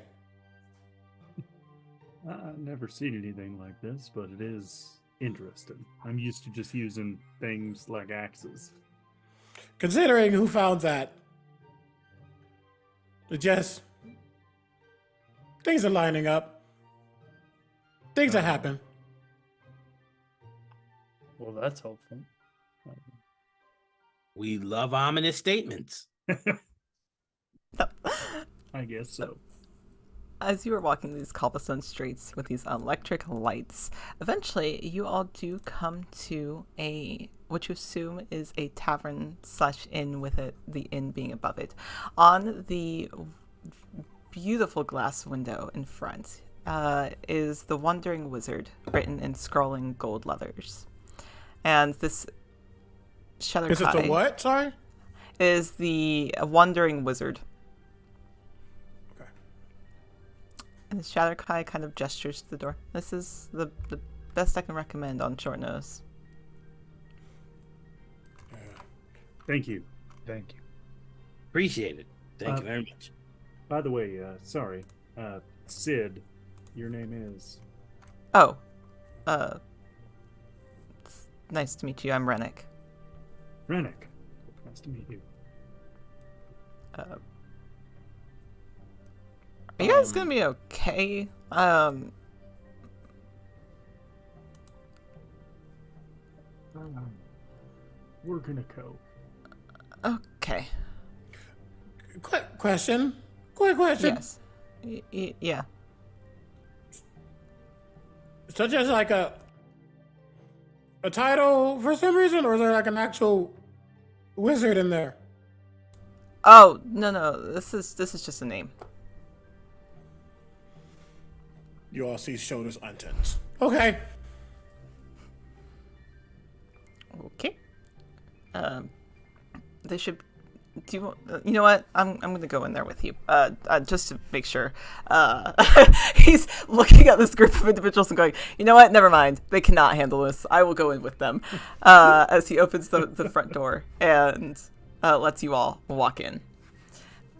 I've never seen anything like this, but it is interesting. I'm used to just using things like axes. Considering who found that, it just things are lining up. Things are happening. Well, that's hopeful. we love ominous statements. I guess so. As you are walking these cobblestone streets with these electric lights, eventually you all do come to what you assume is a tavern / inn, with the inn being above it. On the beautiful glass window in front is the Wandering Wizard, written in scrolling gold letters. And this Shadowkai Is it the what? Sorry? is the Wandering Wizard. Okay. And Shadowkai kind of gestures to the door. This is the best I can recommend on short notice. Thank you. Thank you. Appreciate it. Thank you very much. By the way, sorry. Sid, your name is... Oh, it's nice to meet you. I'm Rennick. Rennick. Nice to meet you. Are you guys gonna be okay? We're gonna go. Okay. Quick question. Quick question. Yes. Yeah. So just like a title for some reason, or is there like an actual wizard in there? Oh no. This is just a name. You all see shoulders untense. Okay. Okay. They should. Do you want? You know what? I'm gonna go in there with you. Just to make sure. He's looking at this group of individuals and going, you know what? Never mind. They cannot handle this. I will go in with them. As he opens the front door and lets you all walk in.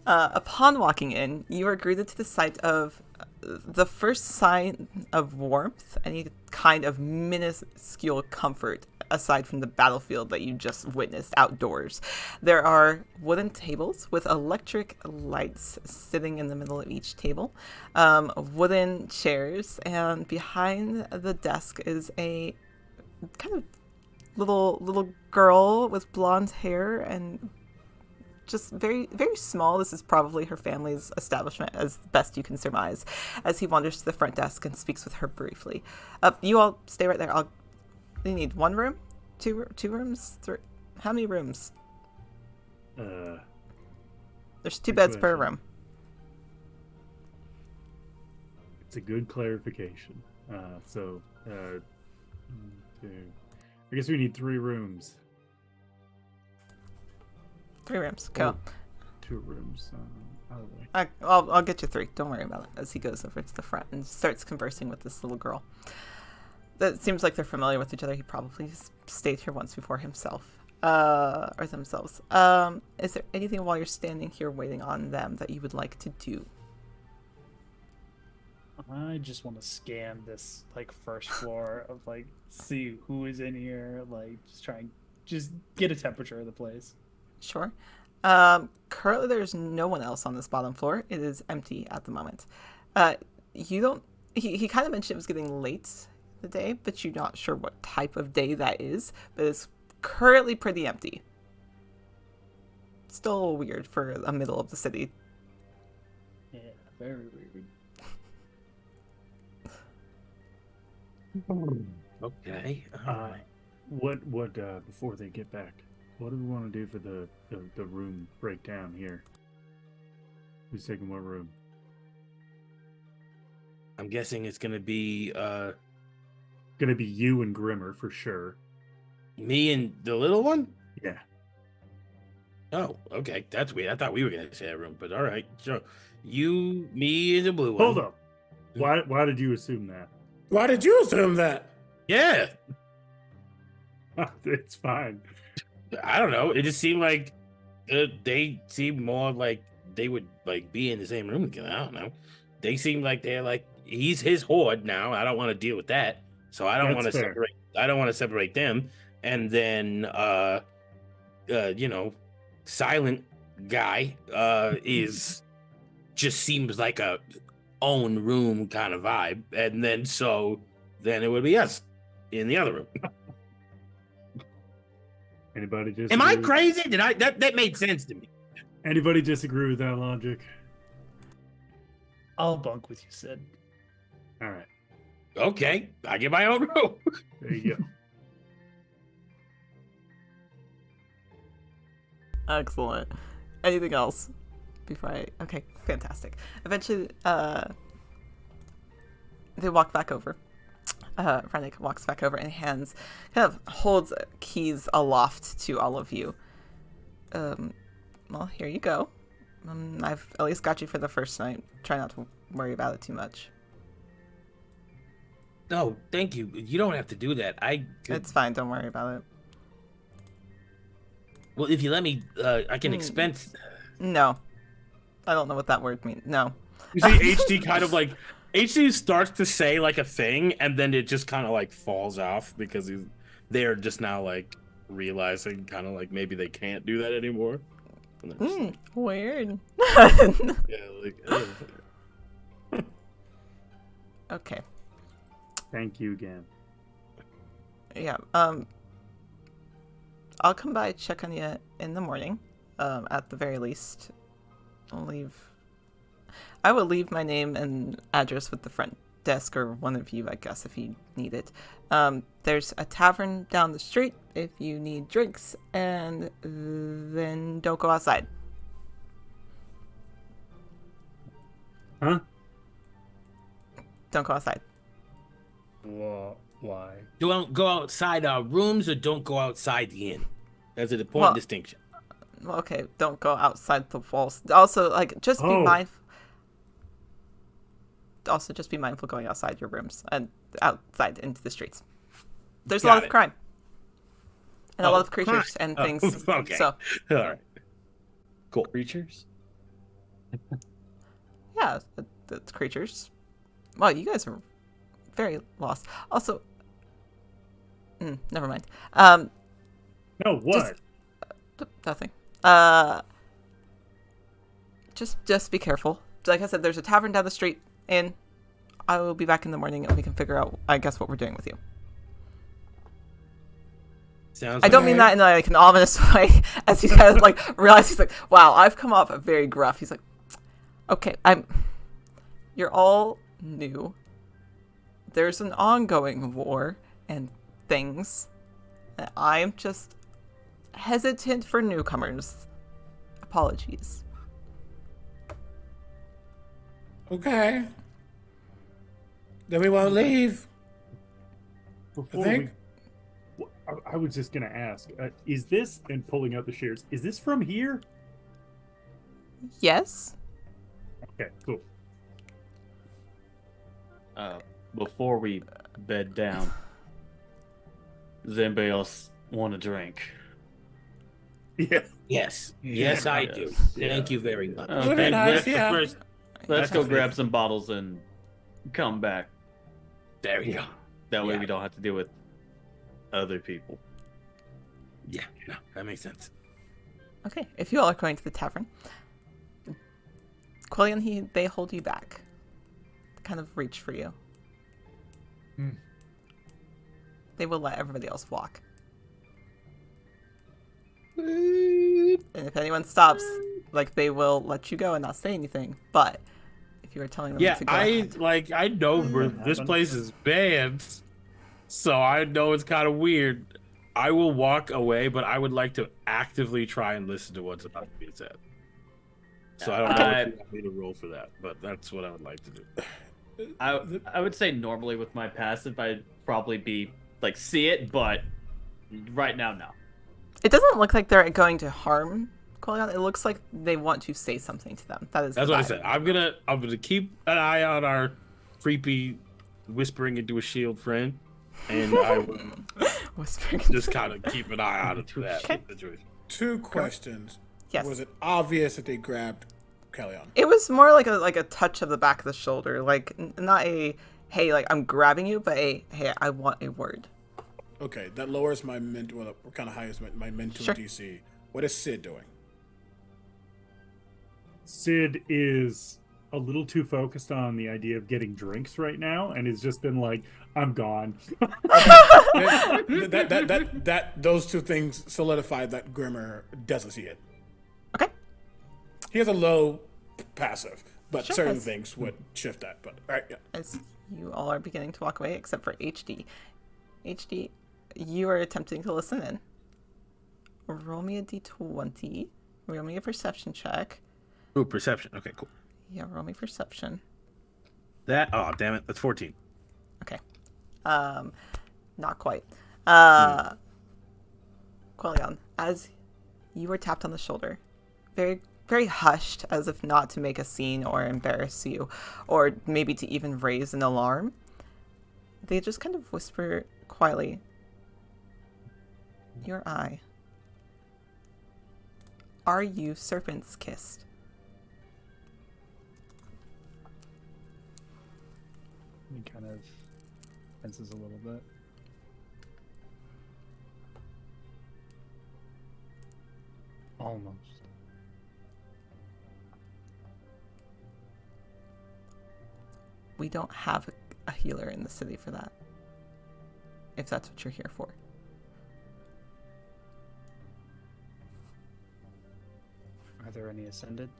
Upon walking in, you are greeted to the sight of the first sign of warmth, any kind of minuscule comfort aside from the battlefield that you just witnessed outdoors. There are wooden tables with electric lights sitting in the middle of each table, wooden chairs, and behind the desk is a kind of little girl with blonde hair and just very, very small. This is probably her family's establishment, as best you can surmise, as he wanders to the front desk and speaks with her briefly. You all stay right there. You need one room? Two rooms? Three? How many rooms? There's 2 good beds per question. room. It's a good clarification. I guess we need 3 rooms. 3 rooms. Cool. 2 rooms. Out of the way. I'll get you 3. Don't worry about it. As he goes over to the front and starts conversing with this little girl. That seems like they're familiar with each other. He probably stayed here once before himself. Or themselves. Is there anything while you're standing here waiting on them that you would like to do? I just want to scan this like first floor of like see who is in here, like just try and just get a temperature of the place. Sure. Currently there's no one else on this bottom floor. It is empty at the moment. You don't... He kind of mentioned it was getting late in the day, but you're not sure what type of day that is. But it's currently pretty empty. Still a little weird for the middle of the city. Yeah, very weird. Okay. What before they get back, what do we want to do for the room breakdown here? Who's taking what room? I'm guessing it's gonna be Gonna be you and Grimmer for sure. me and the little one. Yeah. Oh, okay. That's weird. I thought we were gonna share a room, but all right. Sure. You, me, and the blue one. Hold up. Why did you assume that? Why did you assume that? Yeah. It's fine. I don't know. It just seemed like they seemed more like they would like be in the same room together. I don't know. They seem like they're like he's his horde now. I don't want to deal with that, so I don't want to That's fair. separate. I don't want to separate them. And then, silent guy is just seems like a own room kind of vibe, and then it would be us in the other room. Anybody disagree? Am I crazy? Did I that made sense to me? Anybody disagree with that logic? I'll bunk with you, Sid. All right. Okay, I get my own room. There you go. Excellent. Anything else before I... Okay, fantastic. Eventually, they walk back over. Rennick walks back over and kind of holds keys aloft to all of you. Well, here you go. I've at least got you for the first night. Try not to worry about it too much. No, thank you. You don't have to do that. It's fine. Don't worry about it. Well, if you let me, I can expense. No. I don't know what that word means. No. You see, HD kind of like HD starts to say like a thing, and then it just kind of like falls off because they're just now like realizing kind of like maybe they can't do that anymore. And they're just like, Weird. yeah, like, ugh. Okay. Thank you again. Yeah. I'll come by check on you in the morning. At the very least, I will leave my name and address with the front desk or one of you, I guess, if you need it. There's a tavern down the street if you need drinks, and then don't go outside. Huh? Don't go outside. Why? Don't go outside our rooms or don't go outside the inn. That's an important distinction. Well, okay, don't go outside the walls. Also, like, just be Oh. mindful. Also, just be mindful going outside your rooms and outside into the streets. There's a Got lot of it. crime. And a Oh, lot of creatures and Oh, things. okay. So, All right. Cool. Creatures? yeah, it's creatures. Wow, you guys are very lost. Also, never mind. No, what? Nothing. Just be careful. Like I said, there's a tavern down the street, and I will be back in the morning, and we can figure out, I guess, what we're doing with you. Sounds. I don't mean that in like an ominous way, as he kind of like realizes he's like, wow, I've come off very gruff. He's like, okay, you're all new. There's an ongoing war and things. And I'm just hesitant for newcomers. Apologies. Okay. Then we won't leave. Before think- I was just gonna ask, is this, and pulling out the shares, is this from here? Yes? Okay, cool. Before we bed down, does anybody else want a drink? Yeah. Yes, I do. Yes. Thank you very much. Okay, Very nice, yeah. First, Let's That's go a grab faith. some bottles and come back. there you go. That way Yeah. we don't have to deal with other people. Yeah, no, that makes sense. Okay, if you all are going to the tavern, Quillian, they hold you back. Kind of reach for you. Hmm. They will let everybody else walk. And if anyone stops, like, they will let you go and not say anything. But if you are telling them Yeah, to go I ahead, I know where this place is banned, so I know it's kind of weird. I will walk away, but I would like to actively try and listen to what's about to be said. So I don't know if you want me to roll for that, but that's what I would like to do. I would say normally with my passive, I'd probably be like see it, but right now, no. it doesn't look like they're going to harm Quillian. It looks like they want to say something to them. That's That's the what I vibe. said. I'm gonna keep an eye on our creepy whispering into a shield friend, and I will Whispering. just kind of keep an eye on that Okay. situation. 2 questions. Yes. Was it obvious that they grabbed Kellyon? It was more like a touch of the back of the shoulder, like not a hey, like I'm grabbing you, but a hey, I want a word. Okay, that lowers my mental. Well, what kind of high is my mental Sure. DC? What is Sid doing? Sid is a little too focused on the idea of getting drinks right now, and has just been like, "I'm gone." Those 2 things solidify that Grimmer doesn't see it. Okay. He has a low passive, but Sure, certain that's- things would shift that. But all right, yeah. As you all are beginning to walk away, except for HD. HD, you are attempting to listen in. Roll me a d20. Roll me a perception check. Ooh, perception. Okay, cool. Yeah, roll me perception. Oh, damn it. That's 14. Okay. Not quite. Quillian, as you were tapped on the shoulder, very, very hushed, as if not to make a scene or embarrass you, or maybe to even raise an alarm, they just kind of whisper quietly, "Your eye. Are you serpent's kissed?" He kind of tenses a little bit. Almost. We don't have a healer in the city for that. If that's what you're here for. Are there any ascended?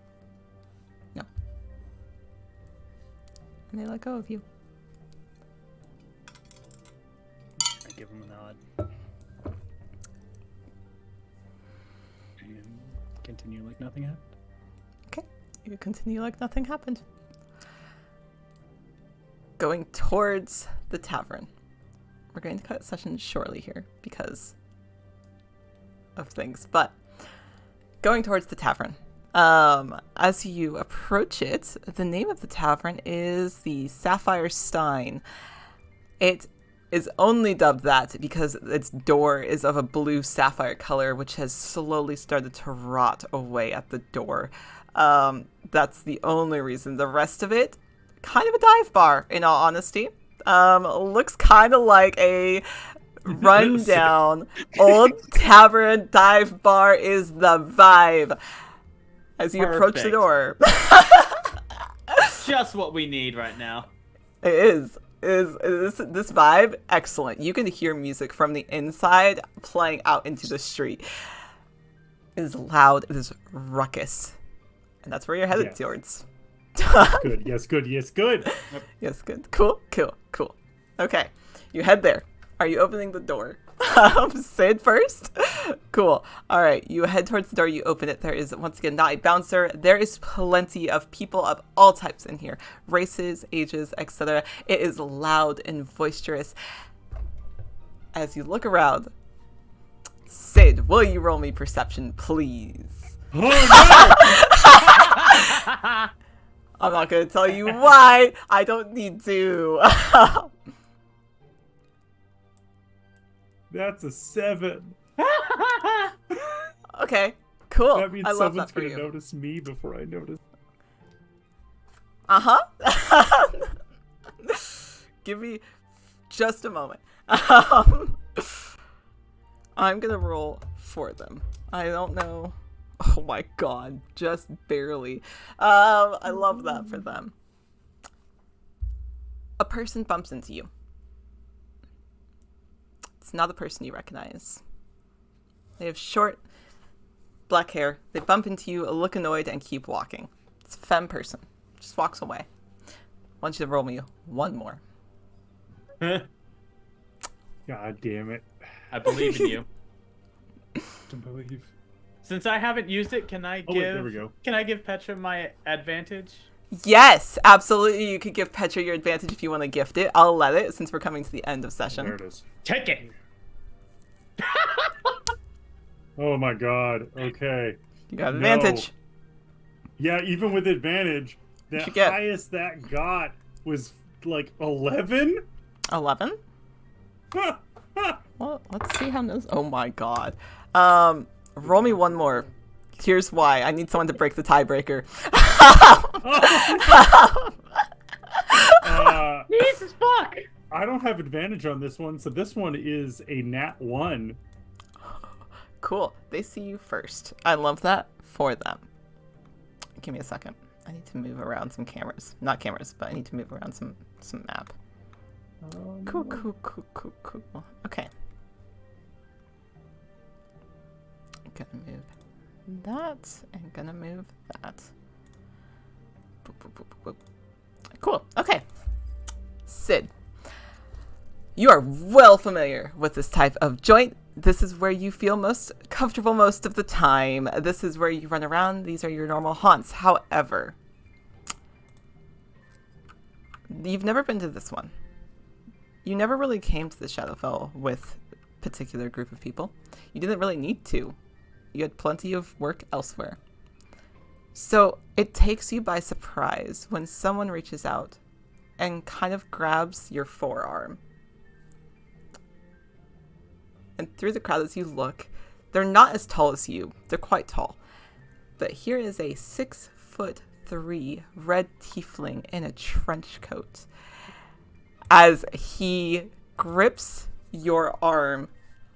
And they let go of you. I give him a nod. And continue like nothing happened. Okay, you continue like nothing happened. Going towards the tavern. We're going to cut session shortly here because of things, but going towards the tavern. As you approach it, the name of the tavern is the Sapphire Stein. It is only dubbed that because its door is of a blue sapphire color, which has slowly started to rot away at the door. That's the only reason. The rest of it, kind of a dive bar, in all honesty. Looks kind of like a rundown old tavern dive bar is the vibe. As you approach the Perfect. door. Just what we need right now. It is this vibe excellent. You can hear music from the inside playing out into the street. It is loud. It is ruckus, and that's where you're headed Yes. towards. Good. Yes, good. Yes, good. Yes, good. Cool. Okay, you head there. Are you opening the door? Sid first? Cool. All right, you head towards the door. You open it. There is, once again, not a bouncer. There is plenty of people of all types in here. Races, ages, etc. It is loud and boisterous. As you look around, Sid, will you roll me perception, please? Oh I'm not going to tell you why. I don't need to. That's a 7. Okay, cool. That means I love that someone's for gonna you. notice me before I notice. Uh-huh. Give me just a moment. I'm gonna roll for them. I don't know. Oh my god, just barely. I love that for them. A person bumps into you. It's not a person you recognize. They have short, black hair. They bump into you, look annoyed, and keep walking. It's a femme person. Just walks away. I want you to roll me one more. God damn it. I believe in you. To believe. Since I haven't used it, can I Oh, give? wait, there we go. Can I give Petra my advantage? Yes, absolutely. You could give Petra your advantage if you want to gift it. I'll let it since we're coming to the end of There session. it is. Take it. Oh my god. Okay. You got No. advantage. Yeah, even with advantage, the should get- highest that got was like 11? 11? Well, let's see how this. Oh my god. Roll me one more. Here's why. I need someone to break the tiebreaker. Jesus fuck. I don't have advantage on this one, so this one is a nat 1. Cool. They see you first. I love that for them. Give me a second. I need to move around some cameras. Not cameras, but I need to move around some map. Cool. Okay. I'm gonna move that and gonna move that. Boop, boop, boop, boop, boop. Cool. Okay. Sid, you are well familiar with this type of joint. This is where you feel most comfortable most of the time. This is where you run around. These are your normal haunts. However, you've never been to this one. You never really came to the Shadowfell with a particular group of people. You didn't really need to. You had plenty of work elsewhere. So it takes you by surprise when someone reaches out and kind of grabs your forearm. And through the crowd as you look, they're not as tall as you. They're quite tall. But here is a 6'3" red tiefling in a trench coat. As he grips your arm,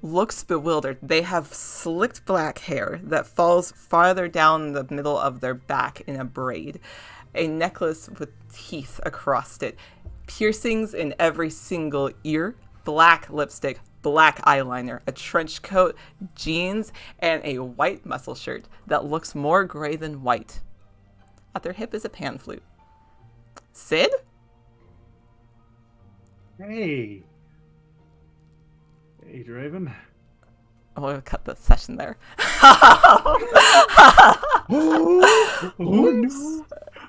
looks bewildered. They have slicked black hair that falls farther down the middle of their back in a braid. A necklace with teeth across it. Piercings in every single ear. Black lipstick. Black eyeliner. A trench coat. Jeans. And a white muscle shirt that looks more gray than white. At their hip is a pan flute. Sid? Hey. Hey, Draven. Oh, we'll cut the session there. Oh no!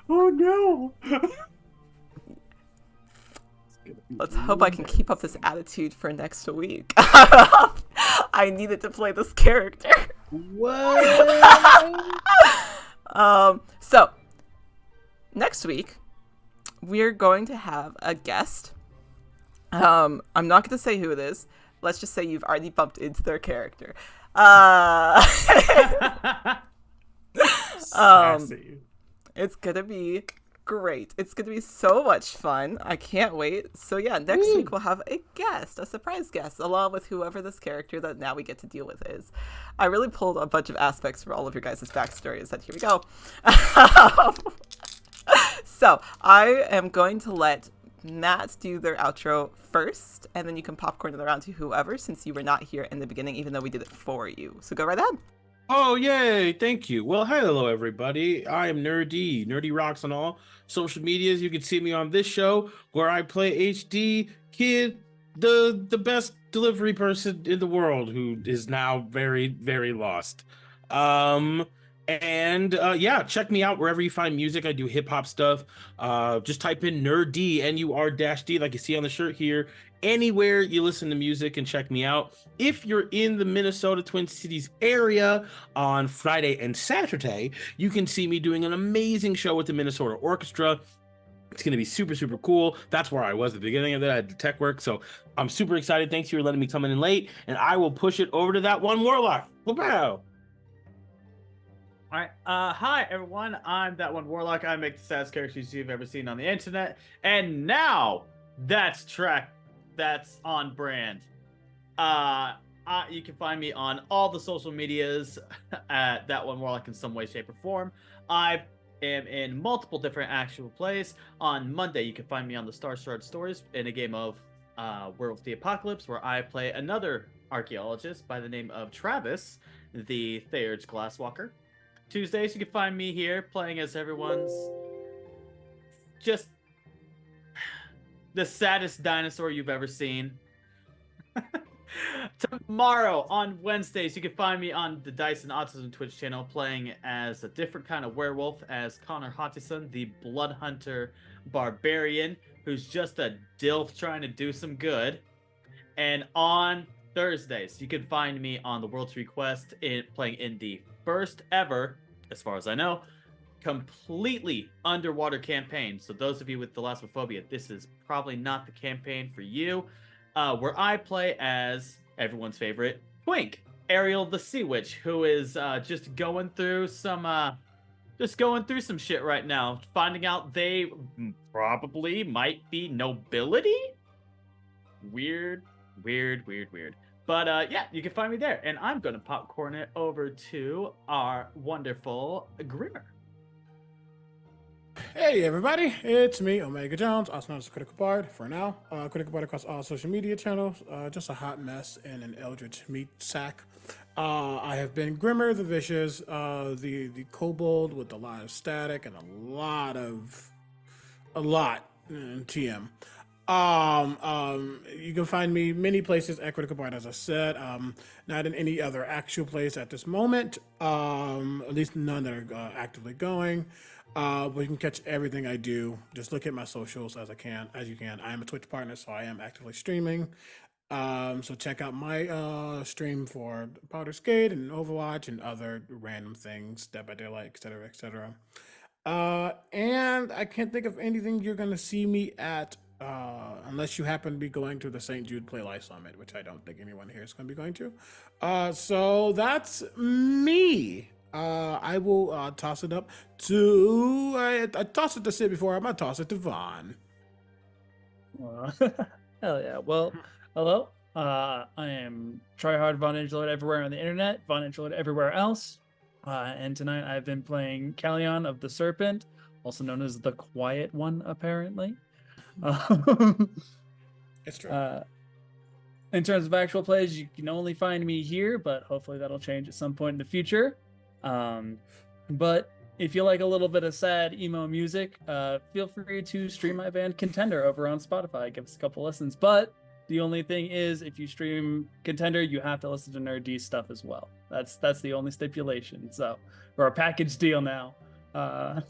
Oh no! Let's hope I can keep up this attitude for next week. I needed to play this character. So, next week, we're going to have a guest. I'm not going to say who it is. Let's just say you've already bumped into their character. Sassy. It's going to be great. It's going to be so much fun. I can't wait. So yeah, next week we'll have a guest, a surprise guest, along with whoever this character that now we get to deal with is. I really pulled a bunch of aspects from all of your guys' backstories, and here we go. So I am going to let Matt do their outro first, and then you can popcorn it around to whoever, since you were not here in the beginning, even though we did it for you. So go right ahead. Oh, yay. Thank you. Well, hello, everybody. I am Nerdy. Nerdy rocks on all social medias. You can see me on this show where I play HD Kid, the best delivery person in the world who is now very, very lost. Yeah, check me out wherever you find music. I do hip hop stuff. Just type in Nerdy, NUR-D, like you see on the shirt here. Anywhere you listen to music, and check me out. If you're in the Minnesota Twin Cities area on Friday and Saturday, you can see me doing an amazing show with the Minnesota Orchestra. It's going to be super, super cool. That's where I was at the beginning of it. I had tech work, so I'm super excited. Thanks for letting me come in late, and I will push it over to that one Warlock. Wow. All right. Hi, everyone. I'm That One Warlock. I make the saddest characters you've ever seen on the internet. And now, that's on brand. You can find me on all the social medias at That One Warlock in some way, shape, or form. I am in multiple different actual plays. On Monday, you can find me on the Star Shard Stories in a game of Werewolf the Apocalypse, where I play another archaeologist by the name of Travis, the Theurge Glasswalker. Tuesdays, you can find me here playing as everyone's just the saddest dinosaur you've ever seen. Tomorrow, on Wednesdays, you can find me on the Dice and Autism Twitch channel playing as a different kind of werewolf, as Connor Hottison, the Blood Hunter Barbarian, who's just a DILF trying to do some good. And on Thursdays, you can find me on the World Tree Quest playing in the first ever, as far as I know, completely underwater campaign. So those of you with thalassophobia, this is probably not the campaign for you. Where I play as everyone's favorite Twink, Ariel the Sea Witch, who is just going through some shit right now, finding out they probably might be nobility. Weird. But yeah, you can find me there, and I'm gonna popcorn it over to our wonderful Grimmer. Hey everybody, it's me, Omega Jones, also known as Critical Bard for now. Critical Bard across all social media channels, just a hot mess in an eldritch meat sack. I have been Grimmer the Vicious, the kobold with a lot of static and a lot TM. You can find me many places at Critical Bard, as I said, not in any other actual place at this moment, at least none that are actively going. But you can catch everything I do. Just look at my socials as you can. I am a Twitch partner, so I am actively streaming. So check out my stream for Baldur's Gate and Overwatch and other random things, Dead by Daylight, etc., etc. And I can't think of anything you're gonna see me at, unless you happen to be going to the St. Jude Play Live Summit, which I don't think anyone here is going to be going to. So that's me. I will toss it up to... I tossed it to Sid before. I'm going to toss it to Vaughn. Hell yeah. Well, hello. I am Tryhard Von Angelord everywhere on the internet, Von Angelord everywhere else. And tonight I've been playing Callion of the Serpent, also known as the Quiet One, apparently. It's true. In terms of actual plays, you can only find me here, but hopefully that'll change at some point in the future. But if you like a little bit of sad emo music, feel free to stream my band Contender over on Spotify. Give us a couple listens. But the only thing is, if you stream Contender, you have to listen to Nerd D stuff as well. That's the only stipulation. So we're a package deal now. The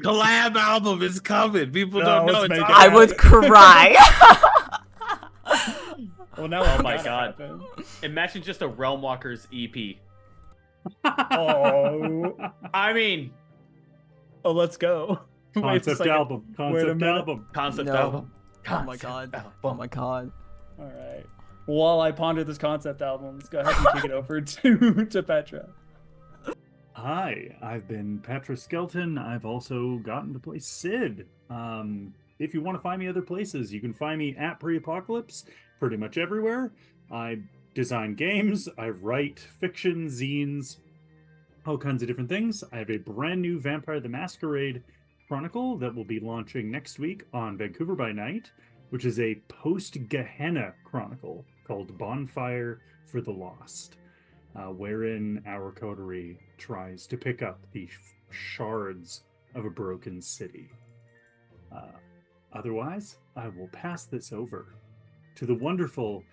collab album is coming. People don't know it's I would cry. Well, now oh my god. Imagine just a Realm Walkers EP. Oh. I mean, oh, let's go. Concept album. Concept No. album. Oh my god. Oh my god. All right. While I ponder this concept album, let's go ahead and kick it over to Petra. Hi, I've been Petra Skelton. I've also gotten to play Sid. If you want to find me other places, you can find me at Pre-Apocalypse pretty much everywhere. I design games, I write fiction, zines, all kinds of different things. I have a brand new Vampire the Masquerade Chronicle that will be launching next week on Vancouver by Night, which is a post-Gehenna Chronicle called Bonfire for the Lost, wherein our coterie tries to pick up the shards of a broken city. Otherwise, I will pass this over to the wonderful,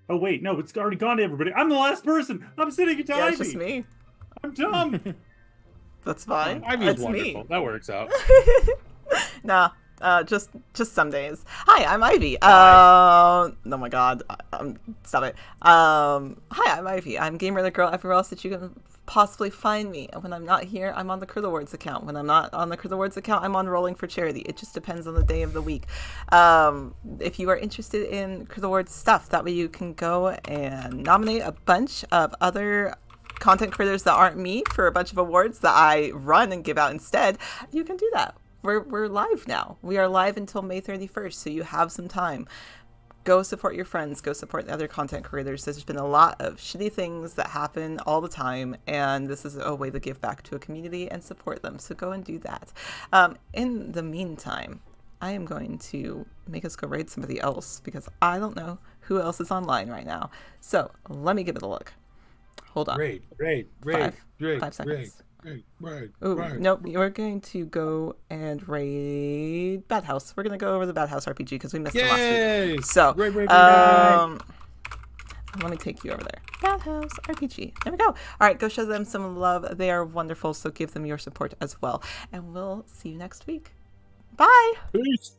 oh wait, no, it's already gone to everybody. I'm the last person. I'm sitting at Yeah, it's Ivy. just me. I'm dumb. That's fine. Ivy's It's wonderful. me. That works out. Nah, just some days. Hi, I'm Ivy. Nice. Oh my god, stop it. Hi, I'm Ivy. I'm gamer the girl everywhere else that you can possibly find me. When I'm not here, I'm on the Criddle Awards account. When I'm not on the Criddle Awards account, I'm on Rolling for Charity. It just depends on the day of the week. If you are interested in Criddle Awards stuff, that way you can go and nominate a bunch of other content creators that aren't me for a bunch of awards that I run and give out instead. You can do that. We're live now. We are live until May 31st, so you have some time. Go support your friends. Go support the other content creators. There's been a lot of shitty things that happen all the time, and this is a way to give back to a community and support them. So go and do that. In the meantime, I am going to make us go raid somebody else because I don't know who else is online right now. So let me give it a look. Hold on. Raid. 5 seconds. Ooh, nope, we're going to go and raid Bad House. We're going to go over the Bad House RPG because we missed it last Yay! week. So, Raid. let me take you over there. Bad House RPG. There we go. All right, go show them some love. They are wonderful, so give them your support as well. And we'll see you next week. Bye! Peace.